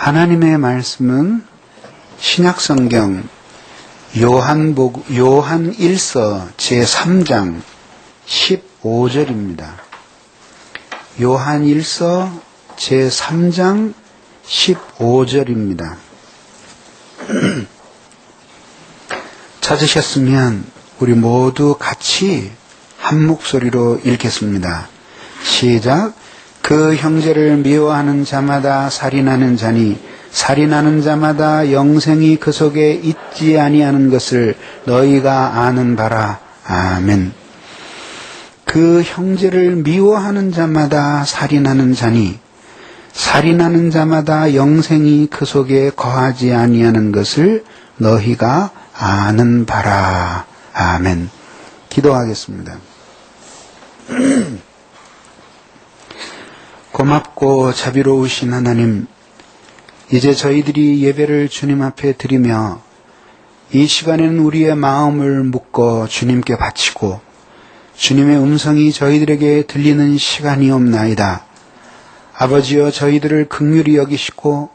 하나님의 말씀은 신약성경 요한 1서 제3장 15절입니다. 요한 1서 제3장 15절입니다. 찾으셨으면 우리 모두 같이 한 목소리로 읽겠습니다. 시작. 그 형제를 미워하는 자마다 살인하는 자니 살인하는 자마다 영생이 그 속에 있지 아니하는 것을 너희가 아는 바라. 아멘. 그 형제를 미워하는 자마다 살인하는 자니 살인하는 자마다 영생이 그 속에 거하지 아니하는 것을 너희가 아는 바라. 아멘. 기도하겠습니다. 고맙고 자비로우신 하나님, 이제 저희들이 예배를 주님 앞에 드리며 이 시간에는 우리의 마음을 묶어 주님께 바치고 주님의 음성이 저희들에게 들리는 시간이옵나이다. 아버지여, 저희들을 긍휼히 여기시고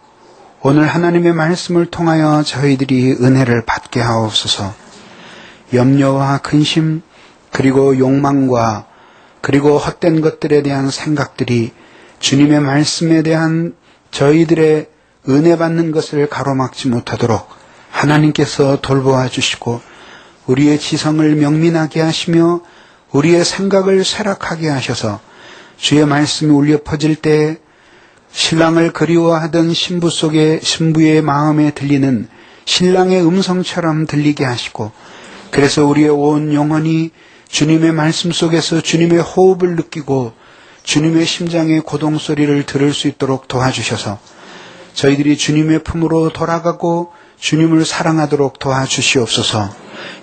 오늘 하나님의 말씀을 통하여 저희들이 은혜를 받게 하옵소서. 염려와 근심 그리고 욕망과 그리고 헛된 것들에 대한 생각들이 주님의 말씀에 대한 저희들의 은혜 받는 것을 가로막지 못하도록 하나님께서 돌보아 주시고 우리의 지성을 명민하게 하시며 우리의 생각을 쇠락하게 하셔서 주의 말씀이 울려 퍼질 때 신랑을 그리워하던 신부 속에 신부의 마음에 들리는 신랑의 음성처럼 들리게 하시고 그래서 우리의 온 영혼이 주님의 말씀 속에서 주님의 호흡을 느끼고 주님의 심장의 고동소리를 들을 수 있도록 도와주셔서 저희들이 주님의 품으로 돌아가고 주님을 사랑하도록 도와주시옵소서.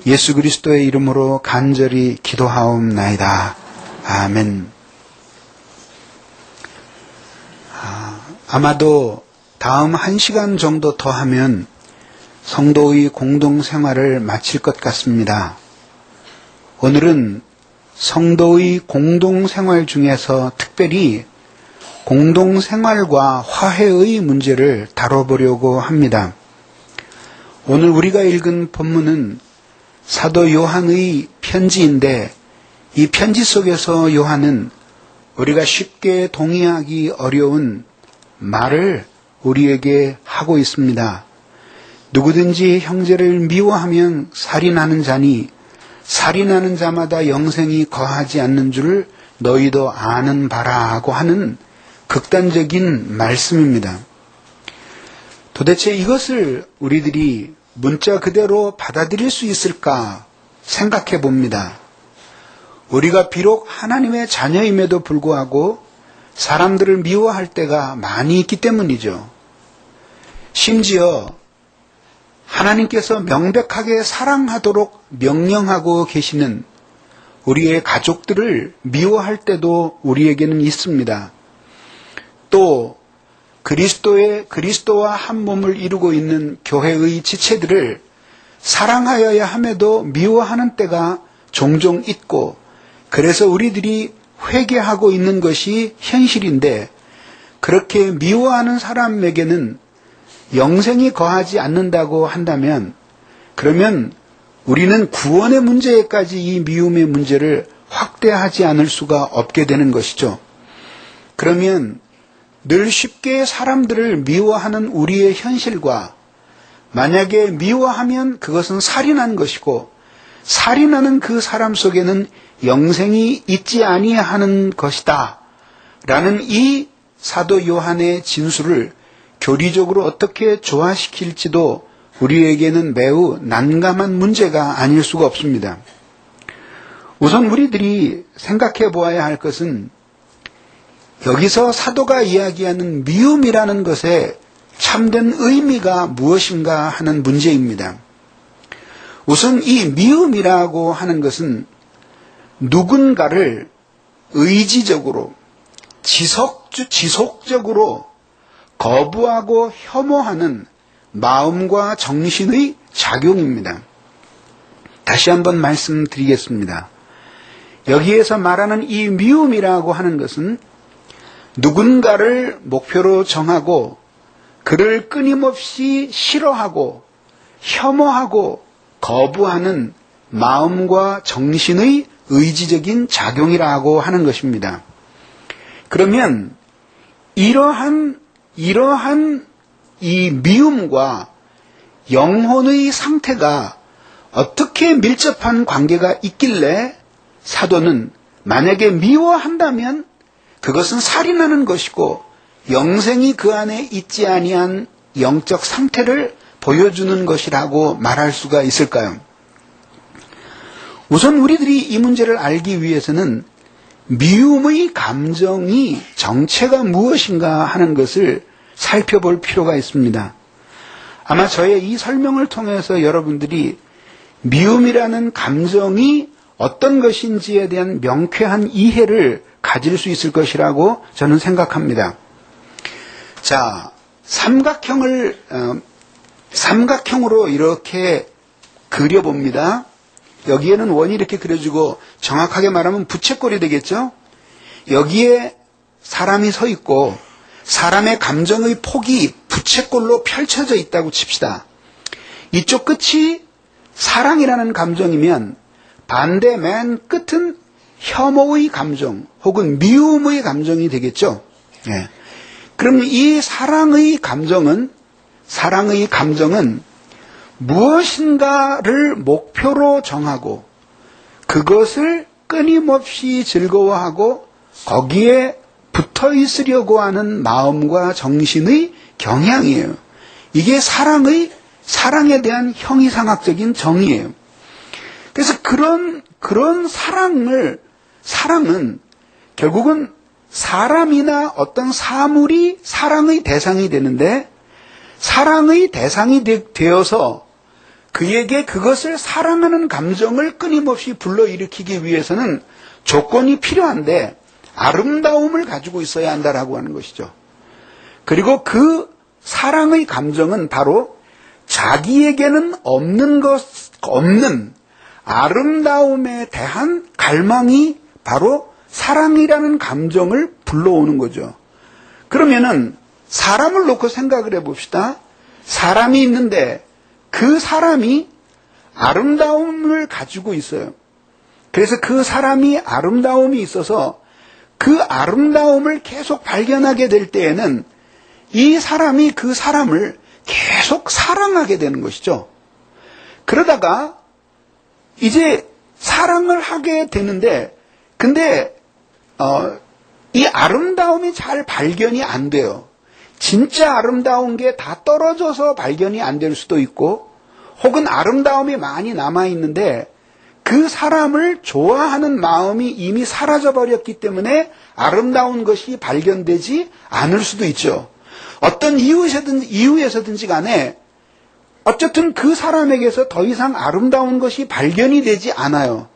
예수 그리스도의 이름으로 간절히 기도하옵나이다. 아멘. 아마도 다음 1시간 정도 더 하면 성도의 공동생활을 마칠 것 같습니다. 오늘은 성도의 공동생활 중에서 특별히 공동생활과 화해의 문제를 다뤄보려고 합니다. 오늘 우리가 읽은 본문은 사도 요한의 편지인데 이 편지 속에서 요한은 우리가 쉽게 동의하기 어려운 말을 우리에게 하고 있습니다. 누구든지 형제를 미워하면 살인하는 자니 살인하는 자마다 영생이 거하지 않는 줄 너희도 아는 바라고 하는 극단적인 말씀입니다. 도대체 이것을 우리들이 문자 그대로 받아들일 수 있을까 생각해 봅니다. 우리가 비록 하나님의 자녀임에도 불구하고 사람들을 미워할 때가 많이 있기 때문이죠. 심지어 하나님께서 명백하게 사랑하도록 명령하고 계시는 우리의 가족들을 미워할 때도 우리에게는 있습니다. 또 그리스도와 한 몸을 이루고 있는 교회의 지체들을 사랑하여야 함에도 미워하는 때가 종종 있고 그래서 우리들이 회개하고 있는 것이 현실인데 그렇게 미워하는 사람에게는 영생이 거하지 않는다고 한다면 그러면 우리는 구원의 문제에까지 이 미움의 문제를 확대하지 않을 수가 없게 되는 것이죠. 그러면 늘 쉽게 사람들을 미워하는 우리의 현실과 만약에 미워하면 그것은 살인한 것이고 살인하는 그 사람 속에는 영생이 있지 아니하는 것이다 라는 이 사도 요한의 진술을 교리적으로 어떻게 조화시킬지도 우리에게는 매우 난감한 문제가 아닐 수가 없습니다. 우선 우리들이 생각해 보아야 할 것은 여기서 사도가 이야기하는 미움이라는 것의 참된 의미가 무엇인가 하는 문제입니다. 우선 이 미움이라고 하는 것은 누군가를 의지적으로 지속적으로 거부하고 혐오하는 마음과 정신의 작용입니다. 다시 한번 말씀드리겠습니다. 여기에서 말하는 이 미움이라고 하는 것은 누군가를 목표로 정하고 그를 끊임없이 싫어하고 혐오하고 거부하는 마음과 정신의 의지적인 작용이라고 하는 것입니다. 그러면 이러한 이 미움과 영혼의 상태가 어떻게 밀접한 관계가 있길래 사도는 만약에 미워한다면 그것은 살인하는 것이고 영생이 그 안에 있지 아니한 영적 상태를 보여주는 것이라고 말할 수가 있을까요? 우선 우리들이 이 문제를 알기 위해서는 미움의 감정이 정체가 무엇인가 하는 것을 살펴볼 필요가 있습니다. 아마 저의 이 설명을 통해서 여러분들이 미움이라는 감정이 어떤 것인지에 대한 명쾌한 이해를 가질 수 있을 것이라고 저는 생각합니다. 자, 삼각형으로 이렇게 그려봅니다. 여기에는 원이 이렇게 그려지고 정확하게 말하면 부채꼴이 되겠죠? 여기에 사람이 서 있고 사람의 감정의 폭이 부채꼴로 펼쳐져 있다고 칩시다. 이쪽 끝이 사랑이라는 감정이면 반대 맨 끝은 혐오의 감정 혹은 미움의 감정이 되겠죠. 예. 그럼 이 사랑의 감정은 무엇인가를 목표로 정하고 그것을 끊임없이 즐거워하고 거기에 붙어 있으려고 하는 마음과 정신의 경향이에요. 이게 사랑에 대한 형이상학적인 정의예요. 그래서 그런 사랑은 결국은 사람이나 어떤 사물이 사랑의 대상이 되는데 사랑의 대상이 되어서 그에게 그것을 사랑하는 감정을 끊임없이 불러일으키기 위해서는 조건이 필요한데 아름다움을 가지고 있어야 한다라고 하는 것이죠. 그리고 그 사랑의 감정은 바로 자기에게는 없는 아름다움에 대한 갈망이 바로 사랑이라는 감정을 불러오는 거죠. 그러면은 사람을 놓고 생각을 해봅시다. 사람이 있는데 그 사람이 아름다움을 가지고 있어요. 그래서 그 사람이 아름다움이 있어서 그 아름다움을 계속 발견하게 될 때에는 이 사람이 그 사람을 계속 사랑하게 되는 것이죠. 그러다가 이제 사랑을 하게 되는데 근데 이 아름다움이 잘 발견이 안 돼요. 진짜 아름다운 게 다 떨어져서 발견이 안 될 수도 있고 혹은 아름다움이 많이 남아있는데 그 사람을 좋아하는 마음이 이미 사라져버렸기 때문에 아름다운 것이 발견되지 않을 수도 있죠. 어떤 이유에서든지 간에 어쨌든 그 사람에게서 더 이상 아름다운 것이 발견이 되지 않아요.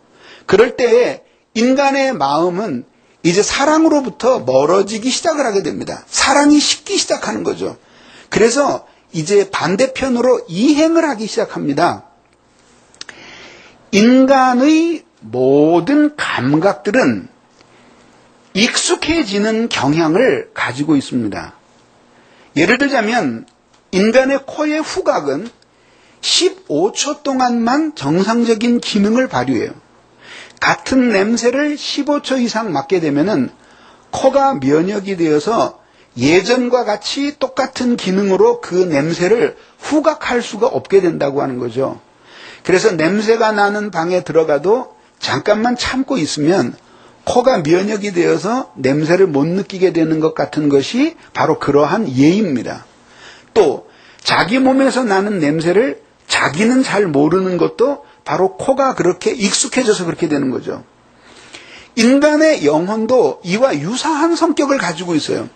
그럴 때에 인간의 마음은 이제 사랑으로부터 멀어지기 시작을 하게 됩니다. 사랑이 식기 시작하는 거죠. 그래서 이제 반대편으로 이행을 하기 시작합니다. 인간의 모든 감각들은 익숙해지는 경향을 가지고 있습니다. 예를 들자면 인간의 코의 후각은 15초 동안만 정상적인 기능을 발휘해요. 같은 냄새를 15초 이상 맡게 되면은 코가 면역이 되어서 예전과 같이 똑같은 기능으로 그 냄새를 후각할 수가 없게 된다고 하는 거죠. 그래서 냄새가 나는 방에 들어가도 잠깐만 참고 있으면 코가 면역이 되어서 냄새를 못 느끼게 되는 것 같은 것이 바로 그러한 예입니다. 또 자기 몸에서 나는 냄새를 자기는 잘 모르는 것도 바로 코가 그렇게 익숙해져서 그렇게 되는 거죠. 인간의 영혼도 이와 유사한 성격을 가지고 있어요.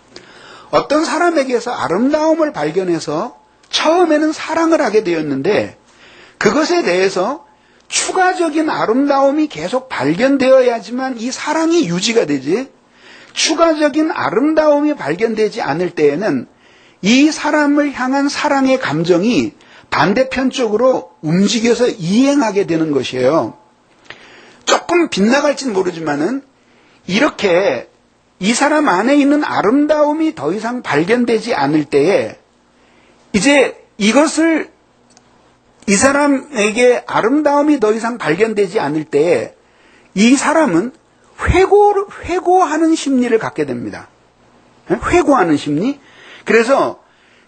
어떤 사람에게서 아름다움을 발견해서 처음에는 사랑을 하게 되었는데 그것에 대해서 추가적인 아름다움이 계속 발견되어야지만 이 사랑이 유지가 되지, 추가적인 아름다움이 발견되지 않을 때에는 이 사람을 향한 사랑의 감정이 반대편 쪽으로 움직여서 이행하게 되는 것이에요. 조금 빗나갈지는 모르지만은 이렇게 이 사람 안에 있는 아름다움이 더 이상 발견되지 않을 때에 이제 이것을 이 사람에게 아름다움이 더 이상 발견되지 않을 때에 이 사람은 회고하는 심리를 갖게 됩니다. 회고하는 심리? 그래서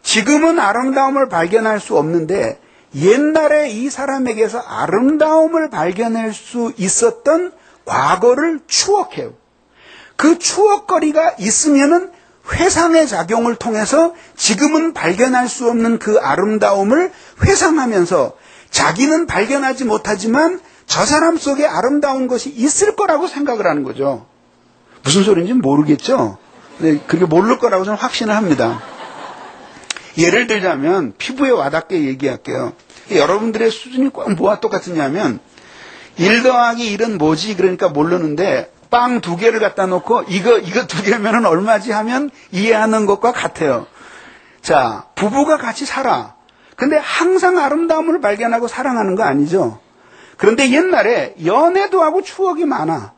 지금은 아름다움을 발견할 수 없는데 옛날에 이 사람에게서 아름다움을 발견할 수 있었던 과거를 추억해요. 그 추억거리가 있으면은 회상의 작용을 통해서 지금은 발견할 수 없는 그 아름다움을 회상하면서 자기는 발견하지 못하지만 저 사람 속에 아름다운 것이 있을 거라고 생각을 하는 거죠. 무슨 소리인지 모르겠죠? 네, 그게 모를 거라고 저는 확신을 합니다. 예를 들자면 피부에 와닿게 얘기할게요. 여러분들의 수준이 꼭 뭐와 똑같으냐면 1 더하기 1은 뭐지? 그러니까 모르는데 빵 2개를 갖다 놓고 이거 2개면은 얼마지 하면 이해하는 것과 같아요. 자, 부부가 같이 살아. 근데 항상 아름다움을 발견하고 사랑하는 거 아니죠? 그런데 옛날에 연애도 하고 추억이 많아.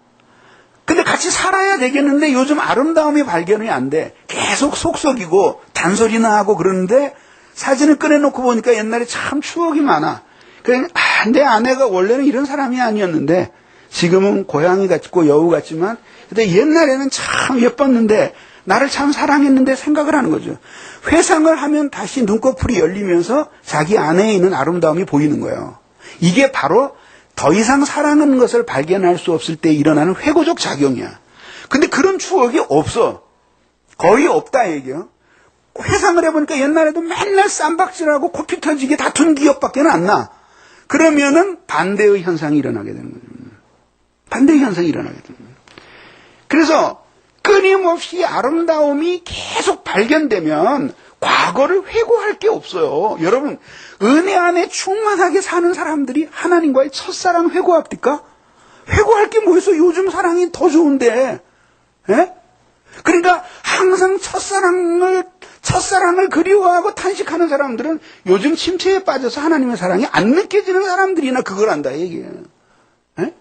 근데 같이 살아야 되겠는데 요즘 아름다움이 발견이 안 돼. 계속 속썩이고 단소리나 하고 그러는데 사진을 꺼내놓고 보니까 옛날에 참 추억이 많아. 그래, 내 아내가 원래는 이런 사람이 아니었는데 지금은 고양이 같고 여우 같지만 근데 옛날에는 참 예뻤는데 나를 참 사랑했는데 생각을 하는 거죠. 회상을 하면 다시 눈꺼풀이 열리면서 자기 안에 있는 아름다움이 보이는 거예요. 이게 바로 더 이상 사랑하는 것을 발견할 수 없을 때 일어나는 회고적 작용이야. 근데 그런 추억이 없어. 거의 없다 얘기요. 회상을 해보니까 옛날에도 맨날 쌈박질하고 코피 터지게 다툰 기억밖에 안 나. 그러면은 반대의 현상이 일어나게 되는 거죠. 반대의 현상이 일어나게 되는 거예요. 그래서 끊임없이 아름다움이 계속 발견되면 과거를 회고할 게 없어요. 여러분, 은혜 안에 충만하게 사는 사람들이 하나님과의 첫사랑 회고합니까? 회고할 게 뭐 있어? 요즘 사랑이 더 좋은데. 예? 그러니까 항상 첫사랑을 그리워하고 탄식하는 사람들은 요즘 침체에 빠져서 하나님의 사랑이 안 느껴지는 사람들이나 그걸 안다 얘기예요. 예?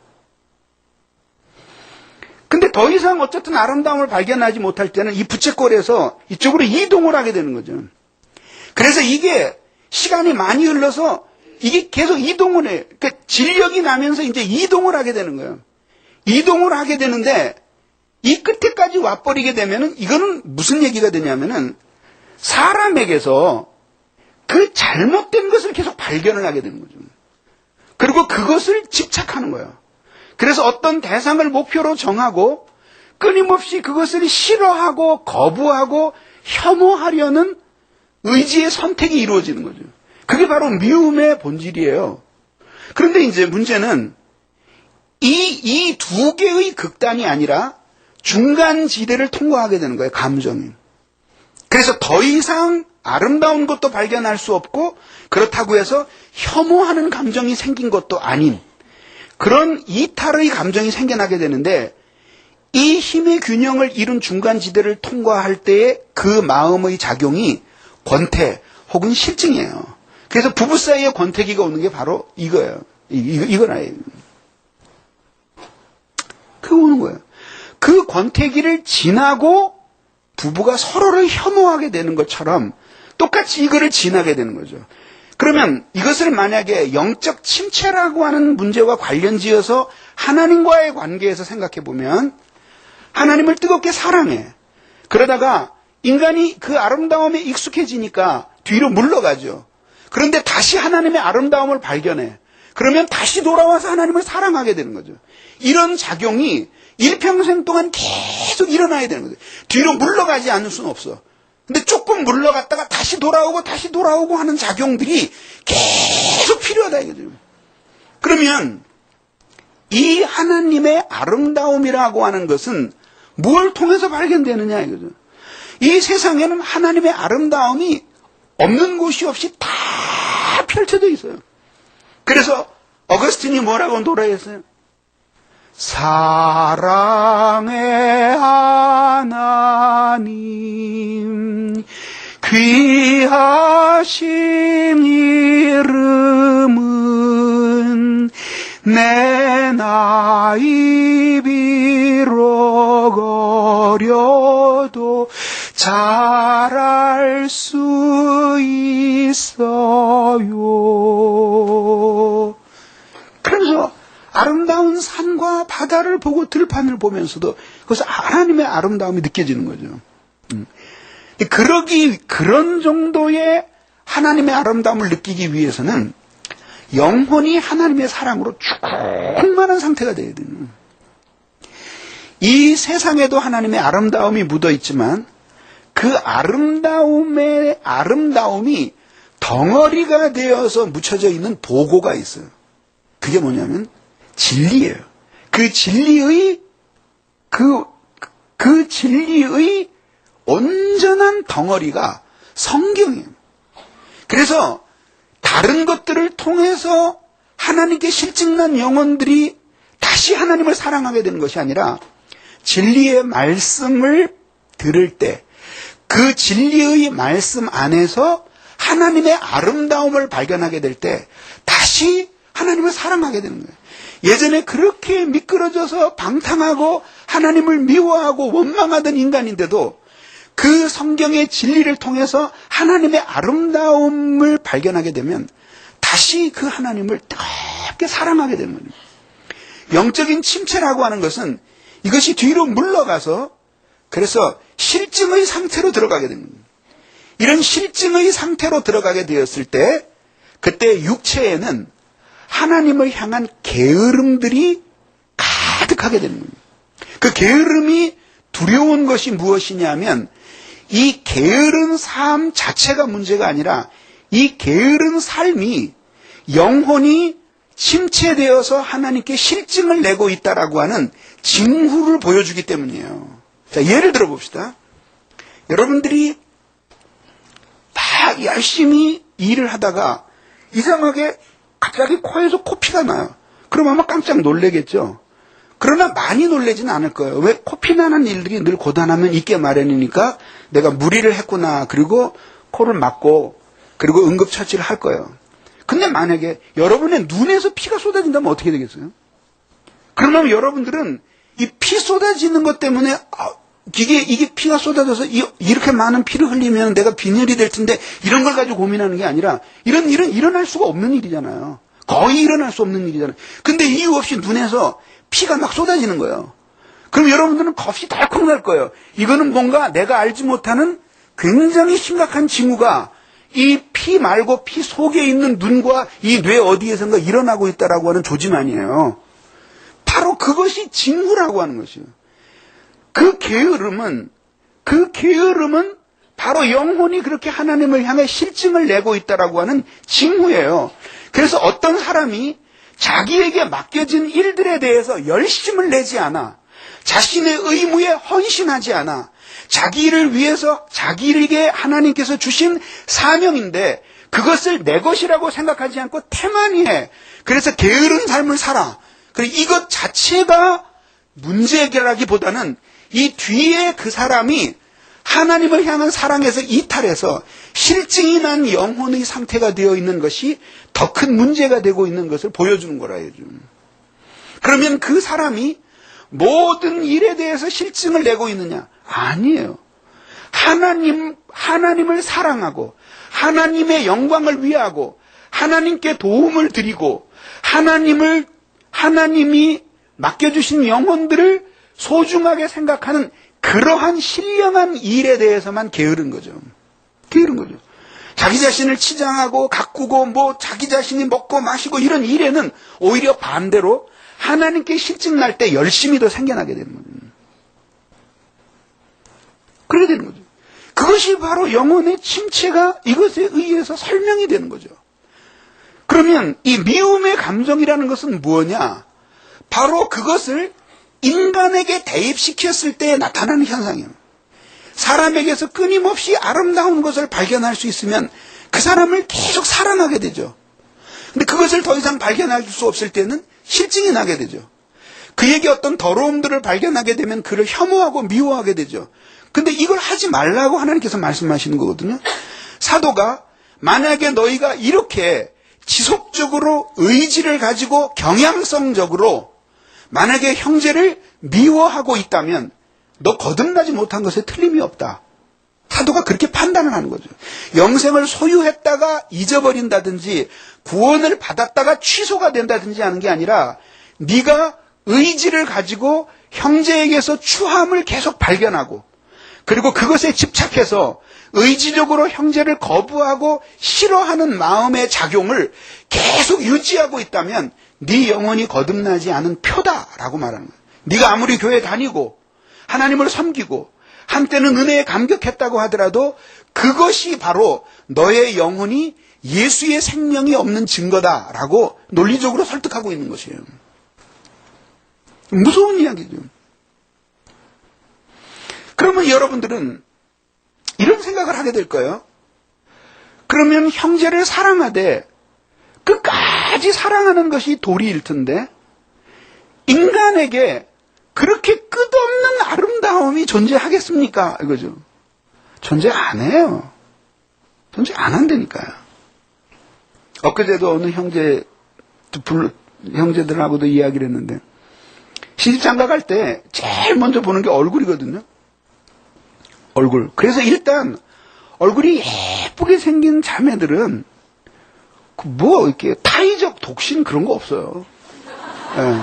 근데 더 이상 어쨌든 아름다움을 발견하지 못할 때는 이 부채꼴에서 이쪽으로 이동을 하게 되는 거죠. 그래서 이게 시간이 많이 흘러서 이게 계속 이동을 해요. 그러니까 진력이 나면서 이제 이동을 하게 되는 거예요. 이동을 하게 되는데 이 끝에까지 와버리게 되면은 이거는 무슨 얘기가 되냐면은 사람에게서 그 잘못된 것을 계속 발견을 하게 되는 거죠. 그리고 그것을 집착하는 거예요. 그래서 어떤 대상을 목표로 정하고 끊임없이 그것을 싫어하고 거부하고 혐오하려는 의지의 선택이 이루어지는 거죠. 그게 바로 미움의 본질이에요. 그런데 이제 문제는 이 두 개의 극단이 아니라 중간 지대를 통과하게 되는 거예요. 감정이. 그래서 더 이상 아름다운 것도 발견할 수 없고 그렇다고 해서 혐오하는 감정이 생긴 것도 아닌 그런 이탈의 감정이 생겨나게 되는데 이 힘의 균형을 이룬 중간지대를 통과할 때의 그 마음의 작용이 권태 혹은 실증이에요. 그래서 부부 사이에 권태기가 오는 게 바로 이거예요. 이거라요. 그거 오는 거예요. 그 권태기를 지나고 부부가 서로를 혐오하게 되는 것처럼 똑같이 이거를 지나게 되는 거죠. 그러면 이것을 만약에 영적 침체라고 하는 문제와 관련지어서 하나님과의 관계에서 생각해 보면 하나님을 뜨겁게 사랑해. 그러다가 인간이 그 아름다움에 익숙해지니까 뒤로 물러가죠. 그런데 다시 하나님의 아름다움을 발견해. 그러면 다시 돌아와서 하나님을 사랑하게 되는 거죠. 이런 작용이 일평생 동안 계속 일어나야 되는 거죠. 뒤로 물러가지 않을 수는 없어. 근데 조금 물러갔다가 다시 돌아오고 하는 작용들이 계속 필요하다 이거죠. 그러면 이 하나님의 아름다움이라고 하는 것은 무엇을 통해서 발견되느냐 이거죠. 이 세상에는 하나님의 아름다움이 없는 곳이 없이 다 펼쳐져 있어요. 그래서 어거스틴이 뭐라고 노래했어요? 사랑의 하나님 귀하신 이름은 내 나이 비록 어려도 잘할 수 그래서 아름다운 산과 바다를 보고 들판을 보면서도 그것은 하나님의 아름다움이 느껴지는 거죠. 그런 정도의 하나님의 아름다움을 느끼기 위해서는 영혼이 하나님의 사랑으로 충만한 상태가 되어야 돼요. 이 세상에도 하나님의 아름다움이 묻어 있지만 그 아름다움이 덩어리가 되어서 묻혀져 있는 보고가 있어요. 그게 뭐냐면 진리예요. 그 진리의 온전한 덩어리가 성경이에요. 그래서 다른 것들을 통해서 하나님께 실증난 영혼들이 다시 하나님을 사랑하게 되는 것이 아니라 진리의 말씀을 들을 때 그 진리의 말씀 안에서 하나님의 아름다움을 발견하게 될 때 다시 하나님을 사랑하게 되는 거예요. 예전에 그렇게 미끄러져서 방탕하고 하나님을 미워하고 원망하던 인간인데도 그 성경의 진리를 통해서 하나님의 아름다움을 발견하게 되면 다시 그 하나님을 뜨겁게 사랑하게 되는 거예요. 영적인 침체라고 하는 것은 이것이 뒤로 물러가서 그래서 실증의 상태로 들어가게 됩니다. 이런 실증의 상태로 들어가게 되었을 때 그때 육체에는 하나님을 향한 게으름들이 가득하게 되는 겁니다. 그 게으름이 두려운 것이 무엇이냐면 이 게으른 삶 자체가 문제가 아니라 이 게으른 삶이 영혼이 침체되어서 하나님께 실증을 내고 있다라고 하는 징후를 보여주기 때문이에요. 자, 예를 들어 봅시다. 여러분들이 다 열심히 일을 하다가 이상하게 갑자기 코에서 코피가 나요. 그럼 아마 깜짝 놀라겠죠. 그러나 많이 놀라지는 않을 거예요. 왜? 코피 나는 일들이 늘 고단하면 있게 마련이니까 내가 무리를 했구나. 그리고 코를 막고 그리고 응급처치를 할 거예요. 근데 만약에 여러분의 눈에서 피가 쏟아진다면 어떻게 되겠어요? 그러면 여러분들은 이 피 쏟아지는 것 때문에 이게 피가 쏟아져서 이렇게 많은 피를 흘리면 내가 빈혈이 될 텐데 이런 걸 가지고 고민하는 게 아니라 이런 일은 일어날 수가 없는 일이잖아요. 거의 일어날 수 없는 일이잖아요. 근데 이유 없이 눈에서 피가 막 쏟아지는 거예요. 그럼 여러분들은 겁이 덜컥 날 거예요. 이거는 뭔가 내가 알지 못하는 굉장히 심각한 징후가 이 피 말고 피 속에 있는 눈과 이 뇌 어디에선가 일어나고 있다라고 하는 조짐아니에요. 바로 그것이 징후라고 하는 것이에요. 그 게으름은 바로 영혼이 그렇게 하나님을 향해 실증을 내고 있다라고 하는 징후예요. 그래서 어떤 사람이 자기에게 맡겨진 일들에 대해서 열심을 내지 않아, 자신의 의무에 헌신하지 않아, 자기 일을 위해서 자기에게 하나님께서 주신 사명인데 그것을 내 것이라고 생각하지 않고 태만히 해. 그래서 게으른 삶을 살아. 그리고 이것 자체가 문제 해결하기보다는 이 뒤에 그 사람이 하나님을 향한 사랑에서 이탈해서 실증이 난 영혼의 상태가 되어 있는 것이 더 큰 문제가 되고 있는 것을 보여주는 거라 해요. 그러면 그 사람이 모든 일에 대해서 실증을 내고 있느냐? 아니에요. 하나님을 사랑하고 하나님의 영광을 위하고 하나님께 도움을 드리고 하나님이 맡겨주신 영혼들을 소중하게 생각하는 그러한 신령한 일에 대해서만 게으른 거죠. 게으른 거죠. 자기 자신을 치장하고 가꾸고 자기 자신이 먹고 마시고 이런 일에는 오히려 반대로 하나님께 실증 날 때 열심히 더 생겨나게 되는 거죠. 그렇게 되는 거죠. 그것이 바로 영혼의 침체가 이것에 의해서 설명이 되는 거죠. 그러면 이 미움의 감정이라는 것은 뭐냐? 바로 그것을 인간에게 대입시켰을 때 나타나는 현상이에요. 사람에게서 끊임없이 아름다운 것을 발견할 수 있으면 그 사람을 계속 사랑하게 되죠. 근데 그것을 더 이상 발견할 수 없을 때는 실증이 나게 되죠. 그에게 어떤 더러움들을 발견하게 되면 그를 혐오하고 미워하게 되죠. 근데 이걸 하지 말라고 하나님께서 말씀하시는 거거든요. 사도가 만약에 너희가 이렇게 지속적으로 의지를 가지고 경향성적으로 만약에 형제를 미워하고 있다면 너 거듭나지 못한 것에 틀림이 없다. 사도가 그렇게 판단을 하는 거죠. 영생을 소유했다가 잊어버린다든지 구원을 받았다가 취소가 된다든지 하는 게 아니라 네가 의지를 가지고 형제에게서 추함을 계속 발견하고 그리고 그것에 집착해서 의지적으로 형제를 거부하고 싫어하는 마음의 작용을 계속 유지하고 있다면 네 영혼이 거듭나지 않은 표다라고 말하는 거예요. 네가 아무리 교회 다니고 하나님을 섬기고 한때는 은혜에 감격했다고 하더라도 그것이 바로 너의 영혼이 예수의 생명이 없는 증거다라고 논리적으로 설득하고 있는 것이에요. 무서운 이야기죠. 그러면 여러분들은 이런 생각을 하게 될 거예요. 그러면 형제를 사랑하되 끝까지 사랑하는 것이 도리일 텐데 인간에게 그렇게 끝없는 아름다움이 존재하겠습니까? 이거죠. 존재 안 해요. 존재 안 한다니까요. 엊그제도 어느 형제들하고도 이야기를 했는데 시집장가 갈 때 제일 먼저 보는 게 얼굴이거든요. 얼굴. 그래서 일단 얼굴이 예쁘게 생긴 자매들은 뭐 이렇게 타의적 독신 그런 거 없어요. 예.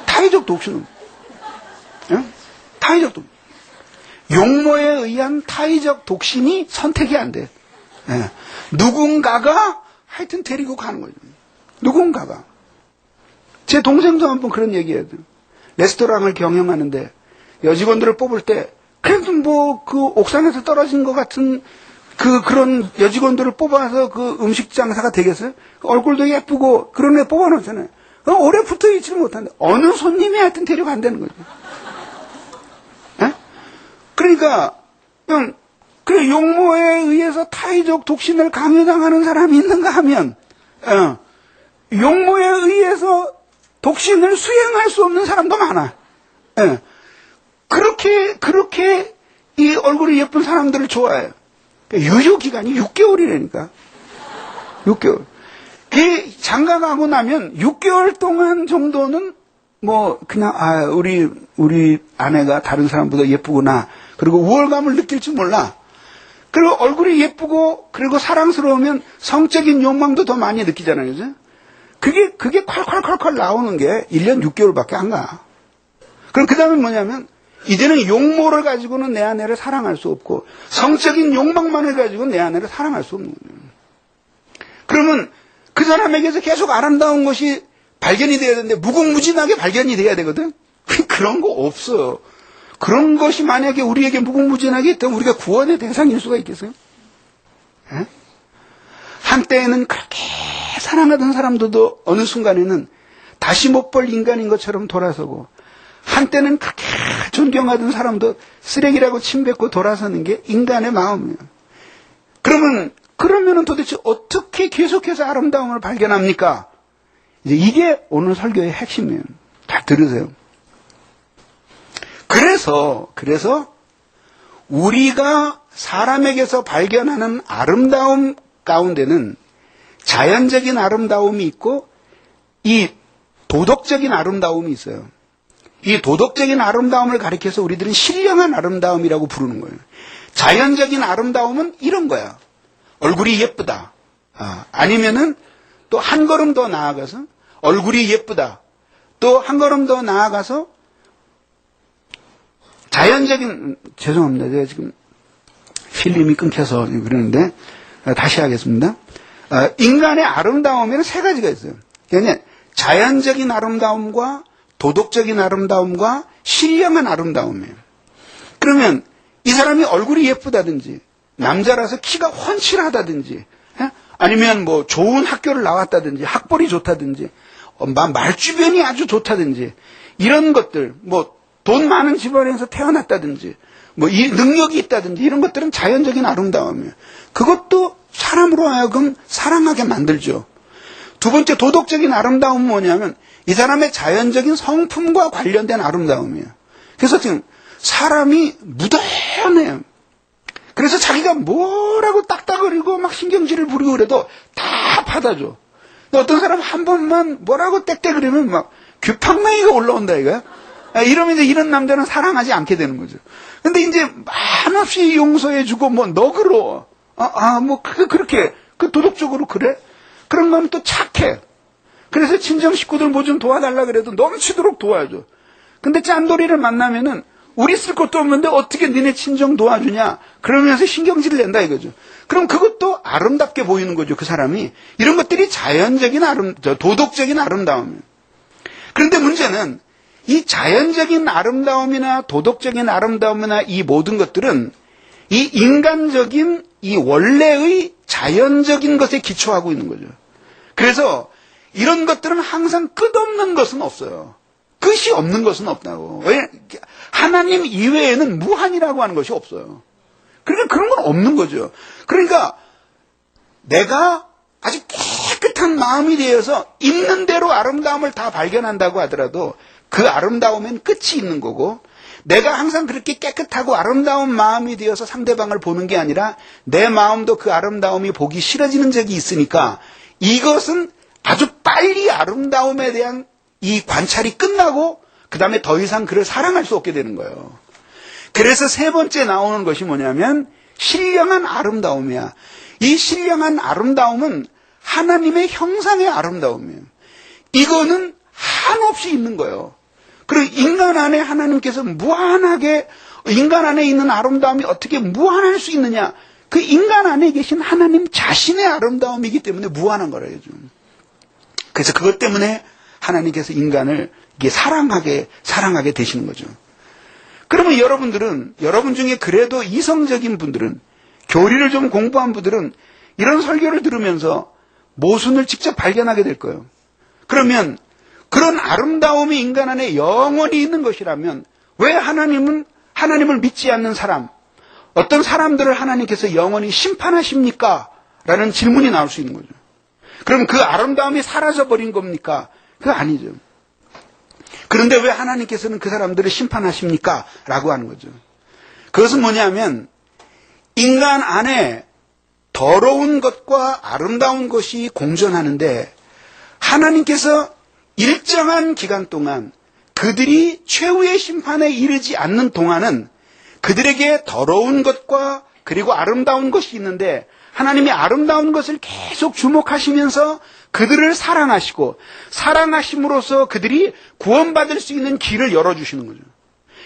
타의적 독신은 예? 타의적 독신. 용모에 의한 타의적 독신이 선택이 안 돼. 예. 누군가가 하여튼 데리고 가는 거죠. 누군가가. 제 동생도 한번 그런 얘기해요. 레스토랑을 경영하는데 여직원들을 뽑을 때 그래도 뭐 그 옥상에서 떨어진 것 같은 그런 여직원들을 뽑아서 그 음식 장사가 되겠어요? 얼굴도 예쁘고 그런 애 뽑아놓잖아요. 오래 붙어 있지를 못한다. 어느 손님이 하여튼 데려간다는 거죠. 에? 그러니까 그냥 그 용모에 의해서 타의적 독신을 강요당하는 사람이 있는가 하면 용모에 의해서 독신을 수행할 수 없는 사람도 많아. 예. 그렇게 이 얼굴이 예쁜 사람들을 좋아해요. 유효기간이 6개월이라니까. 6개월. 이 장가 가고 나면 6개월 동안 정도는 뭐 그냥 우리 아내가 다른 사람보다 예쁘구나. 그리고 우월감을 느낄지 몰라. 그리고 얼굴이 예쁘고 그리고 사랑스러우면 성적인 욕망도 더 많이 느끼잖아요. 그죠? 그게 콸콸콸콸 나오는 게 1년 6개월밖에 안 가. 그럼 그 다음에 뭐냐면 이제는 용모를 가지고는 내 아내를 사랑할 수 없고 성적인 욕망만을 가지고는 내 아내를 사랑할 수 없는 거예요. 그러면 그 사람에게서 계속 아름다운 것이 발견이 돼야 되는데 무궁무진하게 발견이 돼야 되거든. 그런 거 없어요. 그런 것이 만약에 우리에게 무궁무진하게 있다면 우리가 구원의 대상일 수가 있겠어요? 에? 한때에는 그렇게 사랑하던 사람들도 어느 순간에는 다시 못 볼 인간인 것처럼 돌아서고 한때는 그렇게 존경하던 사람도 쓰레기라고 침뱉고 돌아서는 게 인간의 마음이에요. 그러면은 도대체 어떻게 계속해서 아름다움을 발견합니까? 이제 이게 오늘 설교의 핵심이에요. 잘 들으세요. 그래서 우리가 사람에게서 발견하는 아름다움 가운데는 자연적인 아름다움이 있고 이 도덕적인 아름다움이 있어요. 이 도덕적인 아름다움을 가리켜서 우리들은 신령한 아름다움이라고 부르는 거예요. 자연적인 아름다움은 이런 거야. 얼굴이 예쁘다. 아니면은 또 한 걸음 더 나아가서 얼굴이 예쁘다. 또 한 걸음 더 나아가서 자연적인 죄송합니다. 제가 지금 필름이 끊겨서 그러는데 다시 하겠습니다. 인간의 아름다움에는 세 가지가 있어요. 그러니까 자연적인 아름다움과 도덕적인 아름다움과 신령한 아름다움이에요. 그러면 이 사람이 얼굴이 예쁘다든지 남자라서 키가 훤칠하다든지 아니면 뭐 좋은 학교를 나왔다든지 학벌이 좋다든지 말주변이 아주 좋다든지 이런 것들 뭐 돈 많은 집안에서 태어났다든지 뭐 이 능력이 있다든지 이런 것들은 자연적인 아름다움이에요. 그것도 사람으로 하여금 사랑하게 만들죠. 두 번째 도덕적인 아름다움은 뭐냐면 이 사람의 자연적인 성품과 관련된 아름다움이에요. 그래서 지금 사람이 무던해요. 그래서 자기가 뭐라고 딱딱거리고 막 신경질을 부리고 그래도 다 받아줘. 근데 어떤 사람 한 번만 뭐라고 땡땡거리면 막 규팡맹이가 올라온다 이거야. 이러면 이제 이런 남자는 사랑하지 않게 되는 거죠. 근데 이제 한없이 용서해주고 뭐 너그러워. 그렇게 도덕적으로 그래? 그런 거는 또 착해. 그래서 친정 식구들 뭐 좀 도와달라 그래도 넘치도록 도와줘. 근데 짠돌이를 만나면은 우리 쓸 것도 없는데 어떻게 니네 친정 도와주냐? 그러면서 신경질을 낸다 이거죠. 그럼 그것도 아름답게 보이는 거죠, 그 사람이. 이런 것들이 자연적인 도덕적인 아름다움이에요. 그런데 문제는 이 자연적인 아름다움이나 도덕적인 아름다움이나 이 모든 것들은 이 인간적인 이 원래의 자연적인 것에 기초하고 있는 거죠. 그래서 이런 것들은 항상 끝없는 것은 없어요. 끝이 없는 것은 없다고. 왜? 하나님 이외에는 무한이라고 하는 것이 없어요. 그러니까 그런 건 없는 거죠. 그러니까 내가 아주 깨끗한 마음이 되어서 있는 대로 아름다움을 다 발견한다고 하더라도 그 아름다움엔 끝이 있는 거고, 내가 항상 그렇게 깨끗하고 아름다운 마음이 되어서 상대방을 보는 게 아니라 내 마음도 그 아름다움이 보기 싫어지는 적이 있으니까 이것은 아주 빨리 아름다움에 대한 이 관찰이 끝나고 그 다음에 더 이상 그를 사랑할 수 없게 되는 거예요. 그래서 세 번째 나오는 것이 뭐냐면 신령한 아름다움이야. 이 신령한 아름다움은 하나님의 형상의 아름다움이에요. 이거는 한없이 있는 거예요. 그리고 인간 안에 하나님께서 무한하게, 인간 안에 있는 아름다움이 어떻게 무한할 수 있느냐? 그 인간 안에 계신 하나님 자신의 아름다움이기 때문에 무한한 거라요. 그래서 그것 때문에 하나님께서 인간을 이게 사랑하게 되시는 거죠. 그러면 여러분 중에 그래도 이성적인 분들은, 교리를 좀 공부한 분들은 이런 설교를 들으면서 모순을 직접 발견하게 될 거예요. 그러면 그런 아름다움이 인간 안에 영원히 있는 것이라면 왜 하나님을 믿지 않는 사람, 어떤 사람들을 하나님께서 영원히 심판하십니까? 라는 질문이 나올 수 있는 거죠. 그럼 그 아름다움이 사라져버린 겁니까? 그거 아니죠. 그런데 왜 하나님께서는 그 사람들을 심판하십니까? 라고 하는 거죠. 그것은 뭐냐면 인간 안에 더러운 것과 아름다운 것이 공존하는데 하나님께서 일정한 기간 동안 그들이 최후의 심판에 이르지 않는 동안은 그들에게 더러운 것과 그리고 아름다운 것이 있는데 하나님이 아름다운 것을 계속 주목하시면서 그들을 사랑하시고 사랑하심으로써 그들이 구원받을 수 있는 길을 열어주시는 거죠.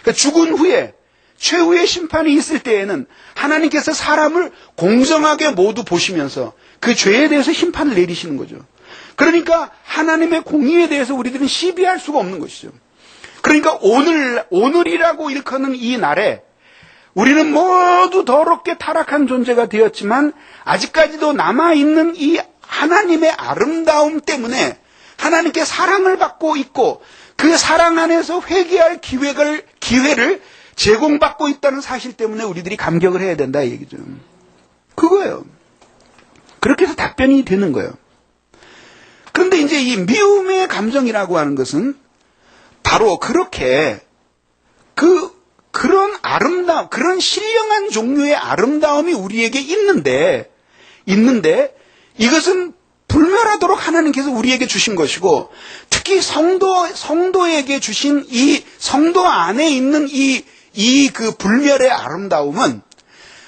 그러니까 죽은 후에 최후의 심판이 있을 때에는 하나님께서 사람을 공정하게 모두 보시면서 그 죄에 대해서 심판을 내리시는 거죠. 그러니까 하나님의 공의에 대해서 우리들은 시비할 수가 없는 것이죠. 그러니까 오늘이라고 일컫는 이 날에 우리는 모두 더럽게 타락한 존재가 되었지만 아직까지도 남아있는 이 하나님의 아름다움 때문에 하나님께 사랑을 받고 있고 그 사랑 안에서 회개할 기회를 제공받고 있다는 사실 때문에 우리들이 감격을 해야 된다 이 얘기죠. 그거예요. 그렇게 해서 답변이 되는 거예요. 그런데 이제 이 미움의 감정이라고 하는 것은 바로 그렇게 그런 아름다움, 그런 신령한 종류의 아름다움이 우리에게 있는데 이것은 불멸하도록 하나님께서 우리에게 주신 것이고 특히 성도에게 주신 이 성도 안에 있는 그 불멸의 아름다움은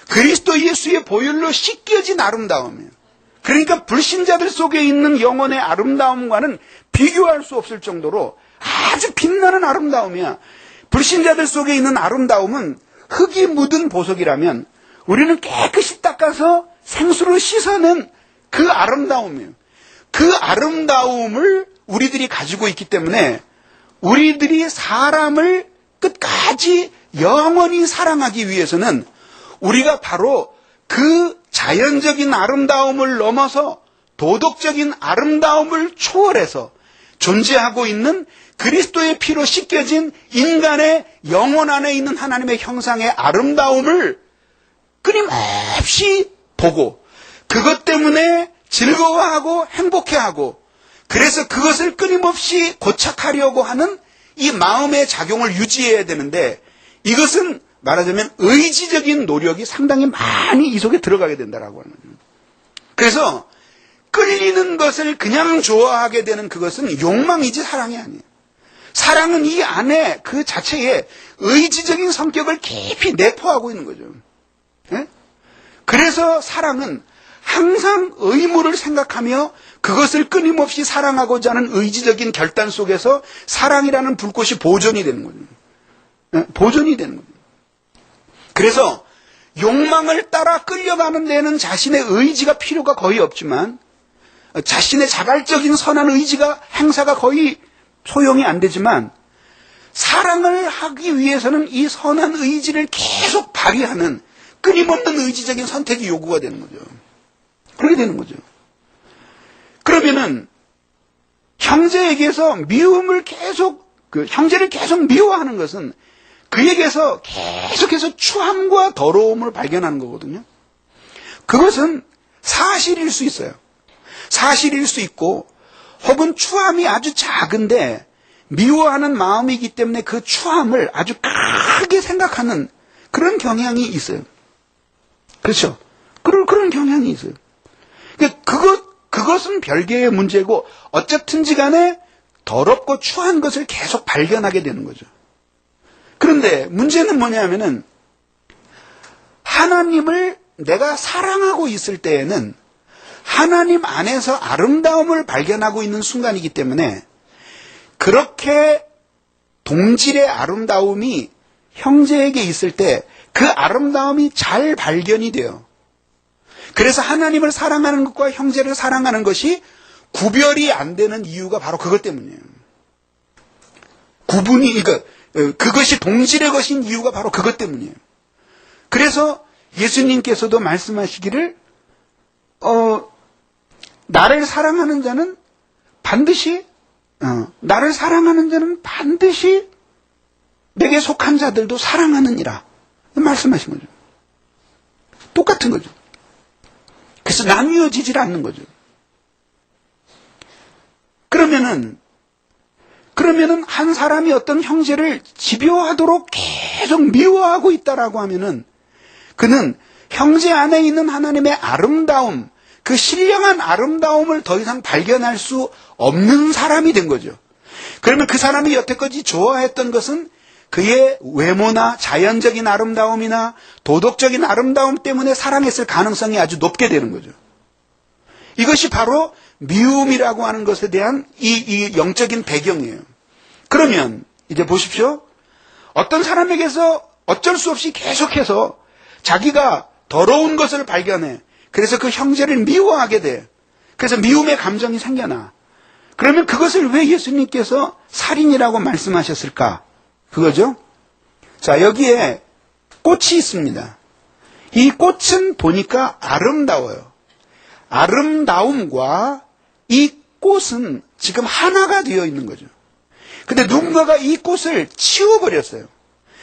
그리스도 예수의 보혈로 씻겨진 아름다움이에요. 그러니까 불신자들 속에 있는 영혼의 아름다움과는 비교할 수 없을 정도로 아주 빛나는 아름다움이야. 불신자들 속에 있는 아름다움은 흙이 묻은 보석이라면 우리는 깨끗이 닦아서 생수로 씻어낸 그 아름다움이에요. 그 아름다움을 우리들이 가지고 있기 때문에 우리들이 사람을 끝까지 영원히 사랑하기 위해서는 우리가 바로 그 자연적인 아름다움을 넘어서 도덕적인 아름다움을 초월해서 존재하고 있는 그리스도의 피로 씻겨진 인간의 영혼 안에 있는 하나님의 형상의 아름다움을 끊임없이 보고 그것 때문에 즐거워하고 행복해하고 그래서 그것을 끊임없이 고착하려고 하는 이 마음의 작용을 유지해야 되는데 이것은 말하자면 의지적인 노력이 상당히 많이 이 속에 들어가게 된다라고 하는 거죠. 그래서 끌리는 것을 그냥 좋아하게 되는 그것은 욕망이지 사랑이 아니에요. 사랑은 이 안에 그 자체에 의지적인 성격을 깊이 내포하고 있는 거죠. 예? 그래서 사랑은 항상 의무를 생각하며 그것을 끊임없이 사랑하고자 하는 의지적인 결단 속에서 사랑이라는 불꽃이 보존이 되는 거죠. 예? 보존이 되는 거죠. 그래서 욕망을 따라 끌려가는 데는 자신의 의지가 필요가 거의 없지만 자신의 자발적인 선한 의지가 행사가 거의 소용이 안 되지만 사랑을 하기 위해서는 이 선한 의지를 계속 발휘하는 끊임없는 의지적인 선택이 요구가 되는 거죠. 그렇게 되는 거죠. 그러면은 형제에게서 미움을 계속 형제를 계속 미워하는 것은 그에게서 계속해서 추함과 더러움을 발견하는 거거든요. 그것은 사실일 수 있어요. 사실일 수 있고 혹은 추함이 아주 작은데 미워하는 마음이기 때문에 그 추함을 아주 크게 생각하는 그런 경향이 있어요. 그렇죠? 그런 경향이 있어요. 그것은 별개의 문제고 어쨌든지 간에 더럽고 추한 것을 계속 발견하게 되는 거죠. 그런데 문제는 뭐냐면은 하나님을 내가 사랑하고 있을 때에는 하나님 안에서 아름다움을 발견하고 있는 순간이기 때문에 그렇게 동질의 아름다움이 형제에게 있을 때 그 아름다움이 잘 발견이 돼요. 그래서 하나님을 사랑하는 것과 형제를 사랑하는 것이 구별이 안 되는 이유가 바로 그것 때문이에요. 그것이 동질의 것인 이유가 바로 그것 때문이에요. 그래서 예수님께서도 말씀하시기를 나를 사랑하는 자는 반드시 내게 속한 자들도 사랑하느니라 말씀하신 거죠. 똑같은 거죠. 그래서 나뉘어지질 않는 거죠. 그러면은 한 사람이 어떤 형제를 집요하도록 계속 미워하고 있다라고 하면은 그는 형제 안에 있는 하나님의 아름다움, 그 신령한 아름다움을 더 이상 발견할 수 없는 사람이 된 거죠. 그러면 그 사람이 여태까지 좋아했던 것은 그의 외모나 자연적인 아름다움이나 도덕적인 아름다움 때문에 사랑했을 가능성이 아주 높게 되는 거죠. 이것이 바로 미움이라고 하는 것에 대한 이 영적인 배경이에요. 그러면 이제 보십시오. 어떤 사람에게서 어쩔 수 없이 계속해서 자기가 더러운 것을 발견해. 그래서 그 형제를 미워하게 돼. 그래서 미움의 감정이 생겨나. 그러면 그것을 왜 예수님께서 살인이라고 말씀하셨을까? 그거죠? 자, 여기에 꽃이 있습니다. 이 꽃은 보니까 아름다워요. 아름다움과 이 꽃은 지금 하나가 되어 있는 거죠. 근데 누군가가 이 꽃을 치워버렸어요.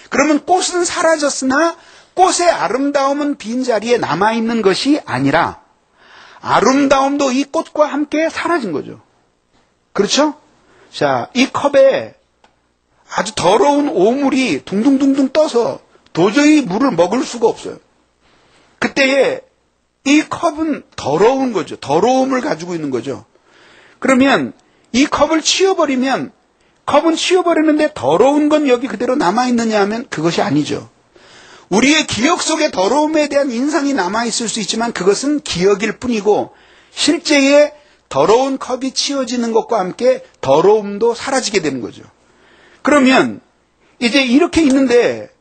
그러면 꽃은 사라졌으나 꽃의 아름다움은 빈자리에 남아있는 것이 아니라 아름다움도 이 꽃과 함께 사라진 거죠. 그렇죠? 자, 이 컵에 아주 더러운 오물이 둥둥둥둥 떠서 도저히 물을 먹을 수가 없어요. 그때에 이 컵은 더러운 거죠. 더러움을 가지고 있는 거죠. 그러면 이 컵을 치워버리면 컵은 치워버리는데 더러운 건 여기 그대로 남아있느냐 하면 그것이 아니죠. 우리의 기억 속에 더러움에 대한 인상이 남아있을 수 있지만 그것은 기억일 뿐이고 실제의 더러운 컵이 치워지는 것과 함께 더러움도 사라지게 되는 거죠. 그러면 이제 이렇게 있는데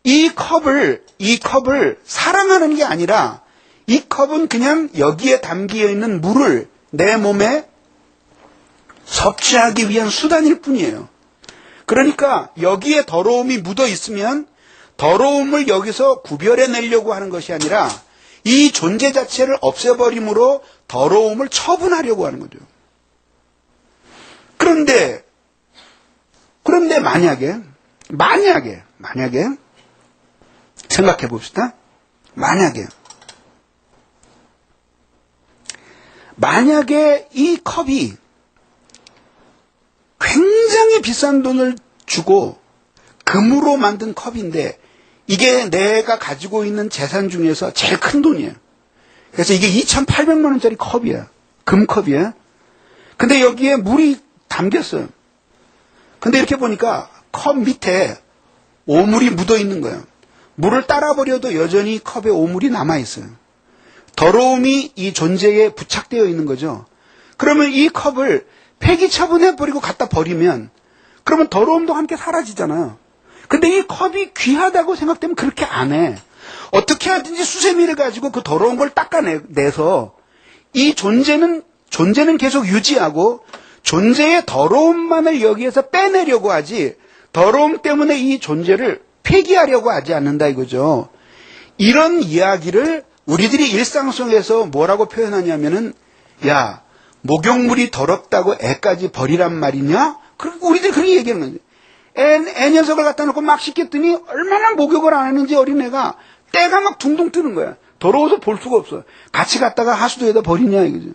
이 컵을 사랑하는 게 아니라 이 컵은 그냥 여기에 담겨 있는 물을 내 몸에 섭취하기 위한 수단일 뿐이에요. 그러니까 여기에 더러움이 묻어 있으면 더러움을 여기서 구별해내려고 하는 것이 아니라 이 존재 자체를 없애버림으로 더러움을 처분하려고 하는 거죠. 그런데 만약에 생각해 봅시다. 만약에 이 컵이 굉장히 비싼 돈을 주고 금으로 만든 컵인데 이게 내가 가지고 있는 재산 중에서 제일 큰 돈이에요. 그래서 이게 2,800만 원짜리 컵이야. 금컵이야. 근데 여기에 물이 담겼어요. 근데 이렇게 보니까 컵 밑에 오물이 묻어 있는 거예요. 물을 따라버려도 여전히 컵에 오물이 남아있어요. 더러움이 이 존재에 부착되어 있는 거죠. 그러면 이 컵을 폐기 처분해버리고 갖다 버리면 그러면 더러움도 함께 사라지잖아요. 근데 이 컵이 귀하다고 생각되면 그렇게 안 해. 어떻게 하든지 수세미를 가지고 그 더러운 걸 닦아내서 이 존재는 계속 유지하고 존재의 더러움만을 여기에서 빼내려고 하지 더러움 때문에 이 존재를 폐기하려고 하지 않는다 이거죠. 이런 이야기를 우리들이 일상 속에서 뭐라고 표현하냐면은 야 목욕물이 더럽다고 애까지 버리란 말이냐? 우리들이 그렇게 얘기하는 거죠. 애 녀석을 갖다 놓고 막 씻겼더니 얼마나 목욕을 안 했는지 어린애가 때가 막 둥둥 뜨는 거야. 더러워서 볼 수가 없어. 같이 갔다가 하수도에다 버리냐 이거죠.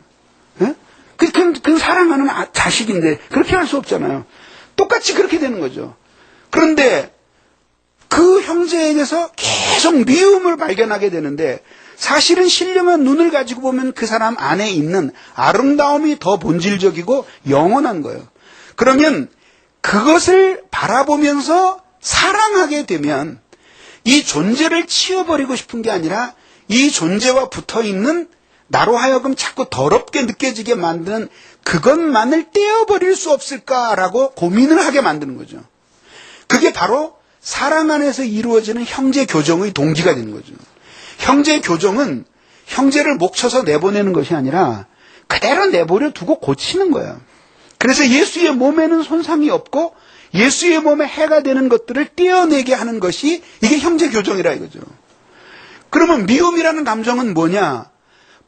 예? 그 사랑하는 자식인데 그렇게 할 수 없잖아요. 똑같이 그렇게 되는 거죠. 그런데 그 형제에게서 계속 미움을 발견하게 되는데 사실은 신령한 눈을 가지고 보면 그 사람 안에 있는 아름다움이 더 본질적이고 영원한 거예요. 그러면 그것을 바라보면서 사랑하게 되면 이 존재를 치워버리고 싶은 게 아니라 이 존재와 붙어있는 나로 하여금 자꾸 더럽게 느껴지게 만드는 그것만을 떼어버릴 수 없을까라고 고민을 하게 만드는 거죠. 그게 바로 사랑 안에서 이루어지는 형제 교정의 동기가 되는 거죠. 형제 교정은 형제를 목쳐서 내보내는 것이 아니라 그대로 내버려 두고 고치는 거예요. 그래서 예수의 몸에는 손상이 없고 예수의 몸에 해가 되는 것들을 떼어내게 하는 것이 이게 형제 교정이라 이거죠. 그러면 미움이라는 감정은 뭐냐?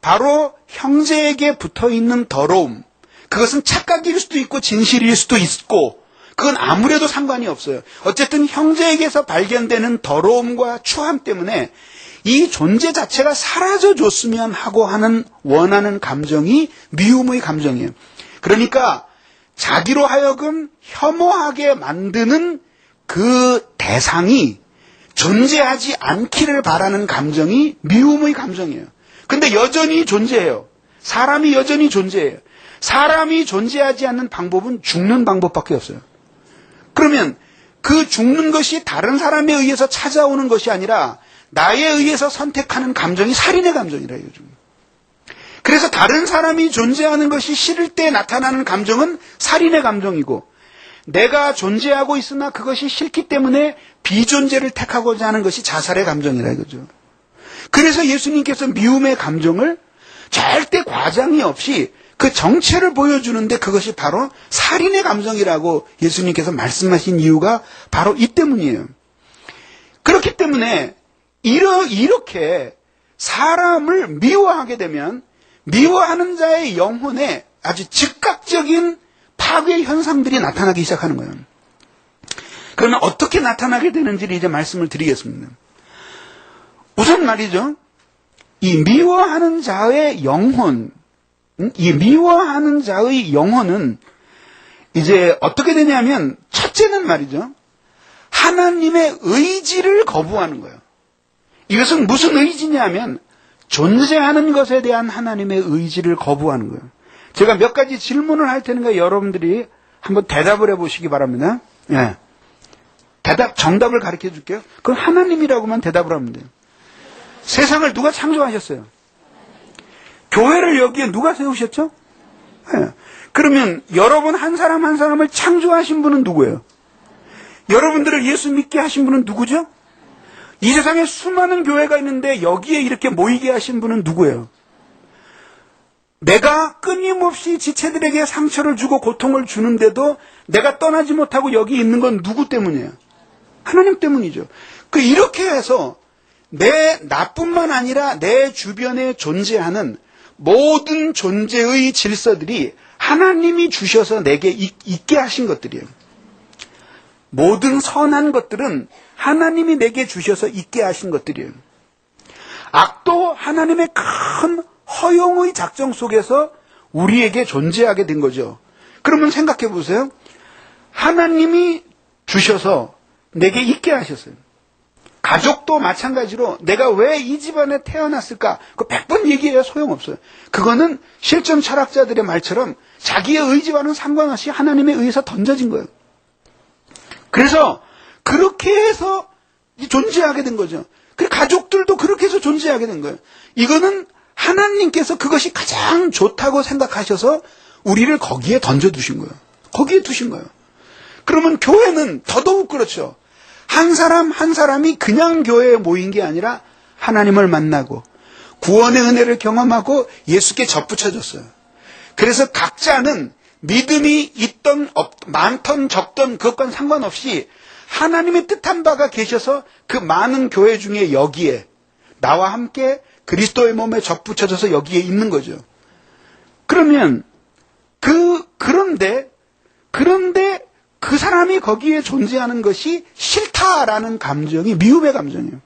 바로 형제에게 붙어있는 더러움. 그것은 착각일 수도 있고 진실일 수도 있고 그건 아무래도 상관이 없어요. 어쨌든 형제에게서 발견되는 더러움과 추함 때문에 이 존재 자체가 사라져줬으면 하고 하는 원하는 감정이 미움의 감정이에요. 그러니까 자기로 하여금 혐오하게 만드는 그 대상이 존재하지 않기를 바라는 감정이 미움의 감정이에요. 근데 여전히 존재해요. 사람이 여전히 존재해요. 사람이 존재하지 않는 방법은 죽는 방법밖에 없어요. 그러면 그 죽는 것이 다른 사람에 의해서 찾아오는 것이 아니라 나에 의해서 선택하는 감정이 살인의 감정이라 이거죠. 그래서 다른 사람이 존재하는 것이 싫을 때 나타나는 감정은 살인의 감정이고 내가 존재하고 있으나 그것이 싫기 때문에 비존재를 택하고자 하는 것이 자살의 감정이라 이거죠. 그래서 예수님께서 미움의 감정을 절대 과장이 없이 그 정체를 보여주는데 그것이 바로 살인의 감정이라고 예수님께서 말씀하신 이유가 바로 이 때문이에요. 그렇기 때문에 이렇게 사람을 미워하게 되면 미워하는 자의 영혼에 아주 즉각적인 파괴 현상들이 나타나기 시작하는 거예요. 그러면 어떻게 나타나게 되는지를 이제 말씀을 드리겠습니다. 우선 말이죠. 이 미워하는 자의 영혼, 이 미워하는 자의 영혼은 이제 어떻게 되냐면 첫째는 말이죠. 하나님의 의지를 거부하는 거예요. 이것은 무슨 의지냐면 존재하는 것에 대한 하나님의 의지를 거부하는 거예요. 제가 몇 가지 질문을 할 테니까 여러분들이 한번 대답을 해보시기 바랍니다. 예. 정답을 가르쳐 줄게요. 그럼 하나님이라고만 대답을 하면 돼요. 세상을 누가 창조하셨어요? 교회를 여기에 누가 세우셨죠? 예. 그러면 여러분 한 사람 한 사람을 창조하신 분은 누구예요? 여러분들을 예수 믿게 하신 분은 누구죠? 이 세상에 수많은 교회가 있는데 여기에 이렇게 모이게 하신 분은 누구예요? 내가 끊임없이 지체들에게 상처를 주고 고통을 주는데도 내가 떠나지 못하고 여기 있는 건 누구 때문이에요? 하나님 때문이죠. 이렇게 해서 나뿐만 아니라 내 주변에 존재하는 모든 존재의 질서들이 하나님이 주셔서 내게 있게 하신 것들이에요. 모든 선한 것들은 하나님이 내게 주셔서 있게 하신 것들이에요. 악도 하나님의 큰 허용의 작정 속에서 우리에게 존재하게 된 거죠. 그러면 생각해 보세요. 하나님이 주셔서 내게 있게 하셨어요. 가족도 마찬가지로 내가 왜 이 집안에 태어났을까? 그 100번 얘기해야 소용없어요. 그거는 실존 철학자들의 말처럼 자기의 의지와는 상관없이 하나님에 의해서 던져진 거예요. 그래서 그렇게 해서 존재하게 된 거죠. 그리고 가족들도 그렇게 해서 존재하게 된 거예요. 이거는 하나님께서 그것이 가장 좋다고 생각하셔서 우리를 거기에 던져두신 거예요. 거기에 두신 거예요. 그러면 교회는 더더욱 그렇죠. 한 사람 한 사람이 그냥 교회에 모인 게 아니라 하나님을 만나고 구원의 은혜를 경험하고 예수께 접붙여졌어요. 그래서 각자는 믿음이 있던 많던 적던 그것과는 상관없이 하나님의 뜻한 바가 계셔서 그 많은 교회 중에 여기에 나와 함께 그리스도의 몸에 접붙여져서 여기에 있는 거죠. 그러면 그런데 그 사람이 거기에 존재하는 것이 싫다라는 감정이 미움의 감정이에요.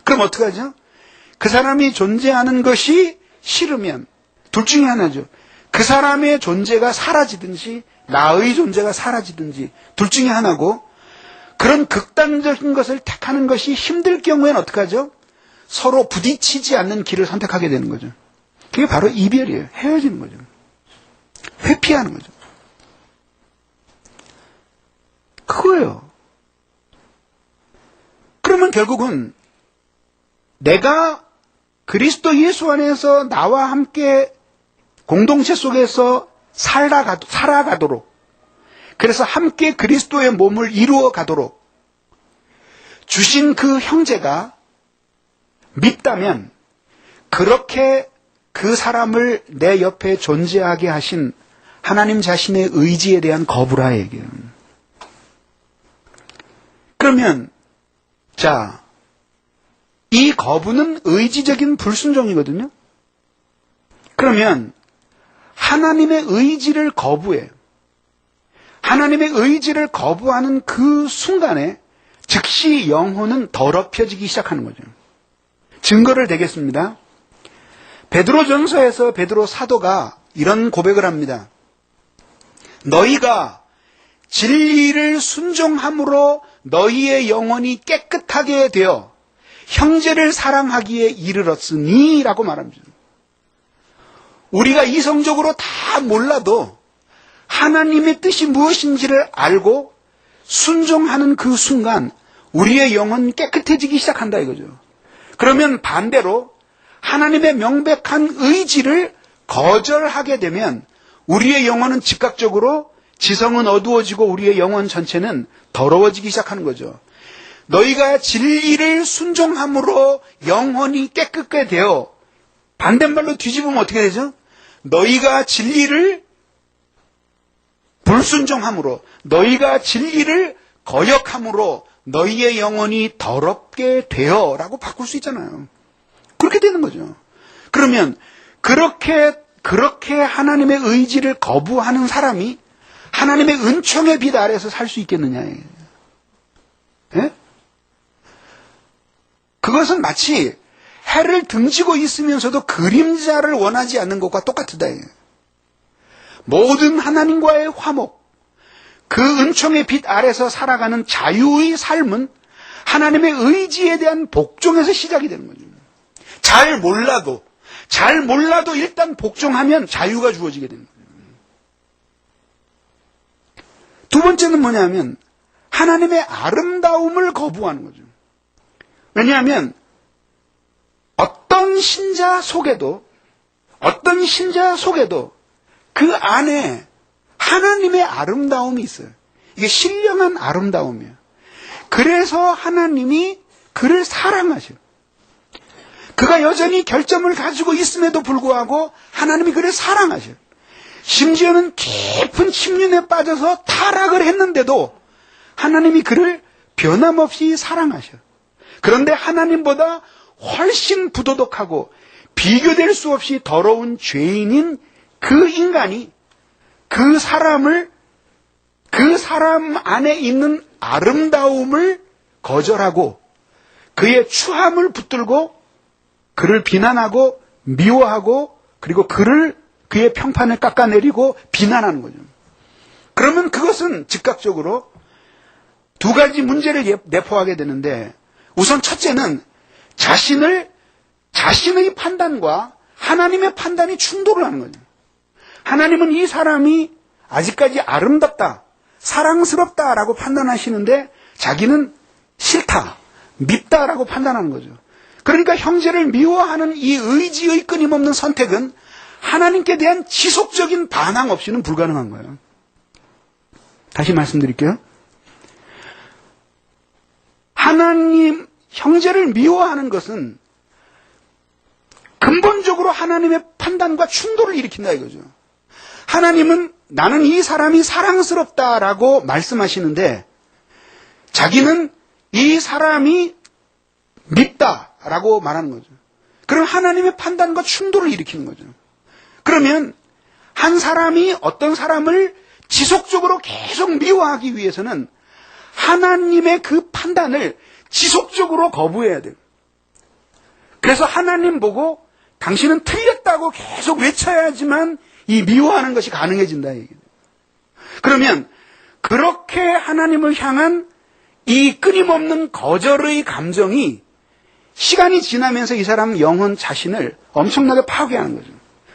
그럼 어떡하죠? 그 사람이 존재하는 것이 싫으면 둘 중에 하나죠. 그 사람의 존재가 사라지든지 나의 존재가 사라지든지 둘 중에 하나고, 그런 극단적인 것을 택하는 것이 힘들 경우에는 어떡하죠? 서로 부딪히지 않는 길을 선택하게 되는 거죠. 그게 바로 이별이에요. 헤어지는 거죠. 회피하는 거죠. 그거예요. 그러면 결국은 내가 그리스도 예수 안에서 나와 함께 공동체 속에서 살아가도록, 그래서 함께 그리스도의 몸을 이루어 가도록 주신 그 형제가 밉다면, 그렇게 그 사람을 내 옆에 존재하게 하신 하나님 자신의 의지에 대한 거부라 얘기해요. 그러면 자, 이 거부는 의지적인 불순종이거든요. 그러면 하나님의 의지를 거부해요. 하나님의 의지를 거부하는 그 순간에 즉시 영혼은 더럽혀지기 시작하는 거죠. 증거를 대겠습니다. 베드로전서에서 베드로 사도가 이런 고백을 합니다. 너희가 진리를 순종함으로 너희의 영혼이 깨끗하게 되어 형제를 사랑하기에 이르렀으니 라고 말합니다. 우리가 이성적으로 다 몰라도 하나님의 뜻이 무엇인지를 알고 순종하는 그 순간 우리의 영혼은 깨끗해지기 시작한다 이거죠. 그러면 반대로 하나님의 명백한 의지를 거절하게 되면 우리의 영혼은 즉각적으로 지성은 어두워지고 우리의 영혼 전체는 더러워지기 시작하는 거죠. 너희가 진리를 순종함으로 영혼이 깨끗게 되어, 반대말로 뒤집으면 어떻게 되죠? 너희가 진리를 불순종함으로, 너희가 진리를 거역함으로 너희의 영혼이 더럽게 되어 라고 바꿀 수 있잖아요. 그렇게 되는 거죠. 그러면 그렇게 하나님의 의지를 거부하는 사람이 하나님의 은총의 빛 아래에서 살 수 있겠느냐. 예? 그것은 마치 해를 등지고 있으면서도 그림자를 원하지 않는 것과 똑같다. 모든 하나님과의 화목, 그 은총의 빛 아래서 살아가는 자유의 삶은 하나님의 의지에 대한 복종에서 시작이 되는 거죠. 잘 몰라도 일단 복종하면 자유가 주어지게 되는 거예요. 두 번째는 뭐냐면 하나님의 아름다움을 거부하는 거죠. 왜냐하면 어떤 신자 속에도 그 안에 하나님의 아름다움이 있어요. 이게 신령한 아름다움이에요. 그래서 하나님이 그를 사랑하셔요. 그가 여전히 결점을 가지고 있음에도 불구하고 하나님이 그를 사랑하셔요. 심지어는 깊은 침륜에 빠져서 타락을 했는데도 하나님이 그를 변함없이 사랑하셔요. 그런데 하나님보다 훨씬 부도덕하고 비교될 수 없이 더러운 죄인인 그 인간이 그 사람 안에 있는 아름다움을 거절하고 그의 추함을 붙들고 그를 비난하고 미워하고 그리고 그의 평판을 깎아내리고 비난하는 거죠. 그러면 그것은 즉각적으로 두 가지 문제를 내포하게 되는데, 우선 첫째는 자신의 판단과 하나님의 판단이 충돌을 하는 거죠. 하나님은 이 사람이 아직까지 아름답다, 사랑스럽다라고 판단하시는데 자기는 싫다, 밉다라고 판단하는 거죠. 그러니까 형제를 미워하는 이 의지의 끊임없는 선택은 하나님께 대한 지속적인 반항 없이는 불가능한 거예요. 다시 말씀드릴게요. 하나님, 형제를 미워하는 것은 근본적으로 하나님의 판단과 충돌을 일으킨다 이거죠. 하나님은 나는 이 사람이 사랑스럽다라고 말씀하시는데 자기는 이 사람이 밉다라고 말하는 거죠. 그럼 하나님의 판단과 충돌을 일으키는 거죠. 그러면 한 사람이 어떤 사람을 지속적으로 계속 미워하기 위해서는 하나님의 그 판단을 지속적으로 거부해야 돼요. 그래서 하나님 보고 당신은 틀렸다고 계속 외쳐야지만 이 미워하는 것이 가능해진다. 그러면 그렇게 하나님을 향한 이 끊임없는 거절의 감정이 시간이 지나면서 이 사람 영혼 자신을 엄청나게 파괴하는 거죠.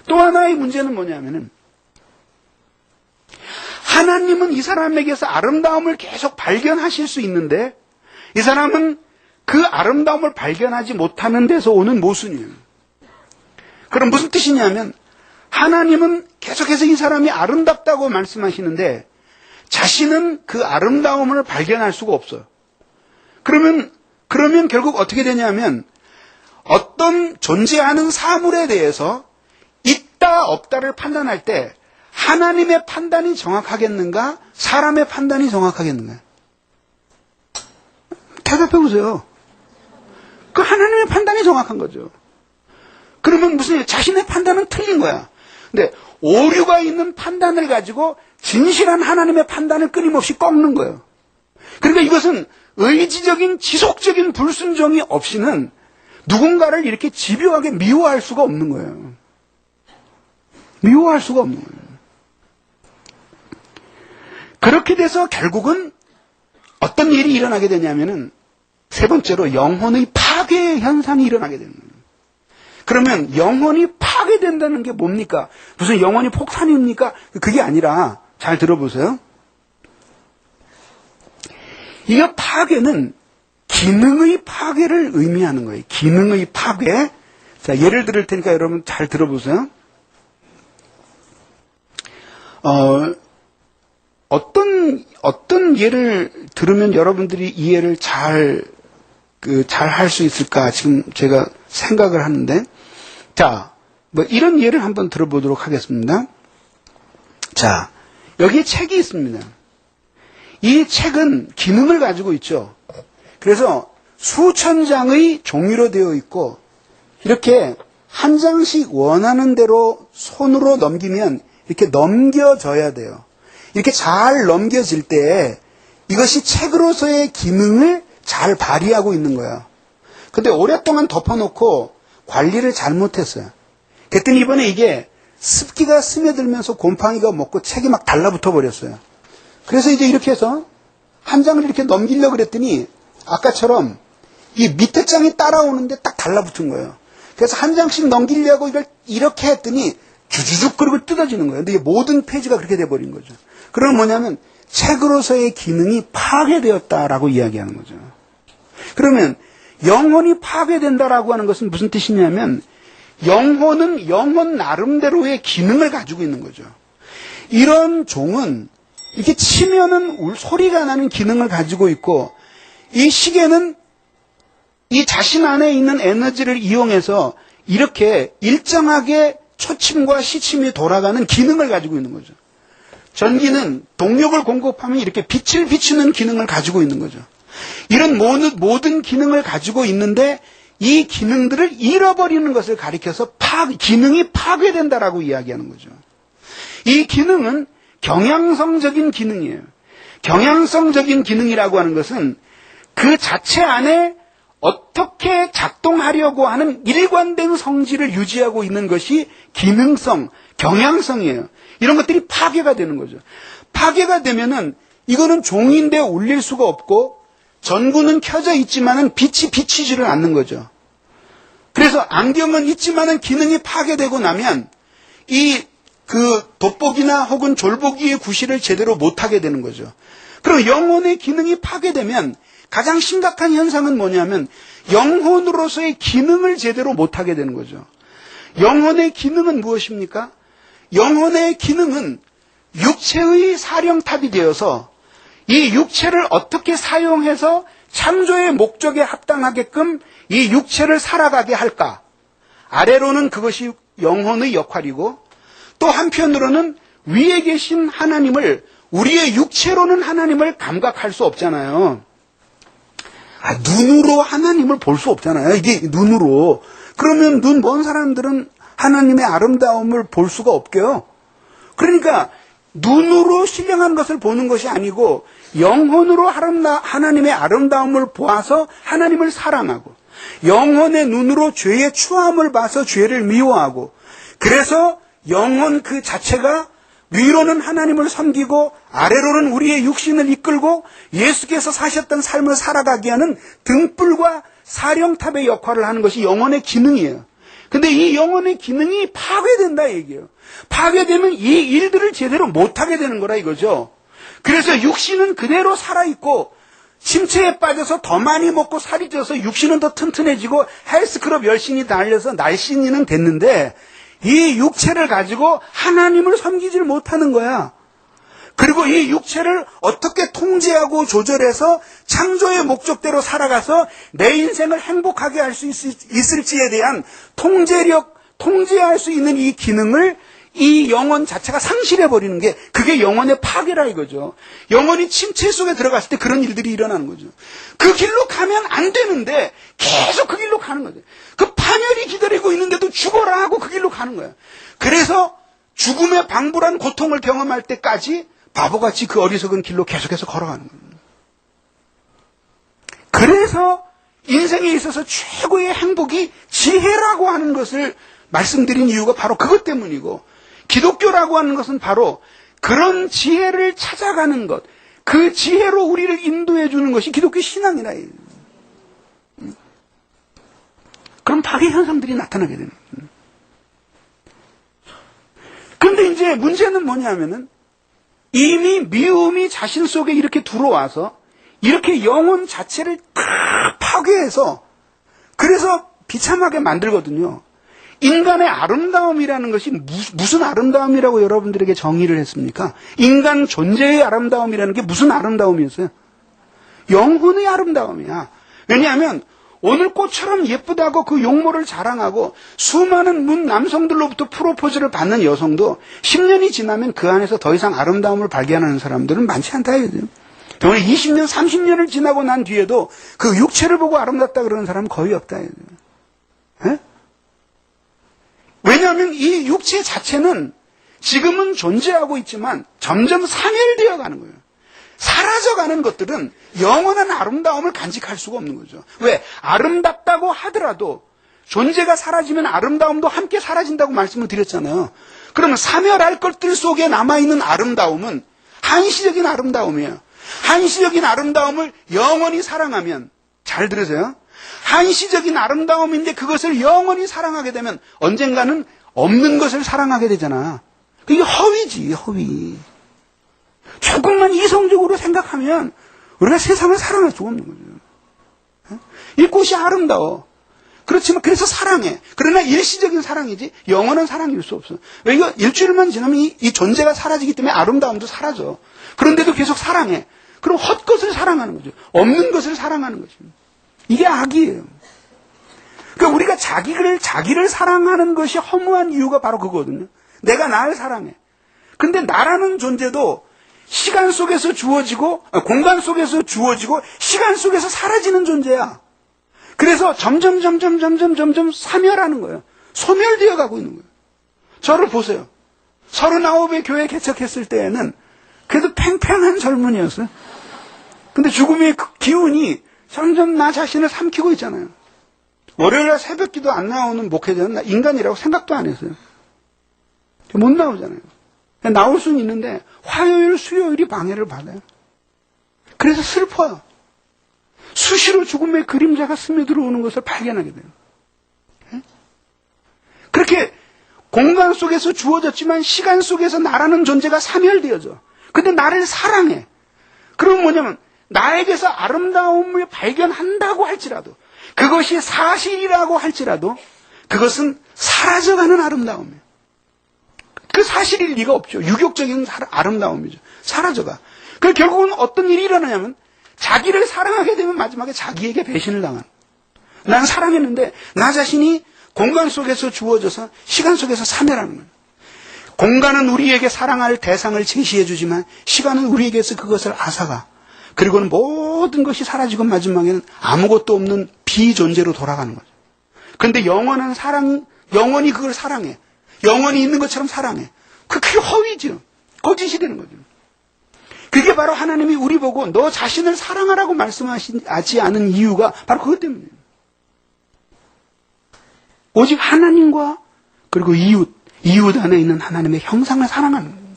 또 하나의 문제는 뭐냐면은 하나님은 이 사람에게서 아름다움을 계속 발견하실 수 있는데 이 사람은 그 아름다움을 발견하지 못하는 데서 오는 모순이에요. 그럼 무슨 뜻이냐면 하나님은 계속해서 이 사람이 아름답다고 말씀하시는데 자신은 그 아름다움을 발견할 수가 없어요. 그러면 결국 어떻게 되냐면 어떤 존재하는 사물에 대해서 있다 없다를 판단할 때 하나님의 판단이 정확하겠는가? 사람의 판단이 정확하겠는가? 대답해 보세요. 그 하나님의 판단이 정확한 거죠. 그러면 무슨 일? 자신의 판단은 틀린 거야. 근데 오류가 있는 판단을 가지고 진실한 하나님의 판단을 끊임없이 꺾는 거예요. 그러니까 이것은 의지적인 지속적인 불순종이 없이는 누군가를 이렇게 집요하게 미워할 수가 없는 거예요. 미워할 수가 없는 거예요. 그렇게 돼서 결국은 어떤 일이 일어나게 되냐면은 세 번째로 영혼의 파괴 현상이 일어나게 되는 거예요. 그러면 영혼이 파괴된다는 게 뭡니까? 무슨 영혼이 폭탄입니까? 그게 아니라 잘 들어보세요. 이 파괴는 기능의 파괴를 의미하는 거예요. 기능의 파괴. 자, 예를 들을 테니까 여러분 잘 들어보세요. 어떤 예를 들으면 여러분들이 이해를 잘 할 수 있을까? 지금 제가 생각을 하는데. 자, 뭐 이런 예를 한번 들어보도록 하겠습니다. 자, 여기에 책이 있습니다. 이 책은 기능을 가지고 있죠. 그래서 수천 장의 종이로 되어 있고 이렇게 한 장씩 원하는 대로 손으로 넘기면 이렇게 넘겨져야 돼요. 이렇게 잘 넘겨질 때 이것이 책으로서의 기능을 잘 발휘하고 있는 거예요. 근데 오랫동안 덮어놓고 관리를 잘못했어요. 그랬더니 이번에 이게 습기가 스며들면서 곰팡이가 먹고 책이 막 달라붙어 버렸어요. 그래서 이제 이렇게 해서 한 장을 이렇게 넘기려고 그랬더니 아까처럼 이 밑에 장이 따라오는데 딱 달라붙은 거예요. 그래서 한 장씩 넘기려고 이걸 이렇게 했더니 주주죽 그리고 뜯어지는 거예요. 근데 모든 페이지가 그렇게 돼버린 거죠. 그럼 뭐냐면 책으로서의 기능이 파괴되었다라고 이야기하는 거죠. 그러면 영혼이 파괴된다라고 하는 것은 무슨 뜻이냐면 영혼은 영혼 나름대로의 기능을 가지고 있는 거죠. 이런 종은 이렇게 치면은 소리가 나는 기능을 가지고 있고 이 시계는 이 자신 안에 있는 에너지를 이용해서 이렇게 일정하게 초침과 시침이 돌아가는 기능을 가지고 있는 거죠. 전기는 동력을 공급하면 이렇게 빛을 비추는 기능을 가지고 있는 거죠. 이런 모든 기능을 가지고 있는데 이 기능들을 잃어버리는 것을 가리켜서 기능이 파괴된다라고 이야기하는 거죠. 이 기능은 경향성적인 기능이에요. 경향성적인 기능이라고 하는 것은 그 자체 안에 어떻게 작동하려고 하는 일관된 성질을 유지하고 있는 것이 기능성, 경향성이에요. 이런 것들이 파괴가 되는 거죠. 파괴가 되면은 이거는 종이인데 울릴 수가 없고 전구는 켜져 있지만은 빛이 비치지를 않는 거죠. 그래서 안경은 있지만은 기능이 파괴되고 나면 그 돋보기는 구시나 혹은 졸보기의 구시를 제대로 못하게 되는 거죠. 그럼 영혼의 기능이 파괴되면 가장 심각한 현상은 뭐냐면 영혼으로서의 기능을 제대로 못하게 되는 거죠. 영혼의 기능은 무엇입니까? 영혼의 기능은 육체의 사령탑이 되어서 이 육체를 어떻게 사용해서 창조의 목적에 합당하게끔 이 육체를 살아가게 할까? 아래로는 그것이 영혼의 역할이고 또 한편으로는 위에 계신 하나님을 우리의 육체로는 하나님을 감각할 수 없잖아요. 눈으로 하나님을 볼 수 없잖아요. 이게 눈으로. 그러면 눈 먼 사람들은 하나님의 아름다움을 볼 수가 없게요. 그러니까 눈으로 신령한 것을 보는 것이 아니고 영혼으로 하나님의 아름다움을 보아서 하나님을 사랑하고 영혼의 눈으로 죄의 추함을 봐서 죄를 미워하고 그래서 영혼 그 자체가 위로는 하나님을 섬기고 아래로는 우리의 육신을 이끌고 예수께서 사셨던 삶을 살아가게 하는 등불과 사령탑의 역할을 하는 것이 영혼의 기능이에요. 근데 이 영혼의 기능이 파괴된다 얘기예요. 파괴되면 이 일들을 제대로 못하게 되는 거라 이거죠. 그래서 육신은 그대로 살아있고 침체에 빠져서 더 많이 먹고 살이 쪄서 육신은 더 튼튼해지고 헬스클럽 열심히 달려서 날씬이는 됐는데 이 육체를 가지고 하나님을 섬기질 못하는 거야. 그리고 이 육체를 어떻게 통제하고 조절해서 창조의 목적대로 살아가서 내 인생을 행복하게 할 수 있을지에 대한 통제할 수 있는 이 기능을 이 영혼 자체가 상실해버리는 게 그게 영혼의 파괴라 이거죠. 영혼이 침체 속에 들어갔을 때 그런 일들이 일어나는 거죠. 그 길로 가면 안 되는데 계속 그 길로 가는 거죠. 그 파멸이 기다리고 있는데도 죽어라 하고 그 길로 가는 거야. 그래서 죽음의 방불한 고통을 경험할 때까지 바보같이 그 어리석은 길로 계속해서 걸어가는 거예요. 그래서 인생에 있어서 최고의 행복이 지혜라고 하는 것을 말씀드린 이유가 바로 그것 때문이고 기독교라고 하는 것은 바로 그런 지혜를 찾아가는 것, 그 지혜로 우리를 인도해 주는 것이 기독교 신앙이라. 그럼 파괴 현상들이 나타나게 되는 거예요. 그런데 이제 문제는 뭐냐면은 이미 미움이 자신 속에 이렇게 들어와서 이렇게 영혼 자체를 파괴해서 그래서 비참하게 만들거든요. 인간의 아름다움이라는 것이 무슨 아름다움이라고 여러분들에게 정의를 했습니까? 인간 존재의 아름다움이라는 게 무슨 아름다움이었어요? 영혼의 아름다움이야. 왜냐하면 오늘 꽃처럼 예쁘다고 그 용모를 자랑하고 수많은 남성들로부터 프로포즈를 받는 여성도 10년이 지나면 그 안에서 더 이상 아름다움을 발견하는 사람들은 많지 않다 이거죠. 정말 20년, 30년을 지나고 난 뒤에도 그 육체를 보고 아름답다 그러는 사람은 거의 없다 이거죠. 에? 왜냐하면 이 육체 자체는 지금은 존재하고 있지만 점점 사멸되어 가는 거예요. 사라져가는 것들은 영원한 아름다움을 간직할 수가 없는 거죠. 왜? 아름답다고 하더라도 존재가 사라지면 아름다움도 함께 사라진다고 말씀을 드렸잖아요. 그러면 사멸할 것들 속에 남아있는 아름다움은 한시적인 아름다움이에요. 한시적인 아름다움을 영원히 사랑하면, 잘 들으세요. 한시적인 아름다움인데 그것을 영원히 사랑하게 되면 언젠가는 없는 것을 사랑하게 되잖아. 그게 허위지, 허위. 조금만 이성적으로 생각하면 우리가 세상을 사랑할 수가 없는 거죠. 이 꽃이 아름다워. 그렇지만 그래서 사랑해. 그러나 일시적인 사랑이지 영원한 사랑일 수 없어. 왜? 이거 일주일만 지나면 이 존재가 사라지기 때문에 아름다움도 사라져. 그런데도 계속 사랑해. 그럼 헛것을 사랑하는 거죠. 없는 것을 사랑하는 거죠. 이게 악이에요. 그러니까 우리가 자기를 사랑하는 것이 허무한 이유가 바로 그거거든요. 내가 나를 사랑해. 근데 나라는 존재도 시간 속에서 주어지고 공간 속에서 주어지고 시간 속에서 사라지는 존재야. 그래서 점점 사멸하는 거예요. 소멸되어 가고 있는 거예요. 저를 보세요. 39에 교회 개척했을 때에는 그래도 팽팽한 젊은이였어요. 근데 죽음의 그 기운이 점점 나 자신을 삼키고 있잖아요. 월요일날 새벽기도 안 나오는 목회자는 나 인간이라고 생각도 안 했어요. 못 나오잖아요. 나올 수는 있는데 화요일, 수요일이 방해를 받아요. 그래서 슬퍼요. 수시로 죽음의 그림자가 스며들어오는 것을 발견하게 돼요. 그렇게 공간 속에서 주어졌지만 시간 속에서 나라는 존재가 사멸되어져. 근데 나를 사랑해. 그럼 뭐냐면 나에게서 아름다움을 발견한다고 할지라도, 그것이 사실이라고 할지라도 그것은 사라져가는 아름다움이에요. 그 사실일 리가 없죠. 유격적인 아름다움이죠. 사라져가. 그 결국은 어떤 일이 일어나냐면 자기를 사랑하게 되면 마지막에 자기에게 배신을 당하는. 난 사랑했는데 나 자신이 공간 속에서 주어져서 시간 속에서 사멸하는 거예요. 공간은 우리에게 사랑할 대상을 제시해 주지만 시간은 우리에게서 그것을 앗아가. 그리고는 모든 것이 사라지고 마지막에는 아무것도 없는 비존재로 돌아가는 거죠. 그런데 영원한 사랑, 영원히 그걸 사랑해. 영원히 있는 것처럼 사랑해. 그게 허위죠. 거짓이 되는 거죠. 그게 바로 하나님이 우리 보고 너 자신을 사랑하라고 말씀하지 않은 이유가 바로 그것 때문이에요. 오직 하나님과 그리고 이웃 안에 있는 하나님의 형상을 사랑하는 거예요.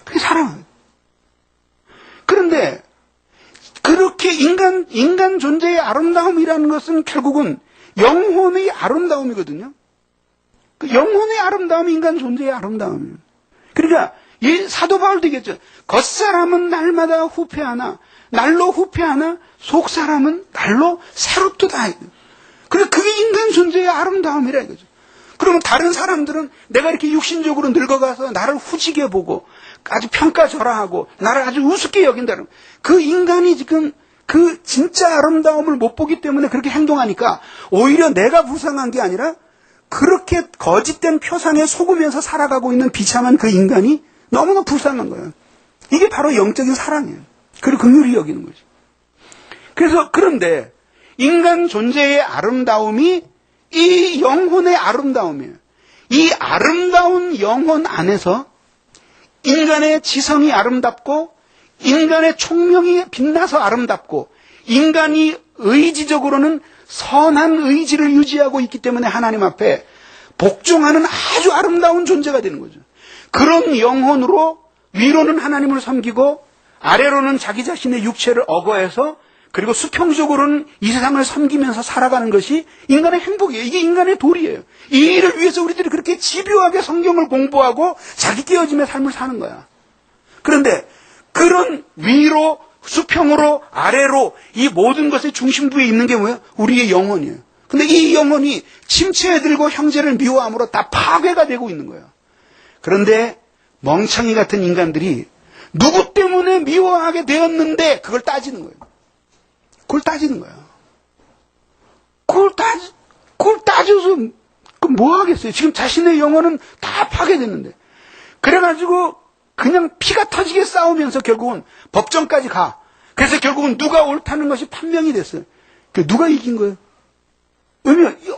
그게 사랑이에요. 그런데 그렇게 인간 존재의 아름다움이라는 것은 결국은 영혼의 아름다움이거든요. 그 영혼의 아름다움이 인간 존재의 아름다움이에요. 그러니까 이 사도 바울도 얘기했죠. 겉사람은 날마다 후패하나 날로 후패하나 속사람은 날로 새롭도다. 그래서 그게 인간 존재의 아름다움이라 이거죠. 그러면 다른 사람들은 내가 이렇게 육신적으로 늙어가서 나를 후지게 보고 아주 평가절하하고 나를 아주 우습게 여긴다는 그 인간이 지금 그 진짜 아름다움을 못 보기 때문에 그렇게 행동하니까 오히려 내가 불쌍한 게 아니라 그렇게 거짓된 표상에 속으면서 살아가고 있는 비참한 그 인간이 너무나 불쌍한 거예요. 이게 바로 영적인 사랑이에요. 그리고 긍휼히 여기는 거죠. 그래서 그런데 인간 존재의 아름다움이 이 영혼의 아름다움이에요. 이 아름다운 영혼 안에서 인간의 지성이 아름답고 인간의 총명이 빛나서 아름답고 인간이 의지적으로는 선한 의지를 유지하고 있기 때문에 하나님 앞에 복종하는 아주 아름다운 존재가 되는 거죠. 그런 영혼으로 위로는 하나님을 섬기고 아래로는 자기 자신의 육체를 억어해서 그리고 수평적으로는 이 세상을 섬기면서 살아가는 것이 인간의 행복이에요. 이게 인간의 도리예요. 이 일을 위해서 우리들이 그렇게 집요하게 성경을 공부하고 자기 깨어짐의 삶을 사는 거야. 그런데 그런 위로, 수평으로, 아래로 이 모든 것의 중심부에 있는 게 뭐예요? 우리의 영혼이에요. 근데 이 영혼이 침체에 들고 형제를 미워함으로 다 파괴가 되고 있는 거예요. 그런데 멍청이 같은 인간들이 누구 때문에 미워하게 되었는데 그걸 따지는 거예요. 그걸 따지는 거야. 그걸 따져서 뭐 하겠어요? 지금 자신의 영혼은 다 파괴됐는데. 그래가지고 그냥 피가 터지게 싸우면서 결국은 법정까지 가. 그래서 결국은 누가 옳다는 것이 판명이 됐어요. 누가 이긴 거예요?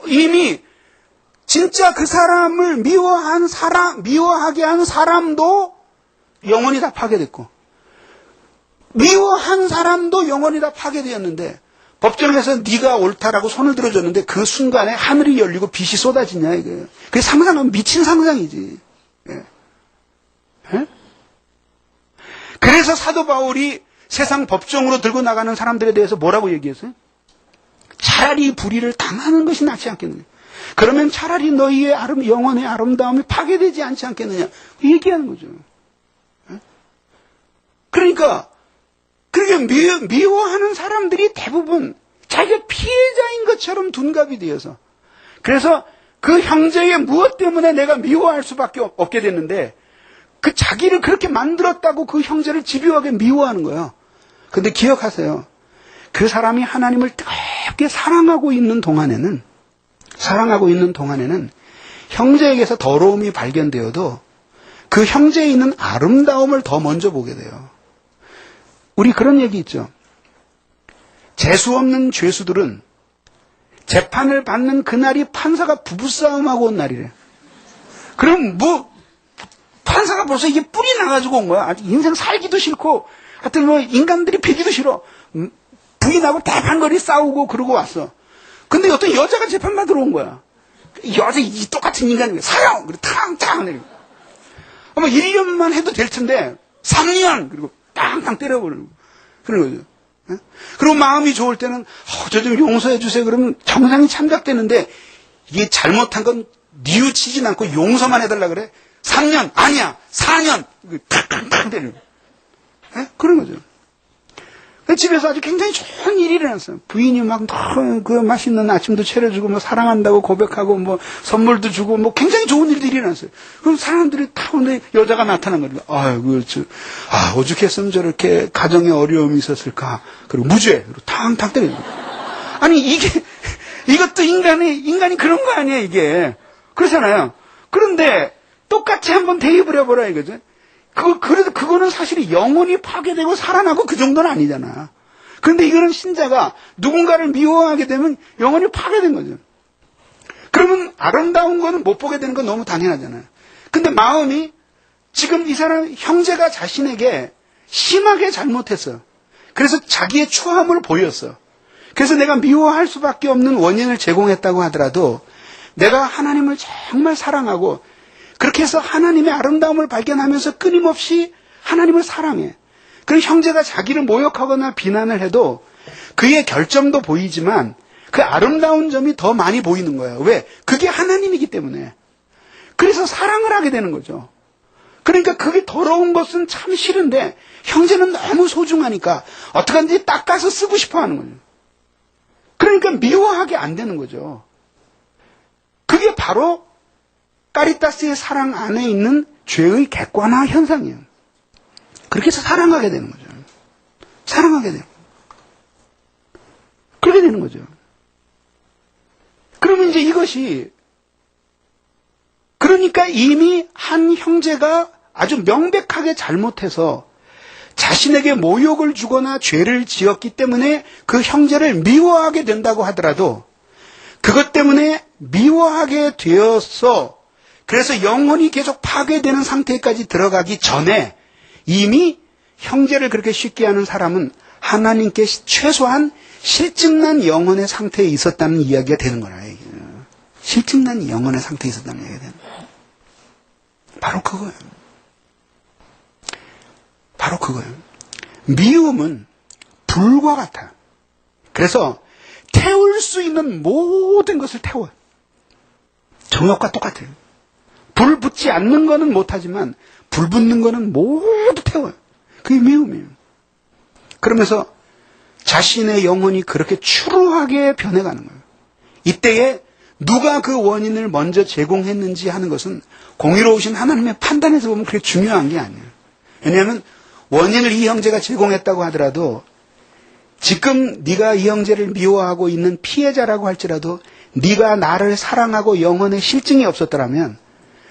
이미 진짜 그 사람을 미워하게 한 사람도 영혼이 다 파괴됐고, 미워한 사람도 영혼이 다 파괴되었는데 법정에서 네가 옳다라고 손을 들어줬는데 그 순간에 하늘이 열리고 빛이 쏟아지냐 이거예요. 그게 상상하면 미친 상상이지. 예. 예? 그래서 사도 바울이 세상 법정으로 들고 나가는 사람들에 대해서 뭐라고 얘기했어요? 차라리 불의를 당하는 것이 낫지 않겠느냐. 그러면 차라리 너희의 영혼의 아름다움이 파괴되지 않지 않겠느냐. 얘기하는 거죠. 예? 그러니까 미워하는 사람들이 대부분 자기가 피해자인 것처럼 둔갑이 되어서, 그래서 그 형제의 무엇 때문에 내가 미워할 수밖에 없게 됐는데 그 자기를 그렇게 만들었다고 그 형제를 집요하게 미워하는 거예요. 근데 기억하세요. 그 사람이 하나님을 뜨겁게 사랑하고 있는 동안에는 형제에게서 더러움이 발견되어도 그 형제에 있는 아름다움을 더 먼저 보게 돼요. 우리 그런 얘기 있죠. 재수 없는 죄수들은 재판을 받는 그날이 판사가 부부싸움하고 온 날이래. 그럼 판사가 벌써 이게 뿔이 나가지고 온 거야. 아주 인생 살기도 싫고, 하여튼 인간들이 배기도 싫어. 부인하고 대판거리 싸우고 그러고 왔어. 근데 어떤 여자가 재판받으러 온 거야. 여자 이 똑같은 인간이 사형! 그리고 탕탕! 아마 1년만 해도 될 텐데 3년! 그리고 땅땅 때려버리는 그런 거죠. 네? 그리고 마음이 좋을 때는 저 좀 용서해 주세요. 그러면 정상이 참작되는데 이게 잘못한 건 뉘우치진 않고 용서만 해달라 그래? 3년, 아니야, 4년! 탁탁탁 때리는. 네? 그런 거죠. 집에서 아주 굉장히 좋은 일이 일어났어요. 부인이 막, 그 맛있는 아침도 차려주고, 뭐, 사랑한다고 고백하고, 뭐, 선물도 주고, 뭐, 굉장히 좋은 일들이 일어났어요. 그럼 사람들이 다 오는데 여자가 나타난 거예요. 아이고, 오죽했으면 저렇게 가정에 어려움이 있었을까. 그리고 무죄. 그리고 탕탕 때리는 거예요. 아니, 이것도 인간이 그런 거 아니에요, 이게. 그렇잖아요. 그런데, 똑같이 한번 대입을 해보라, 이거죠. 그래도 그거는 사실 영혼이 파괴되고 살아나고 그 정도는 아니잖아. 그런데 이거는 신자가 누군가를 미워하게 되면 영혼이 파괴된 거죠. 그러면 아름다운 거는 못 보게 되는 건 너무 당연하잖아요. 근데 마음이 지금 이 사람 형제가 자신에게 심하게 잘못했어. 그래서 자기의 추함을 보였어. 그래서 내가 미워할 수밖에 없는 원인을 제공했다고 하더라도 내가 하나님을 정말 사랑하고 그렇게 해서 하나님의 아름다움을 발견하면서 끊임없이 하나님을 사랑해. 그래서 형제가 자기를 모욕하거나 비난을 해도 그의 결점도 보이지만 그 아름다운 점이 더 많이 보이는 거예요. 왜? 그게 하나님이기 때문에. 그래서 사랑을 하게 되는 거죠. 그러니까 그게 더러운 것은 참 싫은데 형제는 너무 소중하니까 어떡하든지 닦아서 쓰고 싶어 하는 거죠. 그러니까 미워하게 안 되는 거죠. 그게 바로 카리타스의 사랑 안에 있는 죄의 객관화 현상이에요. 그렇게 해서 사랑하게 되는 거죠. 사랑하게 되는 거죠. 그렇게 되는 거죠. 그러면 이제 이것이 그러니까 이미 한 형제가 아주 명백하게 잘못해서 자신에게 모욕을 주거나 죄를 지었기 때문에 그 형제를 미워하게 된다고 하더라도 그것 때문에 미워하게 되어서 그래서 영혼이 계속 파괴되는 상태까지 들어가기 전에 이미 형제를 그렇게 쉽게 하는 사람은 하나님께 최소한 실증난 영혼의 상태에 있었다는 이야기가 되는 거예요. 실증난 영혼의 상태에 있었다는 이야기가 되는 거예요. 바로 그거예요. 바로 그거예요. 미움은 불과 같아요. 그래서 태울 수 있는 모든 것을 태워요. 정욕과 똑같아요. 불 붙지 않는 거는 못하지만 불 붙는 거는 모두 태워요. 그게 미움이에요. 그러면서 자신의 영혼이 그렇게 추루하게 변해가는 거예요. 이때에 누가 그 원인을 먼저 제공했는지 하는 것은 공의로우신 하나님의 판단에서 보면 그렇게 중요한 게 아니에요. 왜냐하면 원인을 이 형제가 제공했다고 하더라도 지금 네가 이 형제를 미워하고 있는 피해자라고 할지라도 네가 나를 사랑하고 영혼에 실증이 없었더라면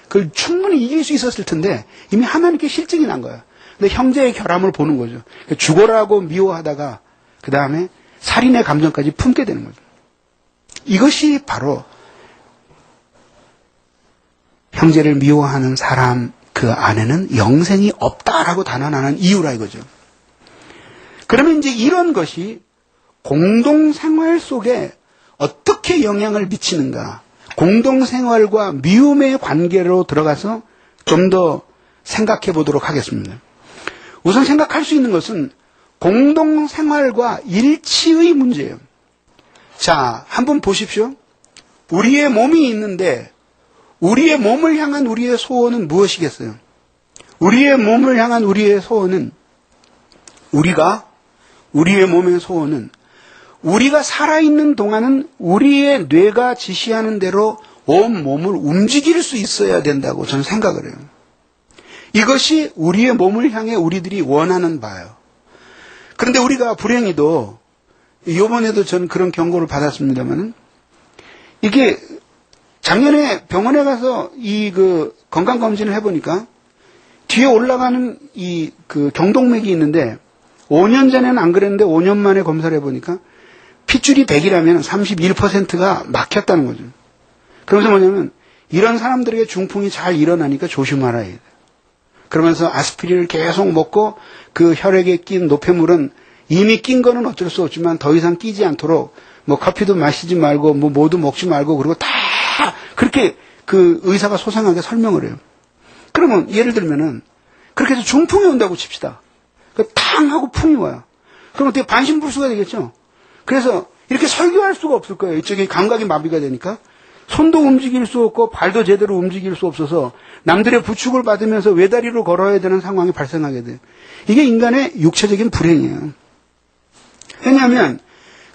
그걸 충분히 이길 수 있었을 텐데 이미 하나님께 실증이 난 거야. 근데 형제의 결함을 보는 거죠. 죽어라고 미워하다가 그 다음에 살인의 감정까지 품게 되는 거죠. 이것이 바로 형제를 미워하는 사람 그 안에는 영생이 없다라고 단언하는 이유라 이거죠. 그러면 이제 이런 것이 공동생활 속에 어떻게 영향을 미치는가? 공동생활과 미움의 관계로 들어가서 좀 더 생각해 보도록 하겠습니다. 우선 생각할 수 있는 것은 공동생활과 일치의 문제예요. 자, 한번 보십시오. 우리의 몸이 있는데 우리의 몸을 향한 우리의 소원은 무엇이겠어요? 우리의 몸을 향한 우리의 소원은 우리의 몸의 소원은 우리가 살아있는 동안은 우리의 뇌가 지시하는 대로 온 몸을 움직일 수 있어야 된다고 저는 생각을 해요. 이것이 우리의 몸을 향해 우리들이 원하는 바예요. 그런데 우리가 불행히도 이번에도 저는 그런 경고를 받았습니다만 이게 작년에 병원에 가서 건강검진을 해보니까 뒤에 올라가는 경동맥이 있는데 5년 전에는 안 그랬는데 5년 만에 검사를 해보니까 핏줄이 100이라면 31%가 막혔다는 거죠. 그러면서 뭐냐면 이런 사람들에게 중풍이 잘 일어나니까 조심하라. 그러면서 아스피린을 계속 먹고 그 혈액에 낀 노폐물은 이미 낀 거는 어쩔 수 없지만 더 이상 끼지 않도록 뭐 커피도 마시지 말고 뭐 뭐도 먹지 말고 그리고 다 그렇게 그 의사가 소상하게 설명을 해요. 그러면 예를 들면은 그렇게 해서 중풍이 온다고 칩시다. 탕 하고 풍이 와요. 그럼 어떻게 반신불수가 되겠죠? 그래서 이렇게 설교할 수가 없을 거예요. 이쪽에 감각이 마비가 되니까. 손도 움직일 수 없고 발도 제대로 움직일 수 없어서 남들의 부축을 받으면서 외다리로 걸어야 되는 상황이 발생하게 돼요. 이게 인간의 육체적인 불행이에요. 왜냐하면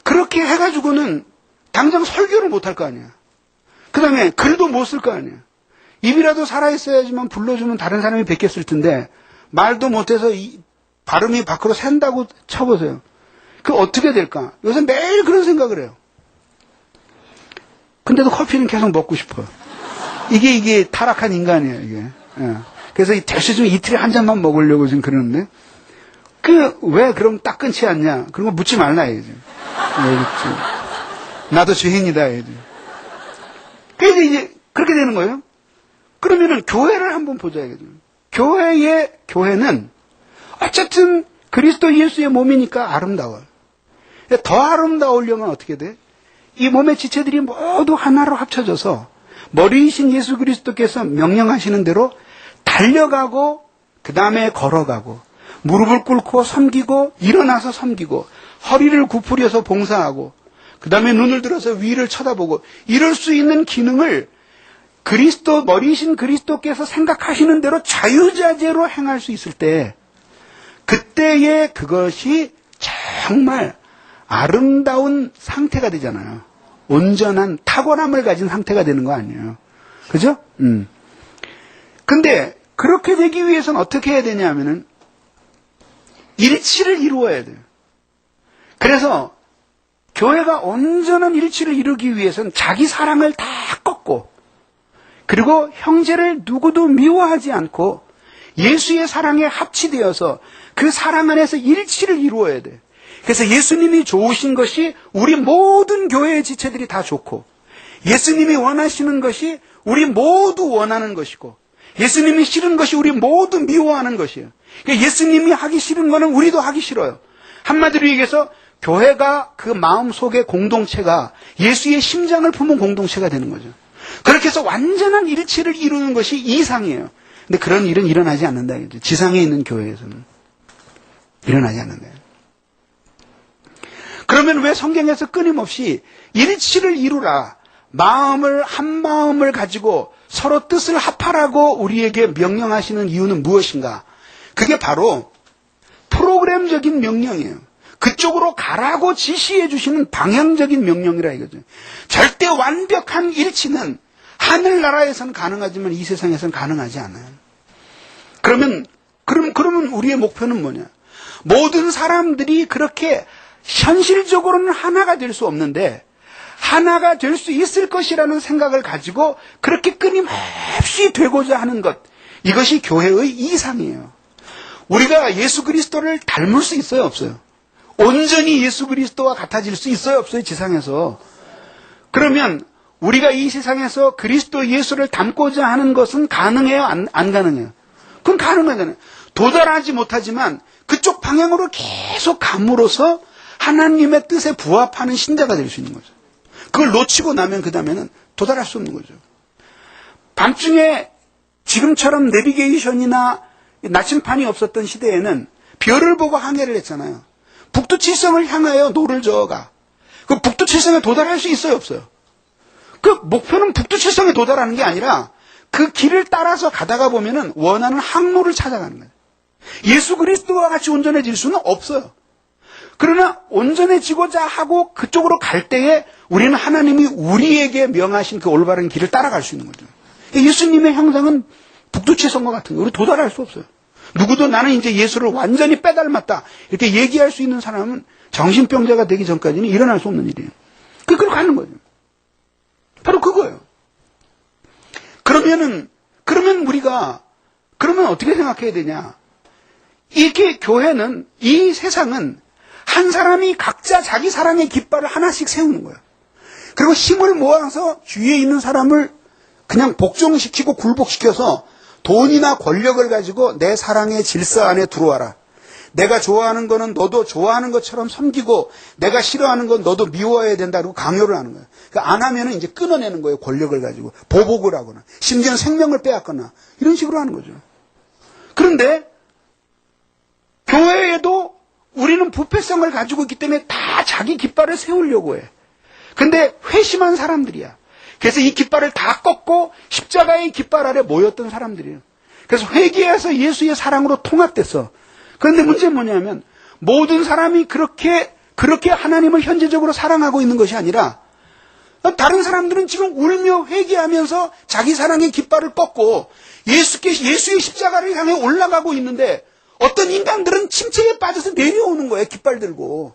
그렇게 해가지고는 당장 설교를 못할 거 아니야. 그 다음에 글도 못 쓸 거 아니야. 입이라도 살아있어야지만 불러주면 다른 사람이 뵙겠을 텐데 말도 못해서 발음이 밖으로 샌다고 쳐보세요. 그 어떻게 될까? 요새 매일 그런 생각을 해요. 근데도 커피는 계속 먹고 싶어요. 이게 타락한 인간이에요, 이게. 예. 그래서 대수 좀 이틀에 한 잔만 먹으려고 지금 그러는데, 왜 그럼 딱 끊지 않냐? 그런 거 묻지 말라, 이제. 나도 죄인이다, 이제. 그래서 이제, 그렇게 되는 거예요. 그러면은 교회를 한번 보자, 이거죠. 교회는, 어쨌든 그리스도 예수의 몸이니까 아름다워요. 더 아름다우려면 어떻게 돼? 이 몸의 지체들이 모두 하나로 합쳐져서 머리이신 예수 그리스도께서 명령하시는 대로 달려가고 그 다음에 걸어가고 무릎을 꿇고 섬기고 일어나서 섬기고 허리를 구부려서 봉사하고 그 다음에 눈을 들어서 위를 쳐다보고 이럴 수 있는 기능을 머리이신 그리스도께서 생각하시는 대로 자유자재로 행할 수 있을 때 그때에 그것이 정말 아름다운 상태가 되잖아요. 온전한 탁월함을 가진 상태가 되는 거 아니에요. 그죠? 근데 그렇게 되기 위해서는 어떻게 해야 되냐면은 일치를 이루어야 돼요. 그래서 교회가 온전한 일치를 이루기 위해서는 자기 사랑을 다 꺾고 그리고 형제를 누구도 미워하지 않고 예수의 사랑에 합치되어서 그 사랑 안에서 일치를 이루어야 돼요. 그래서 예수님이 좋으신 것이 우리 모든 교회의 지체들이 다 좋고 예수님이 원하시는 것이 우리 모두 원하는 것이고 예수님이 싫은 것이 우리 모두 미워하는 것이에요. 그러니까 예수님이 하기 싫은 거는 우리도 하기 싫어요. 한마디로 얘기해서 교회가 그 마음속의 공동체가 예수의 심장을 품은 공동체가 되는 거죠. 그렇게 해서 완전한 일치를 이루는 것이 이상이에요. 근데 그런 일은 일어나지 않는다. 지상에 있는 교회에서는 일어나지 않는다. 그러면 왜 성경에서 끊임없이 일치를 이루라, 한 마음을 가지고 서로 뜻을 합하라고 우리에게 명령하시는 이유는 무엇인가? 그게 바로 프로그램적인 명령이에요. 그쪽으로 가라고 지시해 주시는 방향적인 명령이라 이거죠. 절대 완벽한 일치는 하늘나라에서는 가능하지만 이 세상에서는 가능하지 않아요. 그러면 우리의 목표는 뭐냐? 모든 사람들이 그렇게 현실적으로는 하나가 될 수 없는데 하나가 될 수 있을 것이라는 생각을 가지고 그렇게 끊임없이 되고자 하는 것, 이것이 교회의 이상이에요. 우리가 예수 그리스도를 닮을 수 있어요, 없어요? 온전히 예수 그리스도와 같아질 수 있어요, 없어요? 지상에서. 그러면 우리가 이 세상에서 그리스도 예수를 닮고자 하는 것은 가능해요, 안 가능해요? 그건 가능하잖아요. 도달하지 못하지만 그쪽 방향으로 계속 감으로써 하나님의 뜻에 부합하는 신자가 될 수 있는 거죠. 그걸 놓치고 나면 그 다음에는 도달할 수 없는 거죠. 밤중에 지금처럼 내비게이션이나 나침판이 없었던 시대에는 별을 보고 항해를 했잖아요. 북두칠성을 향하여 노를 저어가. 그 북두칠성에 도달할 수 있어요, 없어요? 그 목표는 북두칠성에 도달하는 게 아니라 그 길을 따라서 가다가 보면은 원하는 항로를 찾아가는 거예요. 예수 그리스도와 같이 온전해질 수는 없어요. 그러나 온전해지고자 하고 그쪽으로 갈 때에 우리는 하나님이 우리에게 명하신 그 올바른 길을 따라갈 수 있는 거죠. 예수님의 형상은 북두칠성과 같은 거예요. 우리 도달할 수 없어요. 누구도 나는 이제 예수를 완전히 빼닮았다 이렇게 얘기할 수 있는 사람은 정신병자가 되기 전까지는 일어날 수 없는 일이에요. 그렇게 가는 거죠. 바로 그거예요. 그러면 어떻게 생각해야 되냐? 이게 교회는, 이 세상은 한 사람이 각자 자기 사랑의 깃발을 하나씩 세우는 거예요. 그리고 힘을 모아서 주위에 있는 사람을 그냥 복종시키고 굴복시켜서 돈이나 권력을 가지고 내 사랑의 질서 안에 들어와라. 내가 좋아하는 거는 너도 좋아하는 것처럼 섬기고 내가 싫어하는 건 너도 미워해야 된다고 강요를 하는 거예요. 그러니까 안 하면은 이제 끊어내는 거예요. 권력을 가지고 보복을 하거나 심지어는 생명을 빼앗거나 이런 식으로 하는 거죠. 그런데 교회에도 우리는 부패성을 가지고 있기 때문에 다 자기 깃발을 세우려고 해. 근데 회심한 사람들이야. 그래서 이 깃발을 다 꺾고 십자가의 깃발 아래 모였던 사람들이에요. 그래서 회개해서 예수의 사랑으로 통합됐어. 그런데 문제는 뭐냐면 모든 사람이 그렇게 하나님을 현재적으로 사랑하고 있는 것이 아니라 다른 사람들은 지금 울며 회개하면서 자기 사랑의 깃발을 꺾고 예수의 십자가를 향해 올라가고 있는데 어떤 인간들은 침체에 빠져서 내려오는 거예요. 깃발 들고.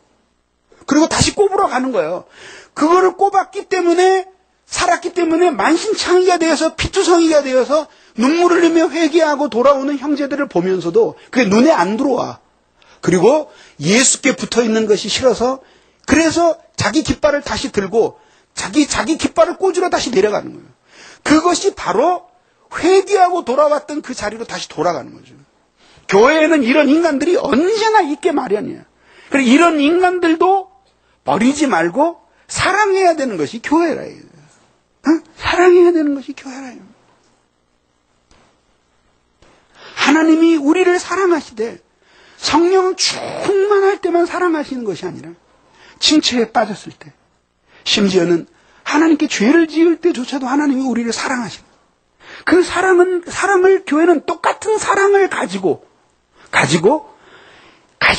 그리고 다시 꼽으러 가는 거예요. 그거를 꼽았기 때문에 살았기 때문에 만신창이가 되어서 피투성이가 되어서 눈물을 흘리며 회개하고 돌아오는 형제들을 보면서도 그게 눈에 안 들어와. 그리고 예수께 붙어있는 것이 싫어서 그래서 자기 깃발을 다시 들고 자기 깃발을 꽂으러 다시 내려가는 거예요. 그것이 바로 회개하고 돌아왔던 그 자리로 다시 돌아가는 거죠. 교회에는 이런 인간들이 언제나 있게 마련이에요. 그래서 이런 인간들도 버리지 말고 사랑해야 되는 것이 교회라. 사랑해야 되는 것이 교회라. 하나님이 우리를 사랑하시되 성령 충만할 때만 사랑하시는 것이 아니라 침체에 빠졌을 때, 심지어는 하나님께 죄를 지을 때조차도 하나님이 우리를 사랑하시는 그 사랑을 교회는 똑같은 사랑을 가지고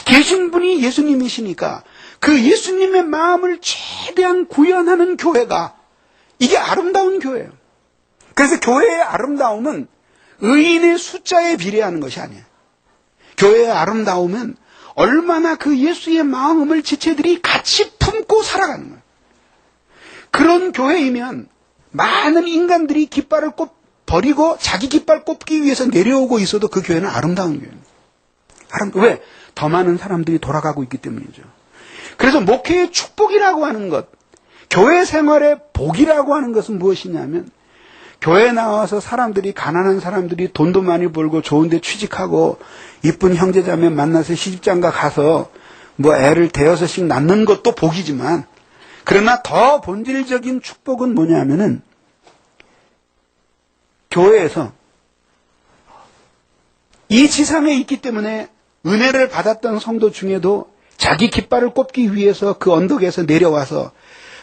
계신 분이 예수님이시니까 그 예수님의 마음을 최대한 구현하는 교회가 이게 아름다운 교회예요. 그래서 교회의 아름다움은 의인의 숫자에 비례하는 것이 아니에요. 교회의 아름다움은 얼마나 그 예수의 마음을 지체들이 같이 품고 살아가는 거예요. 그런 교회이면 많은 인간들이 깃발을 버리고 자기 깃발 꼽기 위해서 내려오고 있어도 그 교회는 아름다운 교회예요. 왜? 더 많은 사람들이 돌아가고 있기 때문이죠. 그래서 목회의 축복이라고 하는 것, 교회 생활의 복이라고 하는 것은 무엇이냐면 교회에 나와서 가난한 사람들이 돈도 많이 벌고 좋은 데 취직하고 이쁜 형제자매 만나서 시집장가 가서 애를 대여섯씩 낳는 것도 복이지만, 그러나 더 본질적인 축복은 뭐냐면은 교회에서 이 지상에 있기 때문에 은혜를 받았던 성도 중에도 자기 깃발을 꼽기 위해서 그 언덕에서 내려와서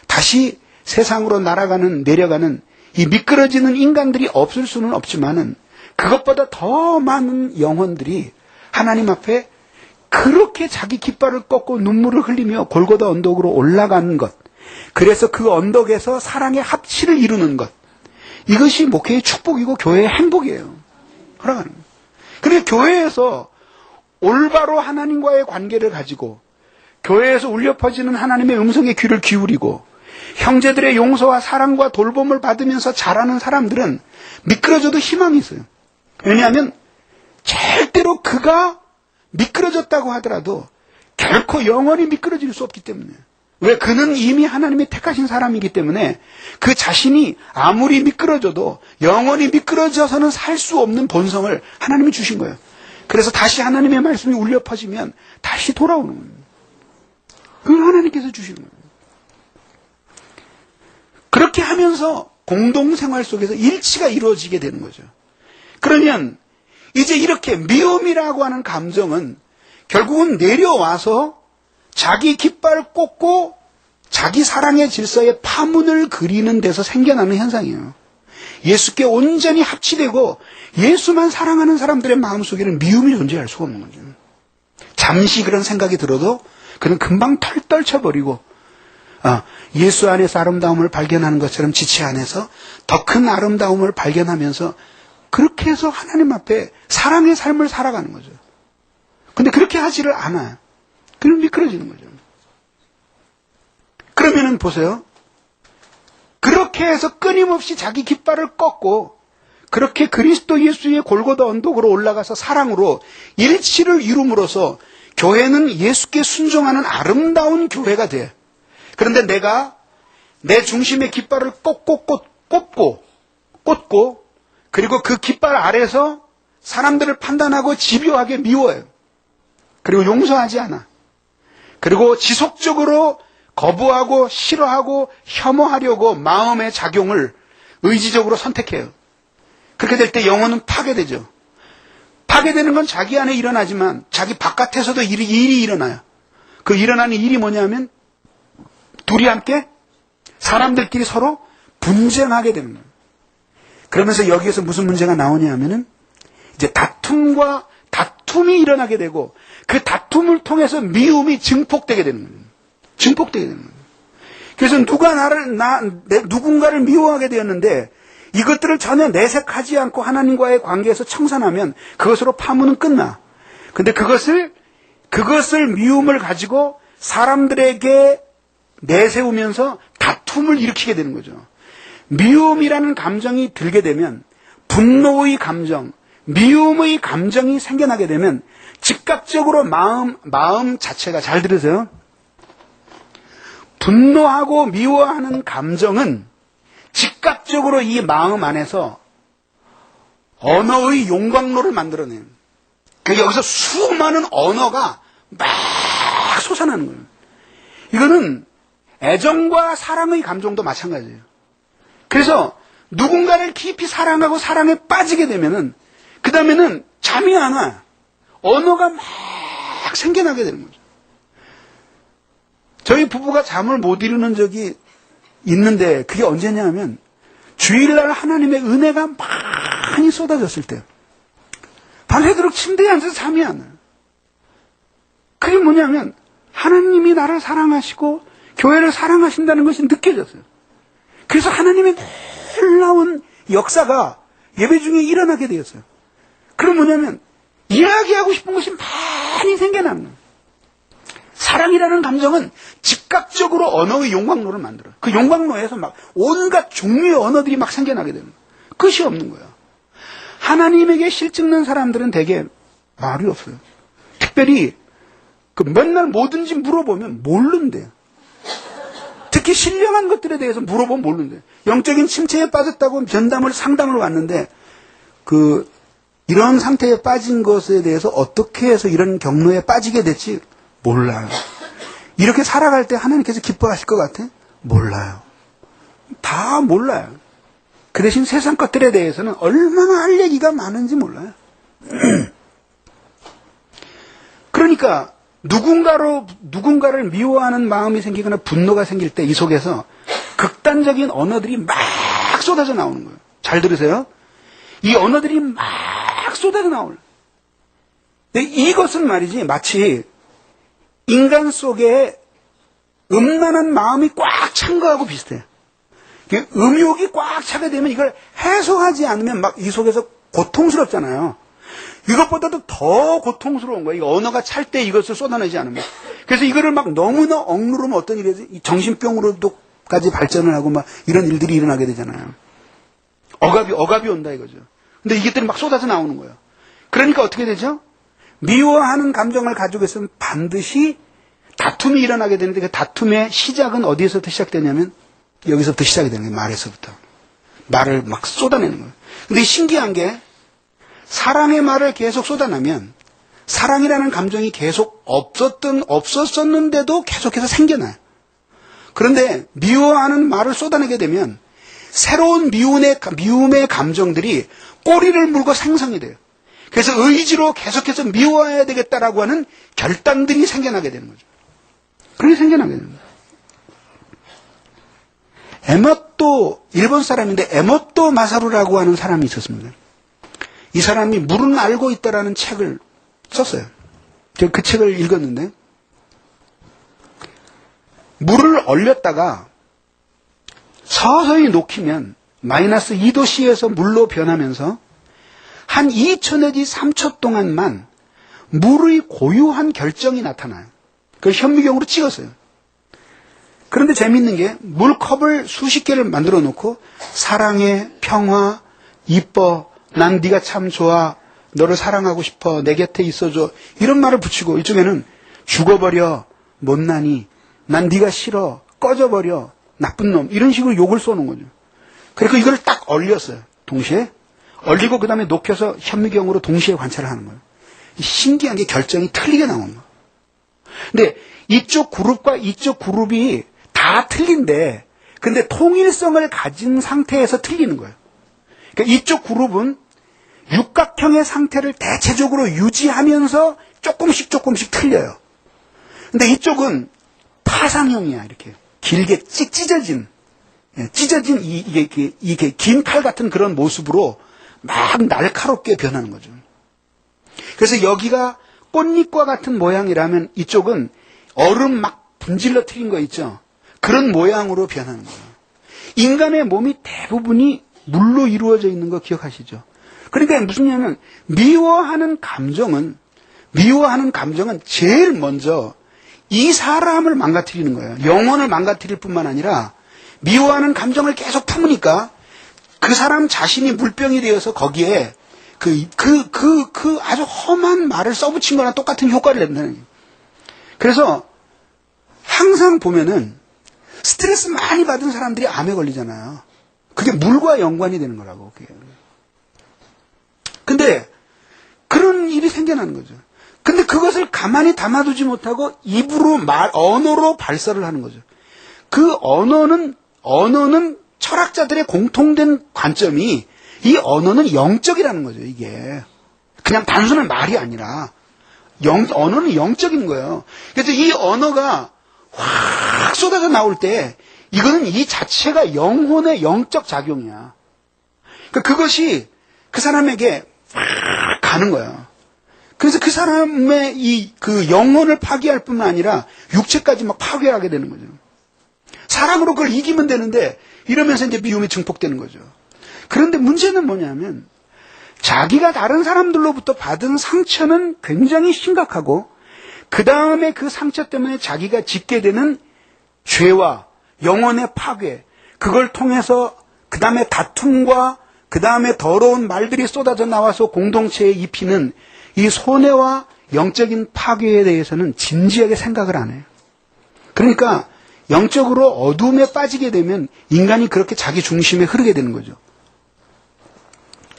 다시 세상으로 내려가는 이 미끄러지는 인간들이 없을 수는 없지만은 그것보다 더 많은 영혼들이 하나님 앞에 그렇게 자기 깃발을 꺾고 눈물을 흘리며 골고다 언덕으로 올라가는 것, 그래서 그 언덕에서 사랑의 합치를 이루는 것, 이것이 목회의 축복이고 교회의 행복이에요. 허락하는 거예요. 그런데 교회에서 올바로 하나님과의 관계를 가지고 교회에서 울려 퍼지는 하나님의 음성에 귀를 기울이고 형제들의 용서와 사랑과 돌봄을 받으면서 자라는 사람들은 미끄러져도 희망이 있어요. 왜냐하면 절대로 그가 미끄러졌다고 하더라도 결코 영원히 미끄러질 수 없기 때문에. 왜? 그는 이미 하나님이 택하신 사람이기 때문에 그 자신이 아무리 미끄러져도 영원히 미끄러져서는 살 수 없는 본성을 하나님이 주신 거예요. 그래서 다시 하나님의 말씀이 울려 퍼지면 다시 돌아오는 거예요. 그걸 하나님께서 주시는 거예요. 그렇게 하면서 공동생활 속에서 일치가 이루어지게 되는 거죠. 그러면 이제 이렇게 미움이라고 하는 감정은 결국은 내려와서 자기 깃발 꽂고 자기 사랑의 질서에 파문을 그리는 데서 생겨나는 현상이에요. 예수께 온전히 합치되고 예수만 사랑하는 사람들의 마음속에는 미움이 존재할 수가 없는 거죠. 잠시 그런 생각이 들어도 그는 금방 떨쳐버리고 예수 안에서 아름다움을 발견하는 것처럼 지체 안에서 더 큰 아름다움을 발견하면서 그렇게 해서 하나님 앞에 사랑의 삶을 살아가는 거죠. 근데 그렇게 하지를 않아요. 그럼 미끄러지는 거죠. 그러면은 보세요. 그렇게 해서 끊임없이 자기 깃발을 꺾고 그렇게 그리스도 예수의 골고다 언덕으로 올라가서 사랑으로 일치를 이룸으로써 교회는 예수께 순종하는 아름다운 교회가 돼. 그런데 내가 내 중심의 깃발을 꽂고 그리고 그 깃발 아래서 사람들을 판단하고 집요하게 미워해요. 그리고 용서하지 않아. 그리고 지속적으로 거부하고 싫어하고 혐오하려고 마음의 작용을 의지적으로 선택해요. 그렇게 될 때 영혼은 파괴되죠. 파괴되는 건 자기 안에 일어나지만 자기 바깥에서도 일이 일어나요. 그 일어나는 일이 뭐냐면 둘이 함께 사람들끼리 서로 분쟁하게 되는 거예요. 그러면서 여기에서 무슨 문제가 나오냐 하면은 이제 다툼이 일어나게 되고 그 다툼을 통해서 미움이 증폭되게 되는 거예요. 증폭되게 되는 거예요. 그래서 누군가를 미워하게 되었는데 이것들을 전혀 내색하지 않고 하나님과의 관계에서 청산하면 그것으로 파문은 끝나. 근데 그것을 미움을 가지고 사람들에게 내세우면서 다툼을 일으키게 되는 거죠. 미움이라는 감정이 들게 되면 분노의 감정, 미움의 감정이 생겨나게 되면 즉각적으로 마음 자체가, 잘 들으세요. 분노하고 미워하는 감정은 즉각적으로 이 마음 안에서 언어의 용광로를 만들어내요. 그러니까 여기서 수많은 언어가 막 솟아나는 거예요. 이거는 애정과 사랑의 감정도 마찬가지예요. 그래서 누군가를 깊이 사랑하고 사랑에 빠지게 되면은 그 다음에는 잠이 안 와. 언어가 막 생겨나게 되는 거죠. 저희 부부가 잠을 못 이루는 적이 있는데 그게 언제냐 하면 주일날 하나님의 은혜가 많이 쏟아졌을 때요. 밤새도록 침대에 앉아서 잠이 안 와요. 그게 뭐냐면 하나님이 나를 사랑하시고 교회를 사랑하신다는 것이 느껴졌어요. 그래서 하나님의 놀라운 역사가 예배 중에 일어나게 되었어요. 그럼 뭐냐면 이야기하고 싶은 것이 많이 생겨나는 거예요. 사랑이라는 감정은 즉각적으로 언어의 용광로를 만들어요. 그 용광로에서 막 온갖 종류의 언어들이 막 생겨나게 되는 거예요. 끝이 없는 거예요. 하나님에게 실증난 사람들은 대개 말이 없어요. 특별히 맨날 뭐든지 물어보면 모른대요. 특히 신령한 것들에 대해서 물어보면 모른대요. 영적인 침체에 빠졌다고 상담을 왔는데 이런 상태에 빠진 것에 대해서 어떻게 해서 이런 경로에 빠지게 됐지 몰라요. 이렇게 살아갈 때 하나님께서 기뻐하실 것 같아? 몰라요. 다 몰라요. 그 대신 세상 것들에 대해서는 얼마나 할 얘기가 많은지 몰라요. 그러니까 누군가를 미워하는 마음이 생기거나 분노가 생길 때 이 속에서 극단적인 언어들이 막 쏟아져 나오는 거예요. 잘 들으세요. 이 언어들이 막 쏟아져 나오는. 근데 이것은 말이지 마치 인간 속에 음란한 마음이 꽉 찬 거하고 비슷해요. 음욕이 꽉 차게 되면 이걸 해소하지 않으면 막 이 속에서 고통스럽잖아요. 이것보다도 더 고통스러운 거예요. 언어가 찰 때 이것을 쏟아내지 않으면. 그래서 이거를 막 너무나 억누르면 어떤 일이 되지? 정신병으로도까지 발전을 하고 막 이런 일들이 일어나게 되잖아요. 억압이 온다 이거죠. 근데 이것들이 막 쏟아져 나오는 거예요. 그러니까 어떻게 되죠? 미워하는 감정을 가지고 있으면 반드시 다툼이 일어나게 되는데 그 다툼의 시작은 어디에서부터 시작되냐면 여기서부터 시작이 되는 거예요. 말에서부터. 말을 막 쏟아내는 거예요. 근데 신기한 게 사랑의 말을 계속 쏟아내면 사랑이라는 감정이 계속 없었었는데도 계속해서 생겨나요. 그런데 미워하는 말을 쏟아내게 되면 새로운 미움의 감정들이 꼬리를 물고 생성이 돼요. 그래서 의지로 계속해서 미워해야 되겠다라고 하는 결단들이 생겨나게 되는 거죠. 그렇게 생겨나게 되는 거예요. 에모토, 일본 사람인데 에모토 마사루라고 하는 사람이 있었습니다. 이 사람이 물은 알고 있다라는 책을 썼어요. 제가 그 책을 읽었는데 물을 얼렸다가 서서히 녹이면 마이너스 2도씨에서 물로 변하면서 한 2초 내지 3초 동안만 물의 고유한 결정이 나타나요. 그걸 현미경으로 찍었어요. 그런데 재밌는 게 물컵을 수십 개를 만들어 놓고 사랑해, 평화, 이뻐, 난 네가 참 좋아, 너를 사랑하고 싶어, 내 곁에 있어줘 이런 말을 붙이고 이쪽에는 죽어버려, 못나니, 난 네가 싫어, 꺼져버려, 나쁜 놈 이런 식으로 욕을 쏘는 거죠. 그리고 이걸 딱 얼렸어요. 동시에 얼리고 그 다음에 높여서 현미경으로 동시에 관찰을 하는 거예요. 신기한 게 결정이 틀리게 나오는 거예요. 근데 이쪽 그룹과 이쪽 그룹이 다 틀린데 근데 통일성을 가진 상태에서 틀리는 거예요. 그러니까 이쪽 그룹은 육각형의 상태를 대체적으로 유지하면서 조금씩 틀려요. 근데 이쪽은 파상형이야. 이렇게 길게 찢어진 찢어진 이게 긴 칼 같은 그런 모습으로 막 날카롭게 변하는 거죠. 그래서 여기가 꽃잎과 같은 모양이라면 이쪽은 얼음 막 분질러 트린 거 있죠. 그런 모양으로 변하는 거예요. 인간의 몸이 대부분이 물로 이루어져 있는 거 기억하시죠? 그러니까 무슨 얘기냐면 미워하는 감정은 제일 먼저 이 사람을 망가뜨리는 거예요. 영혼을 망가뜨릴 뿐만 아니라 미워하는 감정을 계속 품으니까 그 사람 자신이 물병이 되어서 거기에 아주 험한 말을 써붙인 거나 똑같은 효과를 낸다는 거예요. 그래서 항상 보면은 스트레스 많이 받은 사람들이 암에 걸리잖아요. 그게 물과 연관이 되는 거라고. 그게. 근데 그런 일이 생겨나는 거죠. 근데 그것을 가만히 담아두지 못하고 입으로 언어로 발설을 하는 거죠. 그 언어는 철학자들의 공통된 관점이 이 언어는 영적이라는 거죠, 이게. 그냥 단순한 말이 아니라 언어는 영적인 거예요. 그래서 이 언어가 확 쏟아져 나올 때 이거는 이 자체가 영혼의 영적 작용이야. 그러니까 그것이 그 사람에게 확 가는 거예요. 그래서 그 사람의 그 영혼을 파괴할 뿐만 아니라 육체까지 막 파괴하게 되는 거죠. 사람으로 그걸 이기면 되는데 이러면서 이제 미움이 증폭되는 거죠. 그런데 문제는 뭐냐면 자기가 다른 사람들로부터 받은 상처는 굉장히 심각하고 그 다음에 그 상처 때문에 자기가 짓게 되는 죄와 영혼의 파괴, 그걸 통해서 그 다음에 다툼과 그 다음에 더러운 말들이 쏟아져 나와서 공동체에 입히는 이 손해와 영적인 파괴에 대해서는 진지하게 생각을 안 해요. 그러니까 영적으로 어둠에 빠지게 되면 인간이 그렇게 자기 중심에 흐르게 되는 거죠.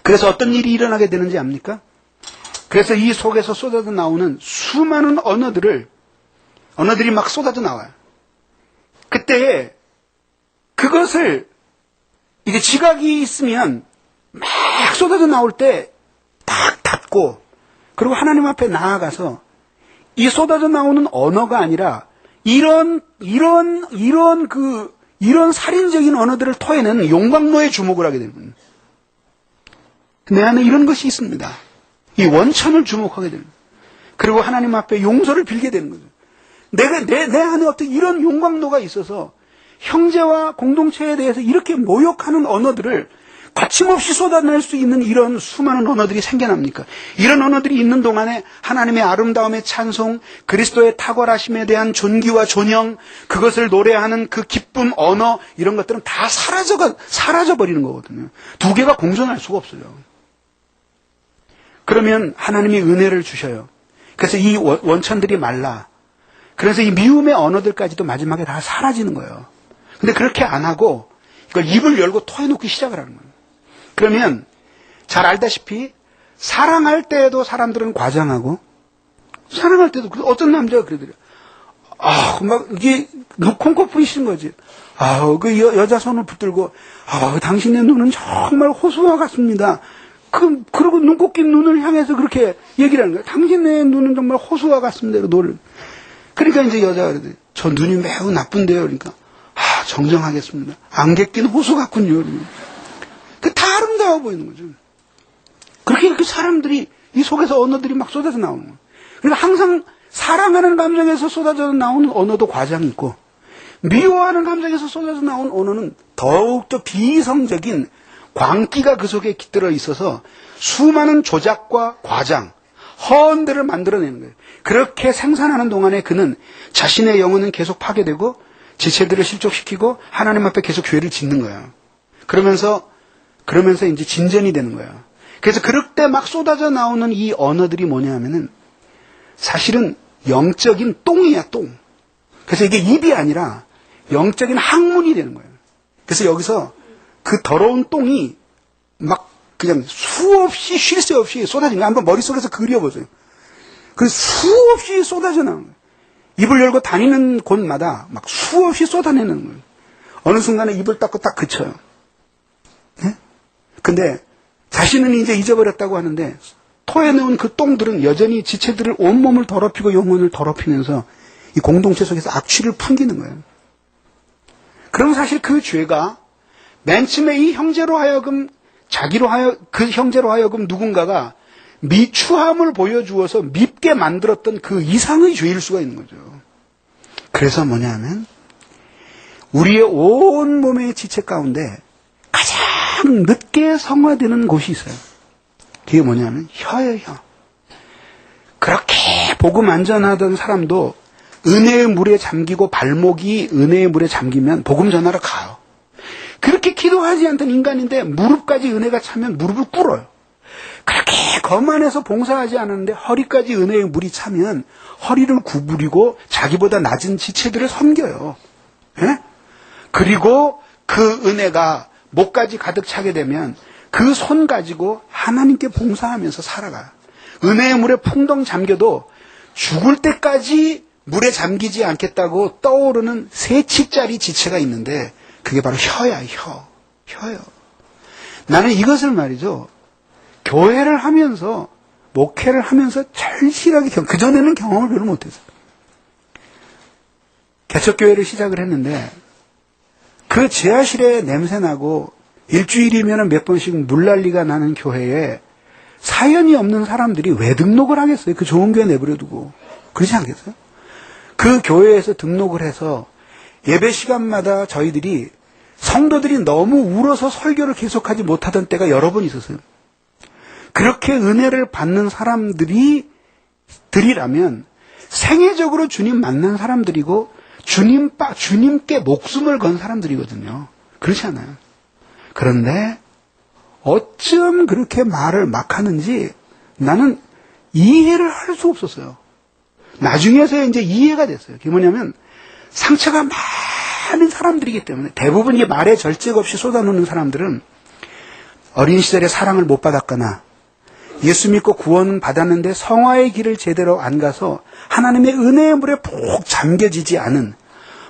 그래서 어떤 일이 일어나게 되는지 압니까? 그래서 이 속에서 쏟아져 나오는 수많은 언어들이 막 쏟아져 나와요. 그때 그것을 이게 지각이 있으면 막 쏟아져 나올 때 딱 닫고 그리고 하나님 앞에 나아가서 이 쏟아져 나오는 언어가 아니라 이런 살인적인 언어들을 토해내는 용광로에 주목을 하게 되는 거예요. 내 안에 이런 것이 있습니다. 이 원천을 주목하게 되는 거예요. 그리고 하나님 앞에 용서를 빌게 되는 거죠. 내 안에 어떤 이런 용광로가 있어서 형제와 공동체에 대해서 이렇게 모욕하는 언어들을 거침없이 쏟아낼 수 있는 이런 수많은 언어들이 생겨납니까? 이런 언어들이 있는 동안에 하나님의 아름다움의 찬송, 그리스도의 탁월하심에 대한 존귀와 존영, 그것을 노래하는 그 기쁨, 언어, 이런 것들은 다 사라져버리는 거거든요. 두 개가 공존할 수가 없어요. 그러면 하나님이 은혜를 주셔요. 그래서 이 원천들이 말라. 그래서 이 미움의 언어들까지도 마지막에 다 사라지는 거예요. 근데 그렇게 안 하고 이걸 입을 열고 토해놓기 시작을 하는 거예요. 그러면 잘 알다시피 사랑할 때에도 사람들은 과장하고 사랑할 때도 어떤 남자가 그러더래요. 막 이게 콩코 뿌리시는 거지. 그 여자 손을 붙들고 당신의 눈은 정말 호수와 같습니다. 그러고 눈곱 낀 눈을 향해서 그렇게 얘기를 하는 거예요. 당신의 눈은 정말 호수와 같습니다. 그러니까 이제 여자가 그러더래요. 저 눈이 매우 나쁜데요. 그러니까 정정하겠습니다. 안개 낀 호수 같군요. 다 아름다워 보이는 거죠. 그렇게 사람들이 이 속에서 언어들이 막 쏟아져 나오는 거예요. 그러니까 항상 사랑하는 감정에서 쏟아져 나오는 언어도 과장이 있고 미워하는 감정에서 쏟아져 나오는 언어는 더욱더 비이성적인 광기가 그 속에 깃들어 있어서 수많은 조작과 과장, 허언들을 만들어내는 거예요. 그렇게 생산하는 동안에 그는 자신의 영혼은 계속 파괴되고 지체들을 실족시키고 하나님 앞에 계속 죄를 짓는 거예요. 그러면서 이제 진전이 되는 거예요. 그래서 그럴 때 막 쏟아져 나오는 이 언어들이 뭐냐 하면은 사실은 영적인 똥이야, 똥. 그래서 이게 입이 아니라 영적인 학문이 되는 거예요. 그래서 여기서 그 더러운 똥이 막 그냥 수없이 쉴 새 없이 쏟아지는 거예요. 한번 머릿속에서 그려보세요. 그 수없이 쏟아져 나오는 거예요. 입을 열고 다니는 곳마다 막 수없이 쏟아내는 거예요. 어느 순간에 입을 닫고 딱 그쳐요. 네? 근데 자신은 이제 잊어버렸다고 하는데 토해놓은 그 똥들은 여전히 지체들을 온몸을 더럽히고 영혼을 더럽히면서 이 공동체 속에서 악취를 풍기는 거예요. 그럼 사실 그 죄가 맨 처음에 이 형제로 하여금 그 형제로 하여금 누군가가 미추함을 보여주어서 밉게 만들었던 그 이상의 죄일 수가 있는 거죠. 그래서 뭐냐면 우리의 온 몸의 지체 가운데 가장 늦게 성화되는 곳이 있어요. 그게 뭐냐면 혀예요, 혀. 그렇게 복음 안전하던 사람도 은혜의 물에 잠기고 발목이 은혜의 물에 잠기면 복음 전하러 가요. 그렇게 기도하지 않던 인간인데 무릎까지 은혜가 차면 무릎을 꿇어요. 그렇게 거만해서 봉사하지 않았는데 허리까지 은혜의 물이 차면 허리를 구부리고 자기보다 낮은 지체들을 섬겨요. 예? 그리고 그 은혜가 목까지 가득 차게 되면 그 손 가지고 하나님께 봉사하면서 살아가요. 은혜의 물에 풍덩 잠겨도 죽을 때까지 물에 잠기지 않겠다고 떠오르는 3치짜리 지체가 있는데 그게 바로 혀야, 혀요. 나는 이것을 말이죠. 교회를 하면서, 목회를 하면서 절실하게 그전에는 경험을 별로 못했어요. 개척교회를 시작을 했는데, 그 지하실에 냄새나고, 일주일이면 몇 번씩 물난리가 나는 교회에 사연이 없는 사람들이 왜 등록을 하겠어요? 그 좋은 교회 내버려두고. 그렇지 않겠어요? 그 교회에서 등록을 해서 예배 시간마다 저희들이 성도들이 너무 울어서 설교를 계속하지 못하던 때가 여러 번 있었어요. 그렇게 은혜를 받는 사람들이라면 생애적으로 주님 만난 사람들이고 주님께 목숨을 건 사람들이거든요. 그렇지 않아요. 그런데 어쩜 그렇게 말을 막 하는지 나는 이해를 할 수 없었어요. 나중에서야 이제 이해가 됐어요. 그게 뭐냐면 상처가 많은 사람들이기 때문에 대부분 이 말에 절제가 없이 쏟아놓는 사람들은 어린 시절에 사랑을 못 받았거나 예수 믿고 구원 받았는데 성화의 길을 제대로 안 가서 하나님의 은혜의 물에 푹 잠겨지지 않은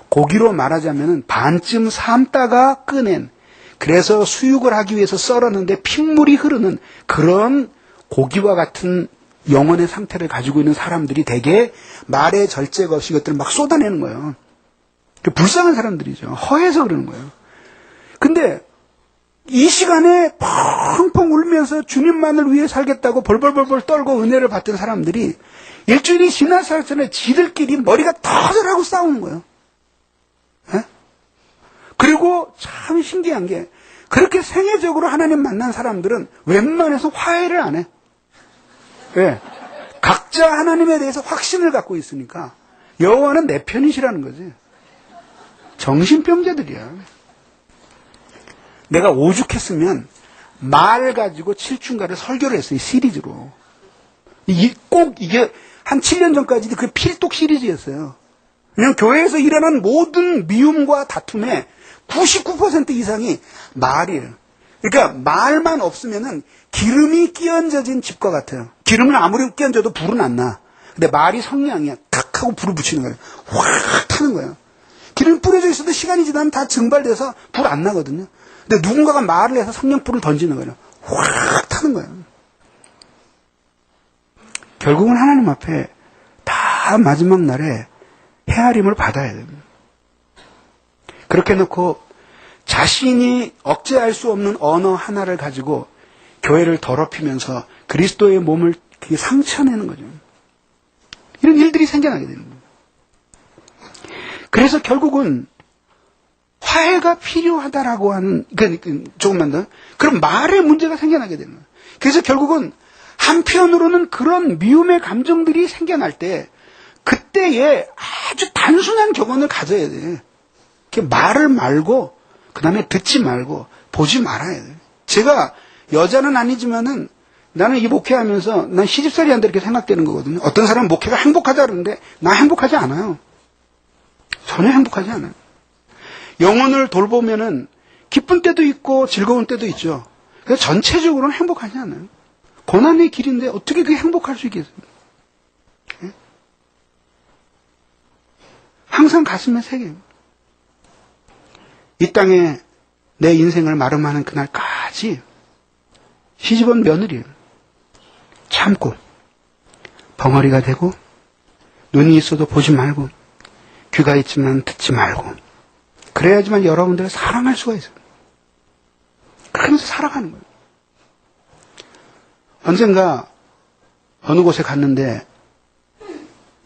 고기로 말하자면 반쯤 삶다가 꺼낸 그래서 수육을 하기 위해서 썰었는데 핏물이 흐르는 그런 고기와 같은 영혼의 상태를 가지고 있는 사람들이 대개 말에 절제가 없이 이것들을 막 쏟아내는 거예요. 불쌍한 사람들이죠. 허해서 그러는 거예요. 근데 이 시간에 펑펑 울면서 주님만을 위해 살겠다고 벌벌벌벌 떨고 은혜를 받던 사람들이 일주일이 지나서 전에 지들끼리 머리가 터져라고 싸우는 거예요. 에? 그리고 참 신기한 게 그렇게 생애적으로 하나님 만난 사람들은 웬만해서 화해를 안 해. 왜? 각자 하나님에 대해서 확신을 갖고 있으니까 여호와는 내 편이시라는 거지. 정신병자들이야. 내가 오죽했으면 말 가지고 7중가를 설교를 했어요. 시리즈로. 꼭 이게 한 7년 전까지도 그 필독 시리즈였어요. 그냥 교회에서 일어난 모든 미움과 다툼의 99% 이상이 말이에요. 그러니까 말만 없으면은 기름이 끼얹어진 집과 같아요. 기름은 아무리 끼얹어도 불은 안 나. 근데 말이 성냥이야. 탁 하고 불을 붙이는 거예요. 확 타는 거예요. 기름이 뿌려져 있어도 시간이 지나면 다 증발돼서 불 안 나거든요. 근데 누군가가 말을 해서 성냥불을 던지는 거예요. 확 타는 거예요. 결국은 하나님 앞에 다 마지막 날에 헤아림을 받아야 됩니다. 그렇게 놓고 자신이 억제할 수 없는 언어 하나를 가지고 교회를 더럽히면서 그리스도의 몸을 상처내는 거죠. 이런 일들이 생겨나게 되는 거예요. 그래서 결국은 화해가 필요하다라고 하는, 조금만 더. 그럼 말의 문제가 생겨나게 되는 거예요. 그래서 결국은 한편으로는 그런 미움의 감정들이 생겨날 때, 그때에 아주 단순한 격언을 가져야 돼. 말을 말고, 그 다음에 듣지 말고, 보지 말아야 돼. 제가 여자는 아니지만은 나는 이 목회하면서 난 시집살이 한다 이렇게 생각되는 거거든요. 어떤 사람은 목회가 행복하다 그러는데, 나 행복하지 않아요. 전혀 행복하지 않아요. 영혼을 돌보면은 기쁜 때도 있고 즐거운 때도 있죠. 그래서 전체적으로는 행복하지 않아요. 고난의 길인데 어떻게 그게 행복할 수 있겠어요? 예? 항상 가슴에 새겨요. 이 땅에 내 인생을 마름하는 그날까지 시집온 며느리예요. 참고 벙어리가 되고 눈이 있어도 보지 말고 귀가 있지만 듣지 말고 그래야지만 여러분들을 사랑할 수가 있어요. 하면서 살아가는 거예요. 언젠가 어느 곳에 갔는데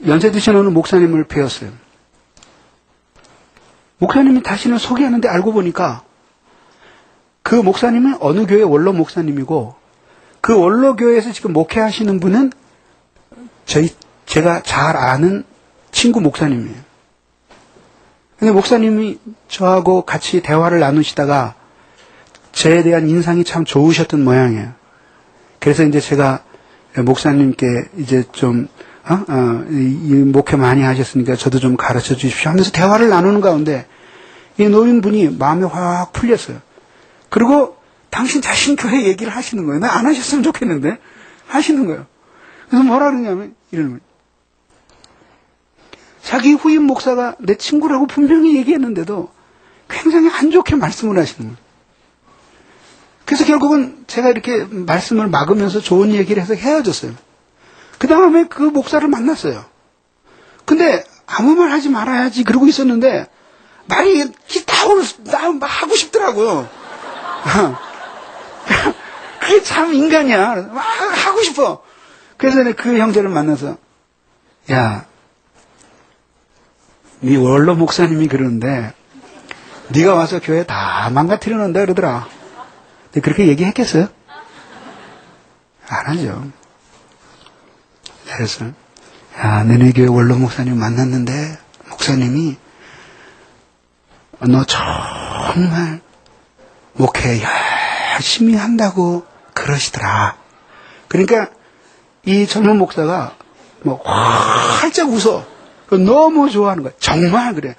연세 드신 어느 목사님을 뵈었어요. 목사님이 자신을 소개하는데 알고 보니까 그 목사님은 어느 교회 원로 목사님이고 그 원로 교회에서 지금 목회하시는 분은 제가 잘 아는 친구 목사님이에요. 근데 목사님이 저하고 같이 대화를 나누시다가 저에 대한 인상이 참 좋으셨던 모양이에요. 그래서 이제 제가 목사님께 이제 좀 이 목회 많이 하셨으니까 저도 좀 가르쳐 주십시오 하면서 대화를 나누는 가운데 이 노인분이 마음이 확 풀렸어요. 그리고 당신 자신 교회 얘기를 하시는 거예요. 나 안 하셨으면 좋겠는데 하시는 거예요. 그래서 뭐라 그러냐면 이러는 거예요. 자기 후임 목사가 내 친구라고 분명히 얘기했는데도 굉장히 안 좋게 말씀을 하시는 거예요. 그래서 결국은 제가 이렇게 말씀을 막으면서 좋은 얘기를 해서 헤어졌어요. 그 다음에 그 목사를 만났어요. 근데 아무 말 하지 말아야지 그러고 있었는데 말이 나 하고 싶더라고요. 그게 참 인간이야. 막 하고 싶어. 그래서 그 형제를 만나서 야, 네 원로 목사님이 그러는데 네가 와서 교회 다 망가뜨려 놓는다 그러더라. 근데 그렇게 얘기했겠어요? 안 하죠. 그래서 야, 너네 교회 원로 목사님 만났는데 목사님이 너 정말 목회 열심히 한다고 그러시더라. 그러니까 이 젊은 목사가 뭐 활짝 웃어. 너무 좋아하는 거야. 정말 그래.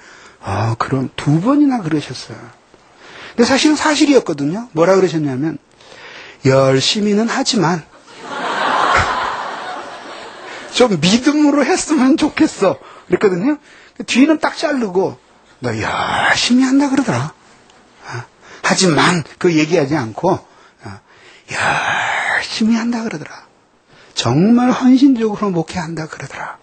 그럼 2번이나 그러셨어요. 근데 사실은 사실이었거든요. 뭐라 그러셨냐면 열심히는 하지만 좀 믿음으로 했으면 좋겠어. 그랬거든요. 뒤는 딱 자르고 너 열심히 한다 그러더라. 하지만 그 얘기하지 않고 열심히 한다 그러더라. 정말 헌신적으로 목회한다 그러더라.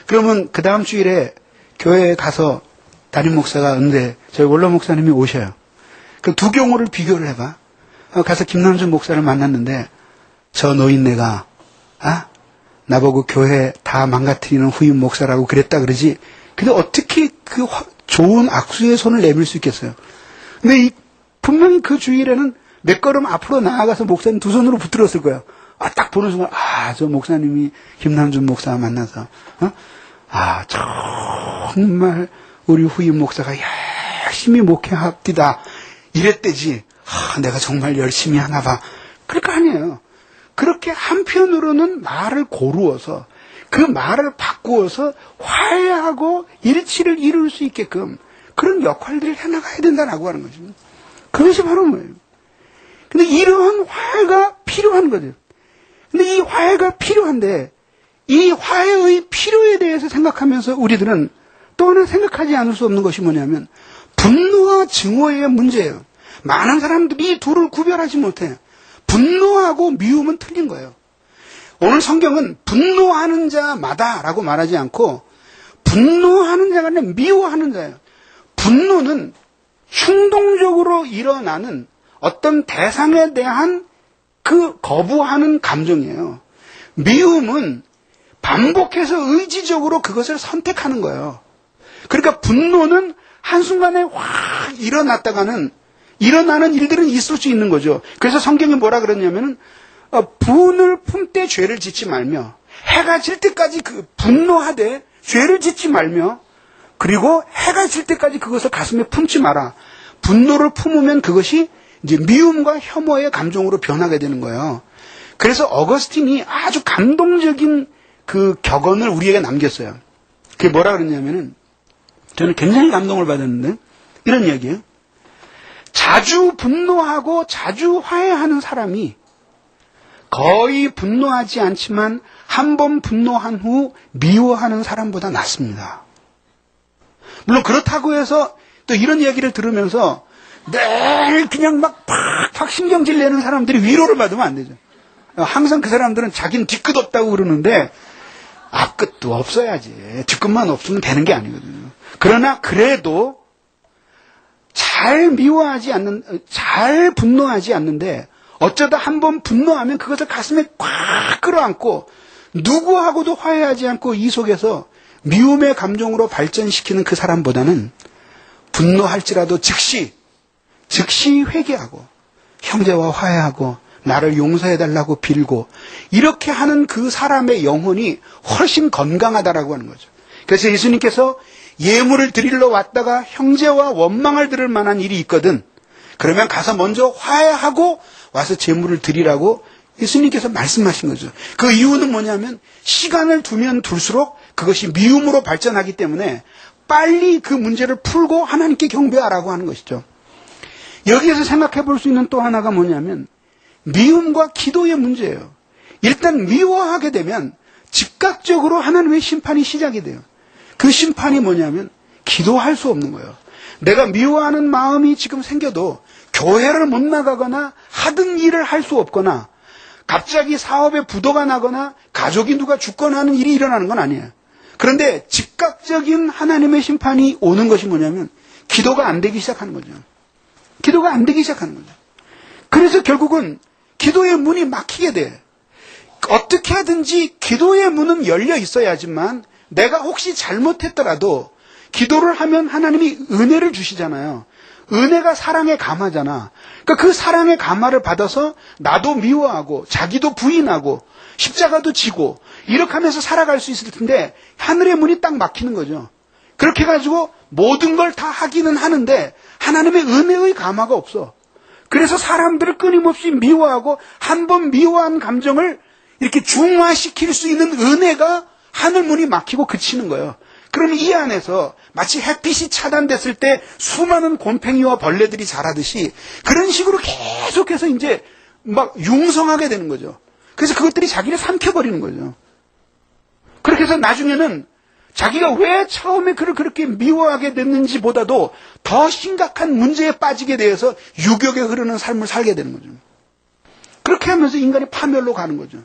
그러면 그 다음 주일에 교회에 가서 담임 목사가 은데 저희 원로 목사님이 오셔요. 그 두 경우를 비교를 해봐. 가서 김남준 목사를 만났는데 저 노인네가 나보고 교회 다 망가뜨리는 후임 목사라고 그랬다 그러지. 근데 어떻게 그 좋은 악수의 손을 내밀 수 있겠어요? 근데 분명히 그 주일에는 몇 걸음 앞으로 나아가서 목사님 두 손으로 붙들었을 거예요. 딱 보는 순간 저 목사님이 김남준 목사 만나서 정말 우리 후임 목사가 열심히 목회합디다 이랬대지. 내가 정말 열심히 하나 봐. 그럴 거 아니에요. 그렇게 한편으로는 말을 고루어서 그 말을 바꾸어서 화해하고 일치를 이룰 수 있게끔 그런 역할들을 해나가야 된다라고 하는 거죠. 그것이 바로 뭐예요? 근데 이러한 화해가 필요한 거죠. 근데 이 화해가 필요한데 이 화해의 필요에 대해서 생각하면서 우리들은 또 하나 생각하지 않을 수 없는 것이 뭐냐면 분노와 증오의 문제예요. 많은 사람들이 이 둘을 구별하지 못해요. 분노하고 미움은 틀린 거예요. 오늘 성경은 분노하는 자마다라고 말하지 않고 분노하는 자가 아니라 미워하는 자예요. 분노는 충동적으로 일어나는 어떤 대상에 대한 그 거부하는 감정이에요. 미움은 반복해서 의지적으로 그것을 선택하는 거예요. 그러니까 분노는 한순간에 확 일어나는 일들은 있을 수 있는 거죠. 그래서 성경이 뭐라 그러냐면은 분을 품되 죄를 짓지 말며 해가 질 때까지 분노하되 죄를 짓지 말며 그리고 해가 질 때까지 그것을 가슴에 품지 마라. 분노를 품으면 그것이 이제 미움과 혐오의 감정으로 변하게 되는 거예요. 그래서 어거스틴이 아주 감동적인 그 격언을 우리에게 남겼어요. 그게 뭐라 그러냐면은 저는 굉장히 감동을 받았는데 이런 이야기예요. 자주 분노하고 자주 화해하는 사람이 거의 분노하지 않지만 한 번 분노한 후 미워하는 사람보다 낫습니다. 물론 그렇다고 해서 또 이런 이야기를 들으면서 늘 그냥 막 팍팍 신경질 내는 사람들이 위로를 받으면 안 되죠. 항상 그 사람들은 자기는 뒤끝 없다고 그러는데 앞끝도 없어야지. 뒤끝만 없으면 되는 게 아니거든요. 그러나 그래도 잘 분노하지 않는데 어쩌다 한번 분노하면 그것을 가슴에 꽉 끌어안고 누구하고도 화해하지 않고 이 속에서 미움의 감정으로 발전시키는 그 사람보다는 분노할지라도 즉시 회개하고 형제와 화해하고 나를 용서해달라고 빌고 이렇게 하는 그 사람의 영혼이 훨씬 건강하다라고 하는 거죠. 그래서 예수님께서 예물을 드리러 왔다가 형제와 원망을 들을 만한 일이 있거든. 그러면 가서 먼저 화해하고 와서 제물을 드리라고 예수님께서 말씀하신 거죠. 그 이유는 뭐냐면 시간을 두면 둘수록 그것이 미움으로 발전하기 때문에 빨리 그 문제를 풀고 하나님께 경배하라고 하는 것이죠. 여기에서 생각해 볼 수 있는 또 하나가 뭐냐면 미움과 기도의 문제예요. 일단 미워하게 되면 즉각적으로 하나님의 심판이 시작이 돼요. 그 심판이 뭐냐면 기도할 수 없는 거예요. 내가 미워하는 마음이 지금 생겨도 교회를 못 나가거나 하던 일을 할 수 없거나 갑자기 사업에 부도가 나거나 가족이 누가 죽거나 하는 일이 일어나는 건 아니에요. 그런데 즉각적인 하나님의 심판이 오는 것이 뭐냐면 기도가 안 되기 시작하는 거죠. 기도가 안 되기 시작하는 거죠. 그래서 결국은 기도의 문이 막히게 돼. 어떻게 하든지 기도의 문은 열려 있어야지만 내가 혹시 잘못했더라도 기도를 하면 하나님이 은혜를 주시잖아요. 은혜가 사랑의 감화잖아. 그러니까 그 사랑의 감화를 받아서 나도 미워하고 자기도 부인하고 십자가도 지고 이렇게 하면서 살아갈 수 있을 텐데 하늘의 문이 딱 막히는 거죠. 그렇게 해가지고 모든 걸 다 하기는 하는데 하나님의 은혜의 감화가 없어. 그래서 사람들을 끊임없이 미워하고 한 번 미워한 감정을 이렇게 중화시킬 수 있는 은혜가 하늘 문이 막히고 그치는 거예요. 그러면 이 안에서 마치 햇빛이 차단됐을 때 수많은 곰팡이와 벌레들이 자라듯이 그런 식으로 계속해서 이제 막 융성하게 되는 거죠. 그래서 그것들이 자기를 삼켜버리는 거죠. 그렇게 해서 나중에는 자기가 왜 처음에 그를 그렇게 미워하게 됐는지 보다도 더 심각한 문제에 빠지게 되어서 유격에 흐르는 삶을 살게 되는 거죠. 그렇게 하면서 인간이 파멸로 가는 거죠.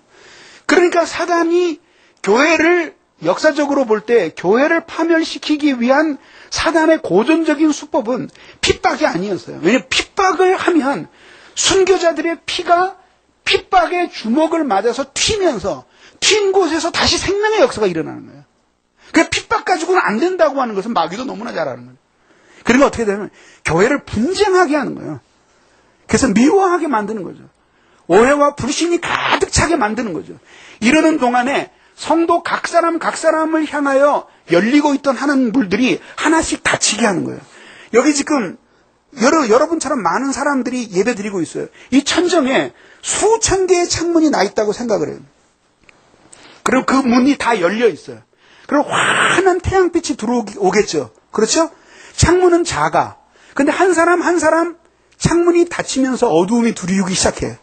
그러니까 사단이 교회를 역사적으로 볼 때 교회를 파멸시키기 위한 사단의 고전적인 수법은 핍박이 아니었어요. 왜냐하면 핍박을 하면 순교자들의 피가 핍박의 주먹을 맞아서 튀면서 튄 곳에서 다시 생명의 역사가 일어나는 거예요. 그 핍박 가지고는 안 된다고 하는 것은 마귀도 너무나 잘 아는 거예요. 그러면 어떻게 되냐면 교회를 분쟁하게 하는 거예요. 그래서 미워하게 만드는 거죠. 오해와 불신이 가득 차게 만드는 거죠. 이러는 동안에 성도 각 사람을 향하여 열리고 있던 하는 물들이 하나씩 닫히게 하는 거예요. 여기 지금 여러분처럼 많은 사람들이 예배 드리고 있어요. 이 천정에 수천 개의 창문이 나 있다고 생각을 해요. 그리고 그 문이 다 열려 있어요. 그리고 환한 태양빛이 들어오겠죠. 그렇죠? 창문은 작아. 근데 한 사람 창문이 닫히면서 어두움이 들이우기 시작해요.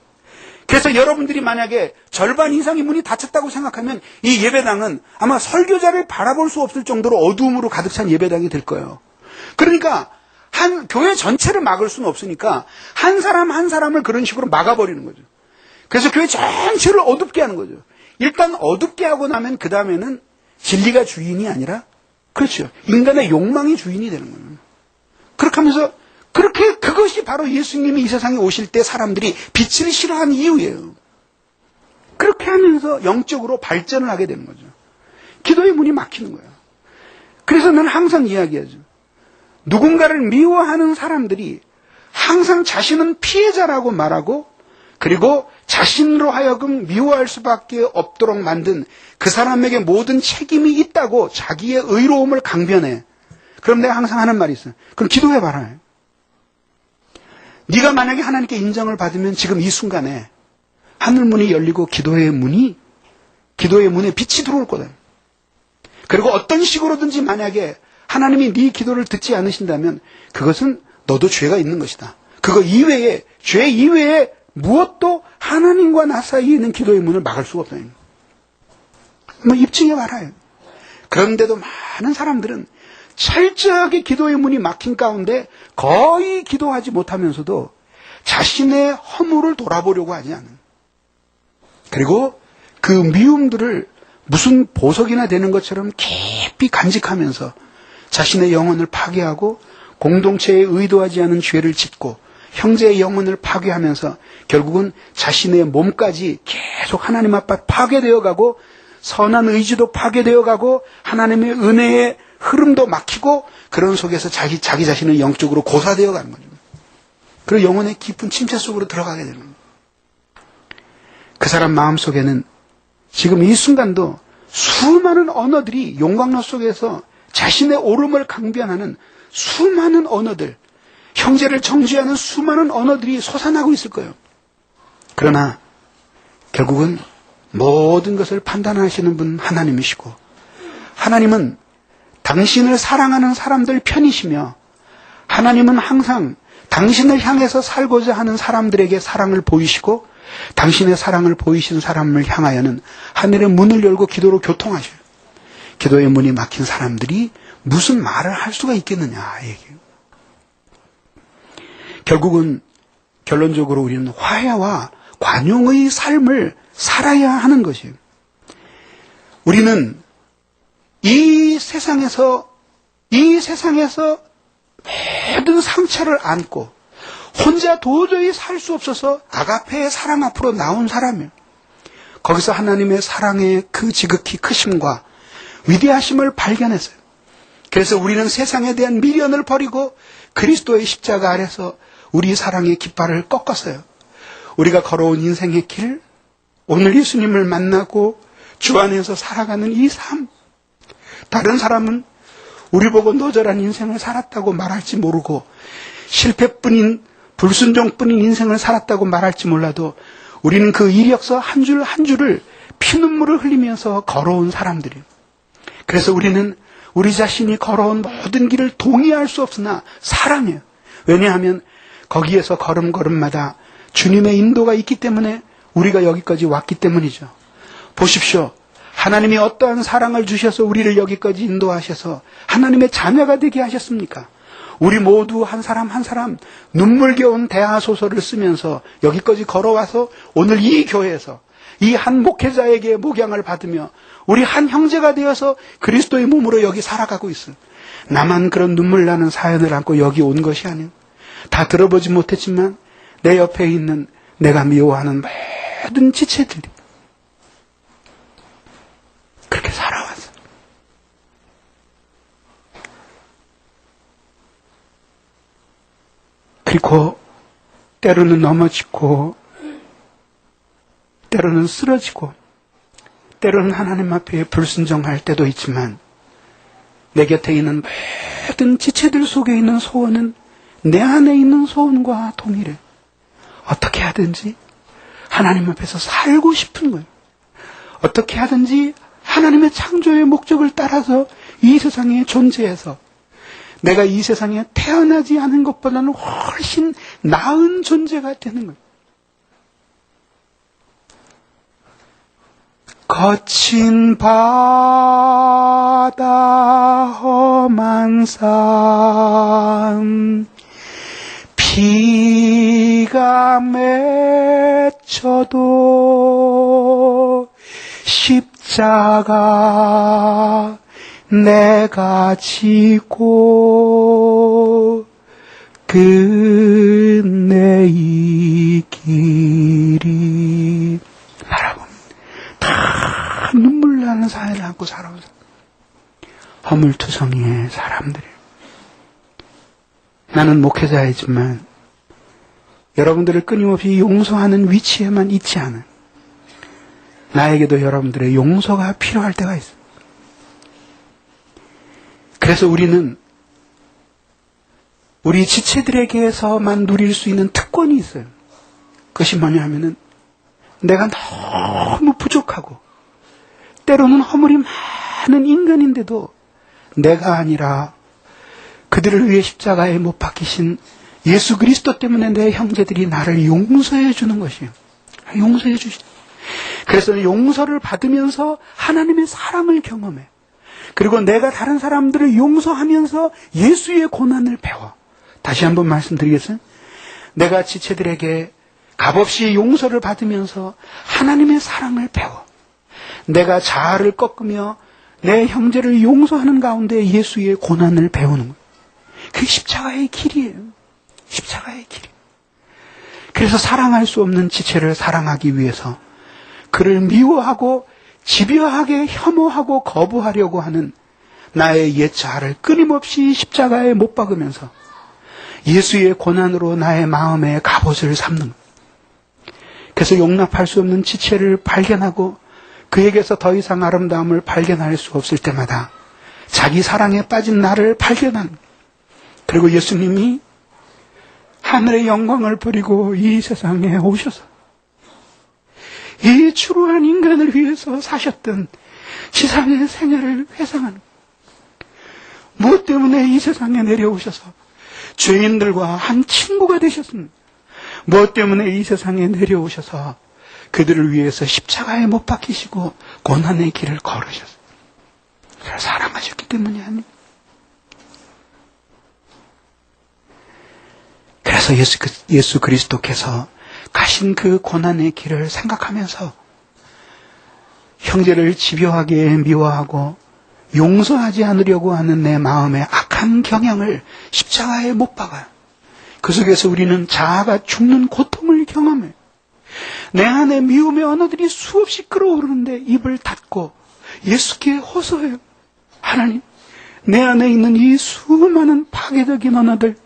그래서 여러분들이 만약에 절반 이상의 문이 닫혔다고 생각하면 이 예배당은 아마 설교자를 바라볼 수 없을 정도로 어두움으로 가득 찬 예배당이 될 거예요. 그러니까 한 교회 전체를 막을 수는 없으니까 한 사람을 그런 식으로 막아버리는 거죠. 그래서 교회 전체를 어둡게 하는 거죠. 일단 어둡게 하고 나면 그 다음에는 진리가 주인이 아니라 그렇죠. 인간의 욕망이 주인이 되는 거예요. 그렇게 하면서 그것이 바로 예수님이 이 세상에 오실 때 사람들이 빛을 싫어하는 이유예요. 그렇게 하면서 영적으로 발전을 하게 되는 거죠. 기도의 문이 막히는 거예요. 그래서 난 항상 이야기하죠. 누군가를 미워하는 사람들이 항상 자신은 피해자라고 말하고 그리고 자신으로 하여금 미워할 수밖에 없도록 만든 그 사람에게 모든 책임이 있다고 자기의 의로움을 강변해. 그럼 내가 항상 하는 말이 있어요. 그럼 기도해봐라. 네가 만약에 하나님께 인정을 받으면 지금 이 순간에 하늘문이 열리고 기도의 문에 빛이 들어올 거다. 그리고 어떤 식으로든지 만약에 하나님이 네 기도를 듣지 않으신다면 그것은 너도 죄가 있는 것이다. 그거 이외에 죄 이외에 무엇도 하나님과 나 사이에 있는 기도의 문을 막을 수가 없다. 입증해 봐라요. 그런데도 많은 사람들은 철저하게 기도의 문이 막힌 가운데 거의 기도하지 못하면서도 자신의 허물을 돌아보려고 하지 않는. 그리고 그 미움들을 무슨 보석이나 되는 것처럼 깊이 간직하면서 자신의 영혼을 파괴하고 공동체에 의도하지 않은 죄를 짓고 형제의 영혼을 파괴하면서 결국은 자신의 몸까지 계속 하나님 앞에 파괴되어 가고 선한 의지도 파괴되어 가고 하나님의 은혜의 흐름도 막히고 그런 속에서 자기 자신은 영적으로 고사되어 가는 거죠. 그리고 영혼의 깊은 침체 속으로 들어가게 되는 거예요. 그 사람 마음속에는 지금 이 순간도 수많은 언어들이 용광로 속에서 자신의 옳음을 강변하는 수많은 언어들, 형제를 정죄하는 수많은 언어들이 솟아나고 있을 거예요. 그러나 결국은 모든 것을 판단하시는 분 하나님이시고 하나님은 당신을 사랑하는 사람들 편이시며 하나님은 항상 당신을 향해서 살고자 하는 사람들에게 사랑을 보이시고 당신의 사랑을 보이신 사람을 향하여는 하늘의 문을 열고 기도로 교통하셔요. 기도의 문이 막힌 사람들이 무슨 말을 할 수가 있겠느냐 얘기해요. 결국은 결론적으로 우리는 화해와 관용의 삶을 살아야 하는 것이에요. 우리는 이 세상에서 모든 상처를 안고 혼자 도저히 살 수 없어서 아가페의 사랑 앞으로 나온 사람이에요. 거기서 하나님의 사랑의 그 지극히 크심과 위대하심을 발견했어요. 그래서 우리는 세상에 대한 미련을 버리고 그리스도의 십자가 아래서 우리 사랑의 깃발을 꺾었어요. 우리가 걸어온 인생의 길, 오늘 예수님을 만나고 주 안에서 살아가는 이 삶, 다른 사람은 우리 보고 너절한 인생을 살았다고 말할지 모르고 실패뿐인 불순종뿐인 인생을 살았다고 말할지 몰라도 우리는 그 이력서 한 줄 한 줄을 피눈물을 흘리면서 걸어온 사람들이에요. 그래서 우리는 우리 자신이 걸어온 모든 길을 동의할 수 없으나 사랑해요. 왜냐하면 거기에서 걸음걸음마다 주님의 인도가 있기 때문에 우리가 여기까지 왔기 때문이죠. 보십시오. 하나님이 어떠한 사랑을 주셔서 우리를 여기까지 인도하셔서 하나님의 자녀가 되게 하셨습니까? 우리 모두 한 사람 한 사람 눈물겨운 대하소설을 쓰면서 여기까지 걸어와서 오늘 이 교회에서 이 한 목회자에게 목양을 받으며 우리 한 형제가 되어서 그리스도의 몸으로 여기 살아가고 있어요. 나만 그런 눈물 나는 사연을 안고 여기 온 것이 아니에요. 다 들어보지 못했지만 내 옆에 있는 내가 미워하는 모든 지체들이 그렇게 살아왔어요. 그리고 때로는 넘어지고 때로는 쓰러지고 때로는 하나님 앞에 불순종할 때도 있지만 내 곁에 있는 모든 지체들 속에 있는 소원은 내 안에 있는 소원과 동일해. 어떻게 하든지 하나님 앞에서 살고 싶은 거예요. 어떻게 하든지 하나님의 창조의 목적을 따라서 이 세상에 존재해서 내가 이 세상에 태어나지 않은 것보다는 훨씬 나은 존재가 되는 거예요. 거친 바다 험한 산 비가 맺혀도 십자가 내가 지고 끝내 이 길이 바라봅니다. 다 눈물 나는 사연을 안고 살아온 허물투성이의 사람들이에요. 나는 목회자이지만 여러분들을 끊임없이 용서하는 위치에만 있지 않아요. 나에게도 여러분들의 용서가 필요할 때가 있어요. 그래서 우리는 우리 지체들에게서만 누릴 수 있는 특권이 있어요. 그것이 뭐냐 하면은 내가 너무 부족하고 때로는 허물이 많은 인간인데도 내가 아니라 그들을 위해 십자가에 못 박히신 예수 그리스도 때문에 내 형제들이 나를 용서해 주는 것이에요. 용서해 주시. 그래서 용서를 받으면서 하나님의 사랑을 경험해. 그리고 내가 다른 사람들을 용서하면서 예수의 고난을 배워. 다시 한번 말씀드리겠어요? 내가 지체들에게 값없이 용서를 받으면서 하나님의 사랑을 배워. 내가 자아를 꺾으며 내 형제를 용서하는 가운데 예수의 고난을 배우는 거예요. 그게 십자가의 길이에요. 십자가의 길. 그래서 사랑할 수 없는 지체를 사랑하기 위해서 그를 미워하고 집요하게 혐오하고 거부하려고 하는 나의 옛 자아를 끊임없이 십자가에 못 박으면서 예수의 고난으로 나의 마음의 갑옷을 삼는 거예요. 그래서 용납할 수 없는 지체를 발견하고 그에게서 더 이상 아름다움을 발견할 수 없을 때마다 자기 사랑에 빠진 나를 발견하는 거예요. 그리고 예수님이 하늘의 영광을 버리고 이 세상에 오셔서 이 추루한 인간을 위해서 사셨던 지상의 생애를 회상하는 거예요. 무엇 때문에 이 세상에 내려오셔서 죄인들과 한 친구가 되셨습니다. 무엇 때문에 이 세상에 내려오셔서 그들을 위해서 십자가에 못 박히시고 고난의 길을 걸으셨어요. 그를 사랑하셨기 때문이 아닙니다. 그래서 예수 그리스도께서 가신 그 고난의 길을 생각하면서 형제를 집요하게 미워하고 용서하지 않으려고 하는 내 마음의 악한 경향을 십자가에 못 박아요. 그 속에서 우리는 자아가 죽는 고통을 경험해요. 내 안에 미움의 언어들이 수없이 끓어오르는데 입을 닫고 예수께 호소해요. 하나님, 내 안에 있는 이 수많은 파괴적인 언어들,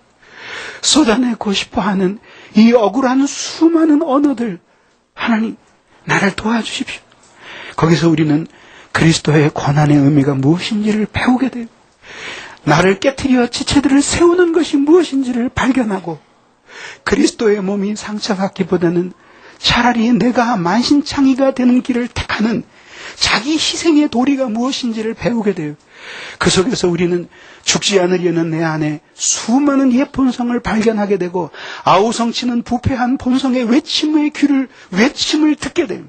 쏟아내고 싶어하는 이 억울한 수많은 언어들, 하나님, 나를 도와주십시오. 거기서 우리는 그리스도의 고난의 의미가 무엇인지를 배우게 돼요. 나를 깨트려 지체들을 세우는 것이 무엇인지를 발견하고 그리스도의 몸이 상처받기보다는 차라리 내가 만신창이가 되는 길을 택하는 자기 희생의 도리가 무엇인지를 배우게 돼요. 그 속에서 우리는 죽지 않으려는 내 안에 수많은 옛 본성을 발견하게 되고 아우성치는 부패한 본성의 외침을 듣게 돼요.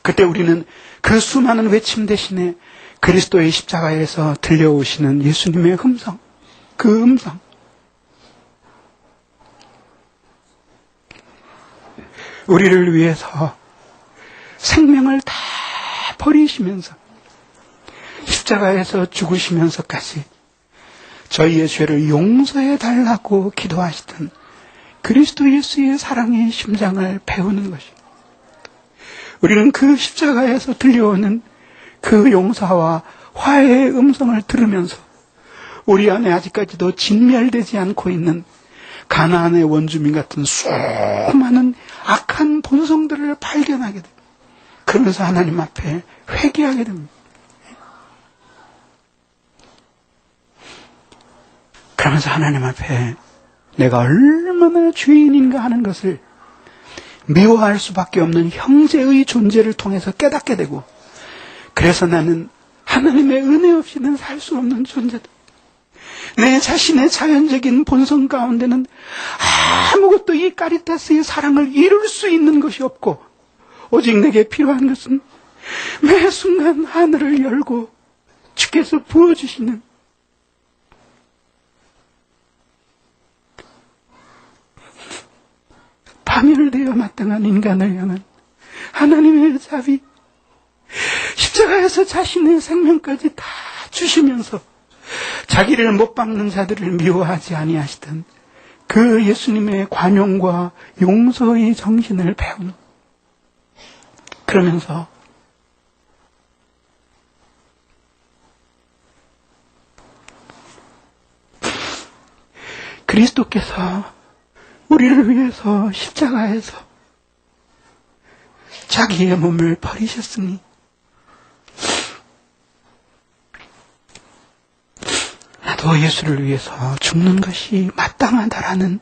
그때 우리는 그 수많은 외침 대신에 그리스도의 십자가에서 들려오시는 예수님의 음성, 그 음성, 우리를 위해서 생명을 다 버리시면서 십자가에서 죽으시면서까지 저희의 죄를 용서해 달라고 기도하시던 그리스도 예수의 사랑의 심장을 배우는 것입니다. 우리는 그 십자가에서 들려오는 그 용서와 화해의 음성을 들으면서 우리 안에 아직까지도 진멸되지 않고 있는 가나안의 원주민 같은 수많은 악한 본성들을 발견하게 됩니다. 그러면서 하나님 앞에 회개하게 됩니다. 그러면서 하나님 앞에 내가 얼마나 죄인인가 하는 것을 미워할 수밖에 없는 형제의 존재를 통해서 깨닫게 되고, 그래서 나는 하나님의 은혜 없이는 살 수 없는 존재다. 내 자신의 자연적인 본성 가운데는 아무것도 이 카리타스의 사랑을 이룰 수 있는 것이 없고, 오직 내게 필요한 것은 매 순간 하늘을 열고 주께서 부어주시는 파멸되어 마땅한 인간을 향한 하나님의 자비, 십자가에서 자신의 생명까지 다 주시면서 자기를 못 박는 자들을 미워하지 아니하시던 그 예수님의 관용과 용서의 정신을 배우는, 그러면서 그리스도께서 우리를 위해서 십자가에서 자기의 몸을 버리셨으니 나도 예수를 위해서 죽는 것이 마땅하다라는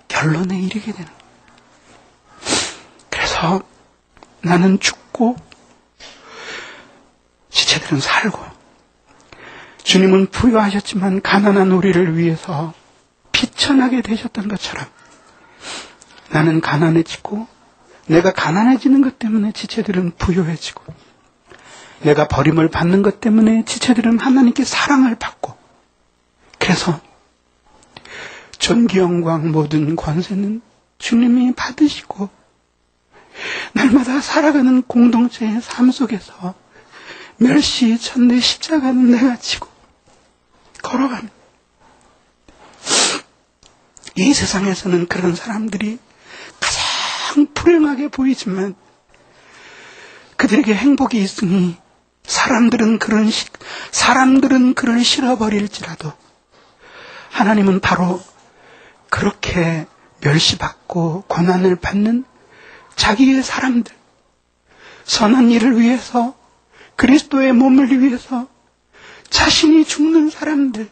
결론에 이르게 되는 거예요. 그래서 나는 죽고 지체들은 살고, 주님은 부유하셨지만 가난한 우리를 위해서 비천하게 되셨던 것처럼 나는 가난해지고, 내가 가난해지는 것 때문에 지체들은 부유해지고, 내가 버림을 받는 것 때문에 지체들은 하나님께 사랑을 받고, 그래서 존귀 영광 모든 권세는 주님이 받으시고 날마다 살아가는 공동체의 삶 속에서 멸시 천대 십자가는 내가 지고 걸어가는, 이 세상에서는 그런 사람들이 가장 불행하게 보이지만 그들에게 행복이 있으니 사람들은 그를 싫어버릴지라도 하나님은 바로 그렇게 멸시받고 고난을 받는 자기의 사람들, 선한 일을 위해서, 그리스도의 몸을 위해서 자신이 죽는 사람들,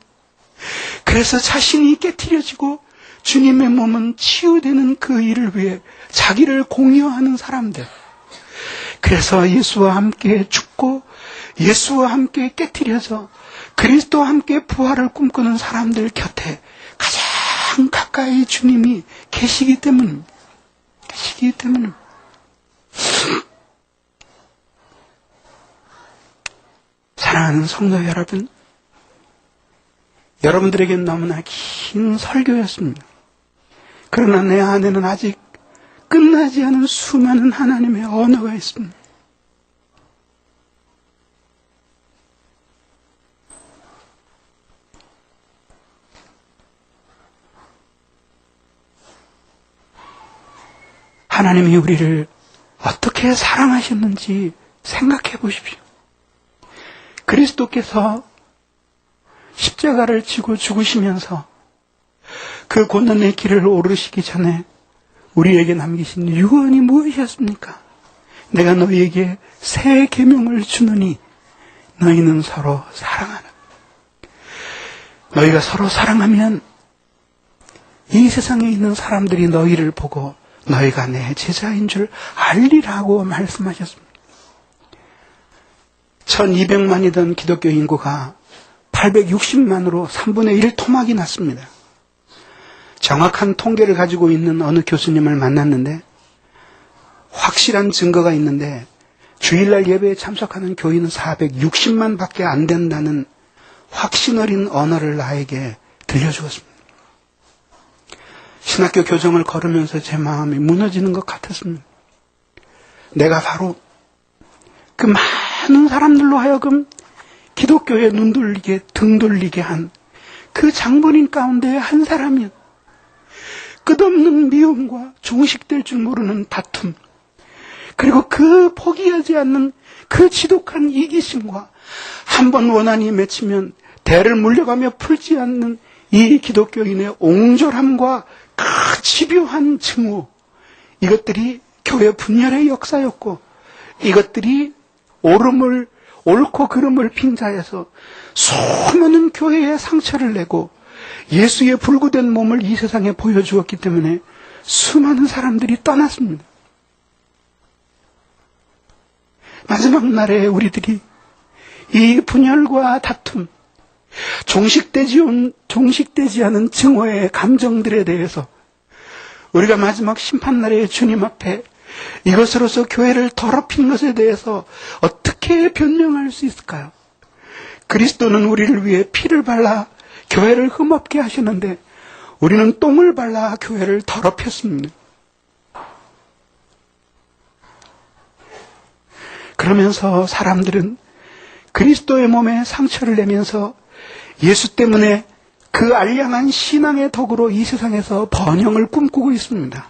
그래서 자신이 깨트려지고 주님의 몸은 치유되는 그 일을 위해 자기를 공여하는 사람들, 그래서 예수와 함께 죽고 예수와 함께 깨트려져 그리스도와 함께 부활을 꿈꾸는 사람들 곁에 가장 가까이 주님이 계시기 때문입니다. 사랑하는 성도 여러분, 여러분들에겐 너무나 긴 설교였습니다. 그러나 내 안에는 아직 끝나지 않은 수많은 하나님의 언어가 있습니다. 하나님이 우리를 어떻게 사랑하셨는지 생각해 보십시오. 그리스도께서 십자가를 지고 죽으시면서 그 고난의 길을 오르시기 전에 우리에게 남기신 유언이 무엇이었습니까? 내가 너희에게 새 계명을 주노니 너희는 서로 사랑하라. 너희가 서로 사랑하면 이 세상에 있는 사람들이 너희를 보고 너희가 내 제자인 줄 알리라고 말씀하셨습니다. 1200만이던 기독교 인구가 860만으로 3분의 1 토막이 났습니다. 정확한 통계를 가지고 있는 어느 교수님을 만났는데 확실한 증거가 있는데 주일날 예배에 참석하는 교인은 460만 밖에 안 된다는 확신 어린 언어를 나에게 들려주었습니다. 신학교 교정을 걸으면서 제 마음이 무너지는 것 같았습니다. 내가 바로 그 많은 사람들로 하여금 기독교에 눈 돌리게, 등 돌리게 한 그 장본인 가운데 한 사람이었. 끝없는 미움과 종식될 줄 모르는 다툼, 그리고 그 포기하지 않는 그 지독한 이기심과 한 번 원한이 맺히면 대를 물려가며 풀지 않는 이 기독교인의 옹졸함과 그 집요한 증오, 이것들이 교회 분열의 역사였고 이것들이 옳고 그름을 빙자해서 수많은 교회에 상처를 내고 예수의 불구된 몸을 이 세상에 보여주었기 때문에 수많은 사람들이 떠났습니다. 마지막 날에 우리들이 이 분열과 다툼, 종식되지 않은 증오의 감정들에 대해서 우리가 마지막 심판날에 주님 앞에 이것으로서 교회를 더럽힌 것에 대해서 어떻게 변명할 수 있을까요? 그리스도는 우리를 위해 피를 발라 교회를 흠없게 하시는데 우리는 똥을 발라 교회를 더럽혔습니다. 그러면서 사람들은 그리스도의 몸에 상처를 내면서 예수 때문에 그 알량한 신앙의 덕으로 이 세상에서 번영을 꿈꾸고 있습니다.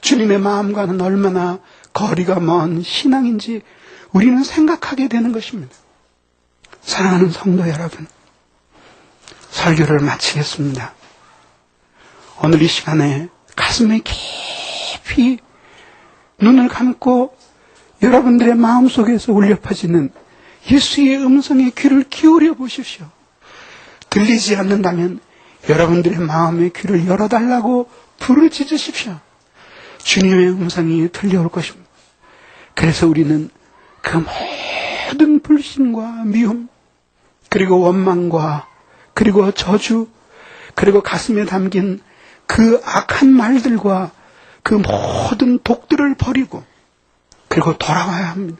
주님의 마음과는 얼마나 거리가 먼 신앙인지 우리는 생각하게 되는 것입니다. 사랑하는 성도 여러분, 설교를 마치겠습니다. 오늘 이 시간에 가슴에 깊이 눈을 감고 여러분들의 마음속에서 울려 퍼지는 예수의 음성에 귀를 기울여 보십시오. 들리지 않는다면 여러분들의 마음의 귀를 열어달라고 부르짖으십시오. 주님의 음성이 들려올 것입니다. 그래서 우리는 그 모든 불신과 미움, 그리고 원망과 그리고 저주, 그리고 가슴에 담긴 그 악한 말들과 그 모든 독들을 버리고 그리고 돌아와야 합니다.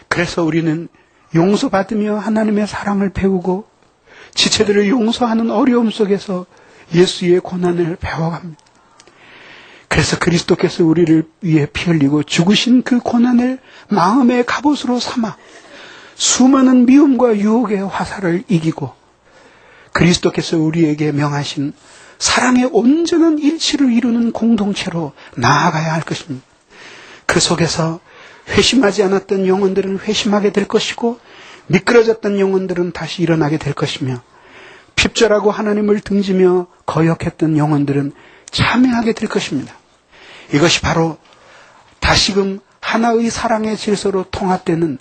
그래서 우리는 용서받으며 하나님의 사랑을 배우고 지체들을 용서하는 어려움 속에서 예수의 고난을 배워갑니다. 그래서 그리스도께서 우리를 위해 피 흘리고 죽으신 그 고난을 마음의 갑옷으로 삼아 수많은 미움과 유혹의 화살을 이기고 그리스도께서 우리에게 명하신 사랑의 온전한 일치를 이루는 공동체로 나아가야 할 것입니다. 그 속에서 회심하지 않았던 영혼들은 회심하게 될 것이고, 미끄러졌던 영혼들은 다시 일어나게 될 것이며, 핍절하고 하나님을 등지며 거역했던 영혼들은 참여하게 될 것입니다. 이것이 바로 다시금 하나의 사랑의 질서로 통합되는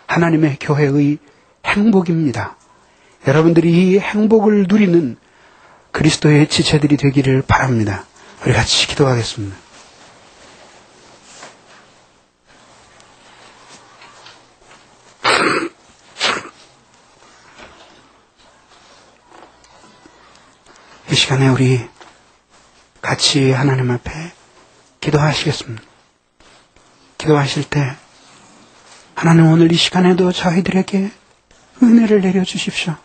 하나님의 교회의 행복입니다. 여러분들이 이 행복을 누리는 그리스도의 지체들이 되기를 바랍니다. 우리 같이 기도하겠습니다. 이 시간에 우리 같이 하나님 앞에 기도하시겠습니다. 기도하실 때 하나님, 오늘 이 시간에도 저희들에게 은혜를 내려주십시오.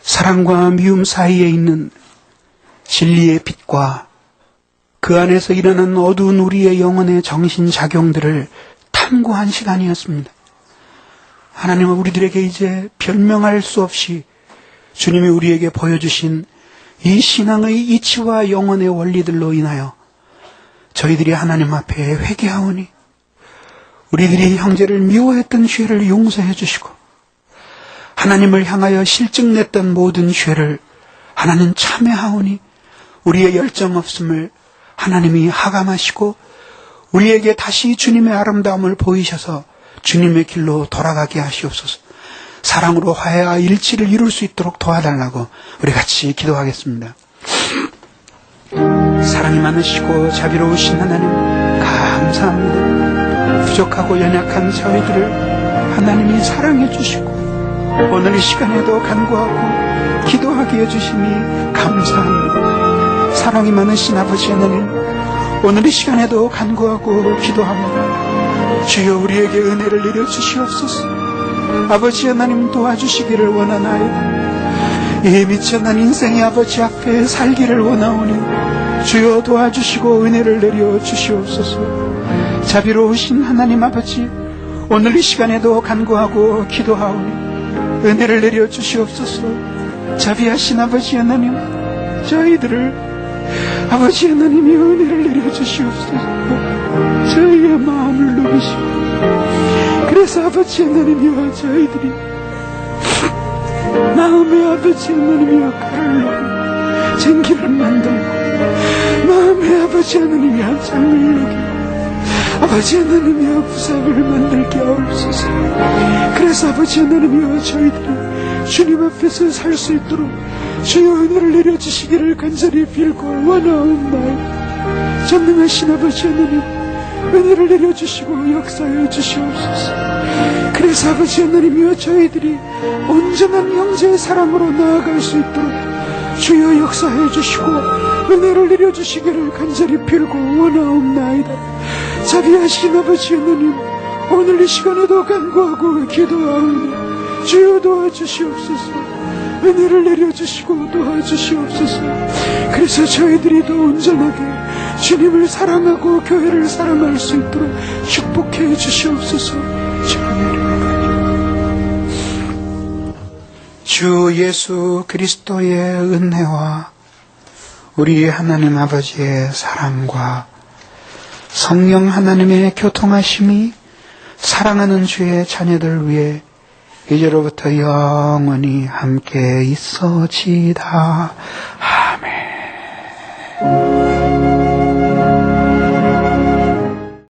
사랑과 미움 사이에 있는 진리의 빛과 그 안에서 일어난 어두운 우리의 영혼의 정신작용들을 탐구한 시간이었습니다. 하나님은 우리들에게 이제 변명할 수 없이 주님이 우리에게 보여주신 이 신앙의 이치와 영혼의 원리들로 인하여 저희들이 하나님 앞에 회개하오니 우리들이 형제를 미워했던 죄를 용서해 주시고, 하나님을 향하여 실증냈던 모든 죄를 하나님 참회하오니 우리의 열정 없음을 하나님이 하감하시고 우리에게 다시 주님의 아름다움을 보이셔서 주님의 길로 돌아가게 하시옵소서. 사랑으로 화해와 일치를 이룰 수 있도록 도와달라고 우리 같이 기도하겠습니다. 사랑이 많으시고 자비로우신 하나님, 감사합니다. 부족하고 연약한 저희들을 하나님이 사랑해 주시고 오늘 이 시간에도 간구하고 기도하게 해주시니 감사합니다. 사랑이 많으신 아버지 하나님, 오늘 이 시간에도 간구하고 기도합니다. 주여, 우리에게 은혜를 내려주시옵소서. 아버지 하나님, 도와주시기를 원하나이다. 이 미천한 인생의 아버지 앞에 살기를 원하오니 주여 도와주시고 은혜를 내려주시옵소서. 자비로우신 하나님 아버지, 오늘 이 시간에도 간구하고 기도하오니 은혜를 내려주시옵소서. 자비하신 아버지 하나님, 저희들을 아버지 하나님이 은혜를 내려주시옵소서. 저희의 마음을 누리시고, 그래서 아버지 하나님이여, 저희들이 마음의 아버지 하나님이여 칼을 누리고 쟁기를 만들고, 마음의 아버지 하나님이여 장을 누리고, 아버지 하나님이여 부상을 만들게 하옵소서. 그래서 아버지 하나님이여, 저희들이 주님 앞에서 살 수 있도록 주여 은혜를 내려주시기를 간절히 빌고 원하옵나이다. 전능하신 아버지 하나님, 은혜를 내려주시고 역사해 주시옵소서. 그래서 아버지 하나님이여, 저희들이 온전한 형제의 사랑으로 나아갈 수 있도록 주여 역사해 주시고 은혜를 내려주시기를 간절히 빌고 원하옵나이다. 자비하신 아버지 하나님, 오늘 이 시간에도 간구하고 기도하오니 주여 도와주시옵소서. 은혜를 내려주시고 도와주시옵소서. 그래서 저희들이 더 온전하게 주님을 사랑하고 교회를 사랑할 수 있도록 축복해 주시옵소서. 주 예수 그리스도의 은혜와 우리 하나님 아버지의 사랑과 성령 하나님의 교통하심이 사랑하는 주의 자녀들 위해 이제로부터 영원히 함께 있어지다. 아멘.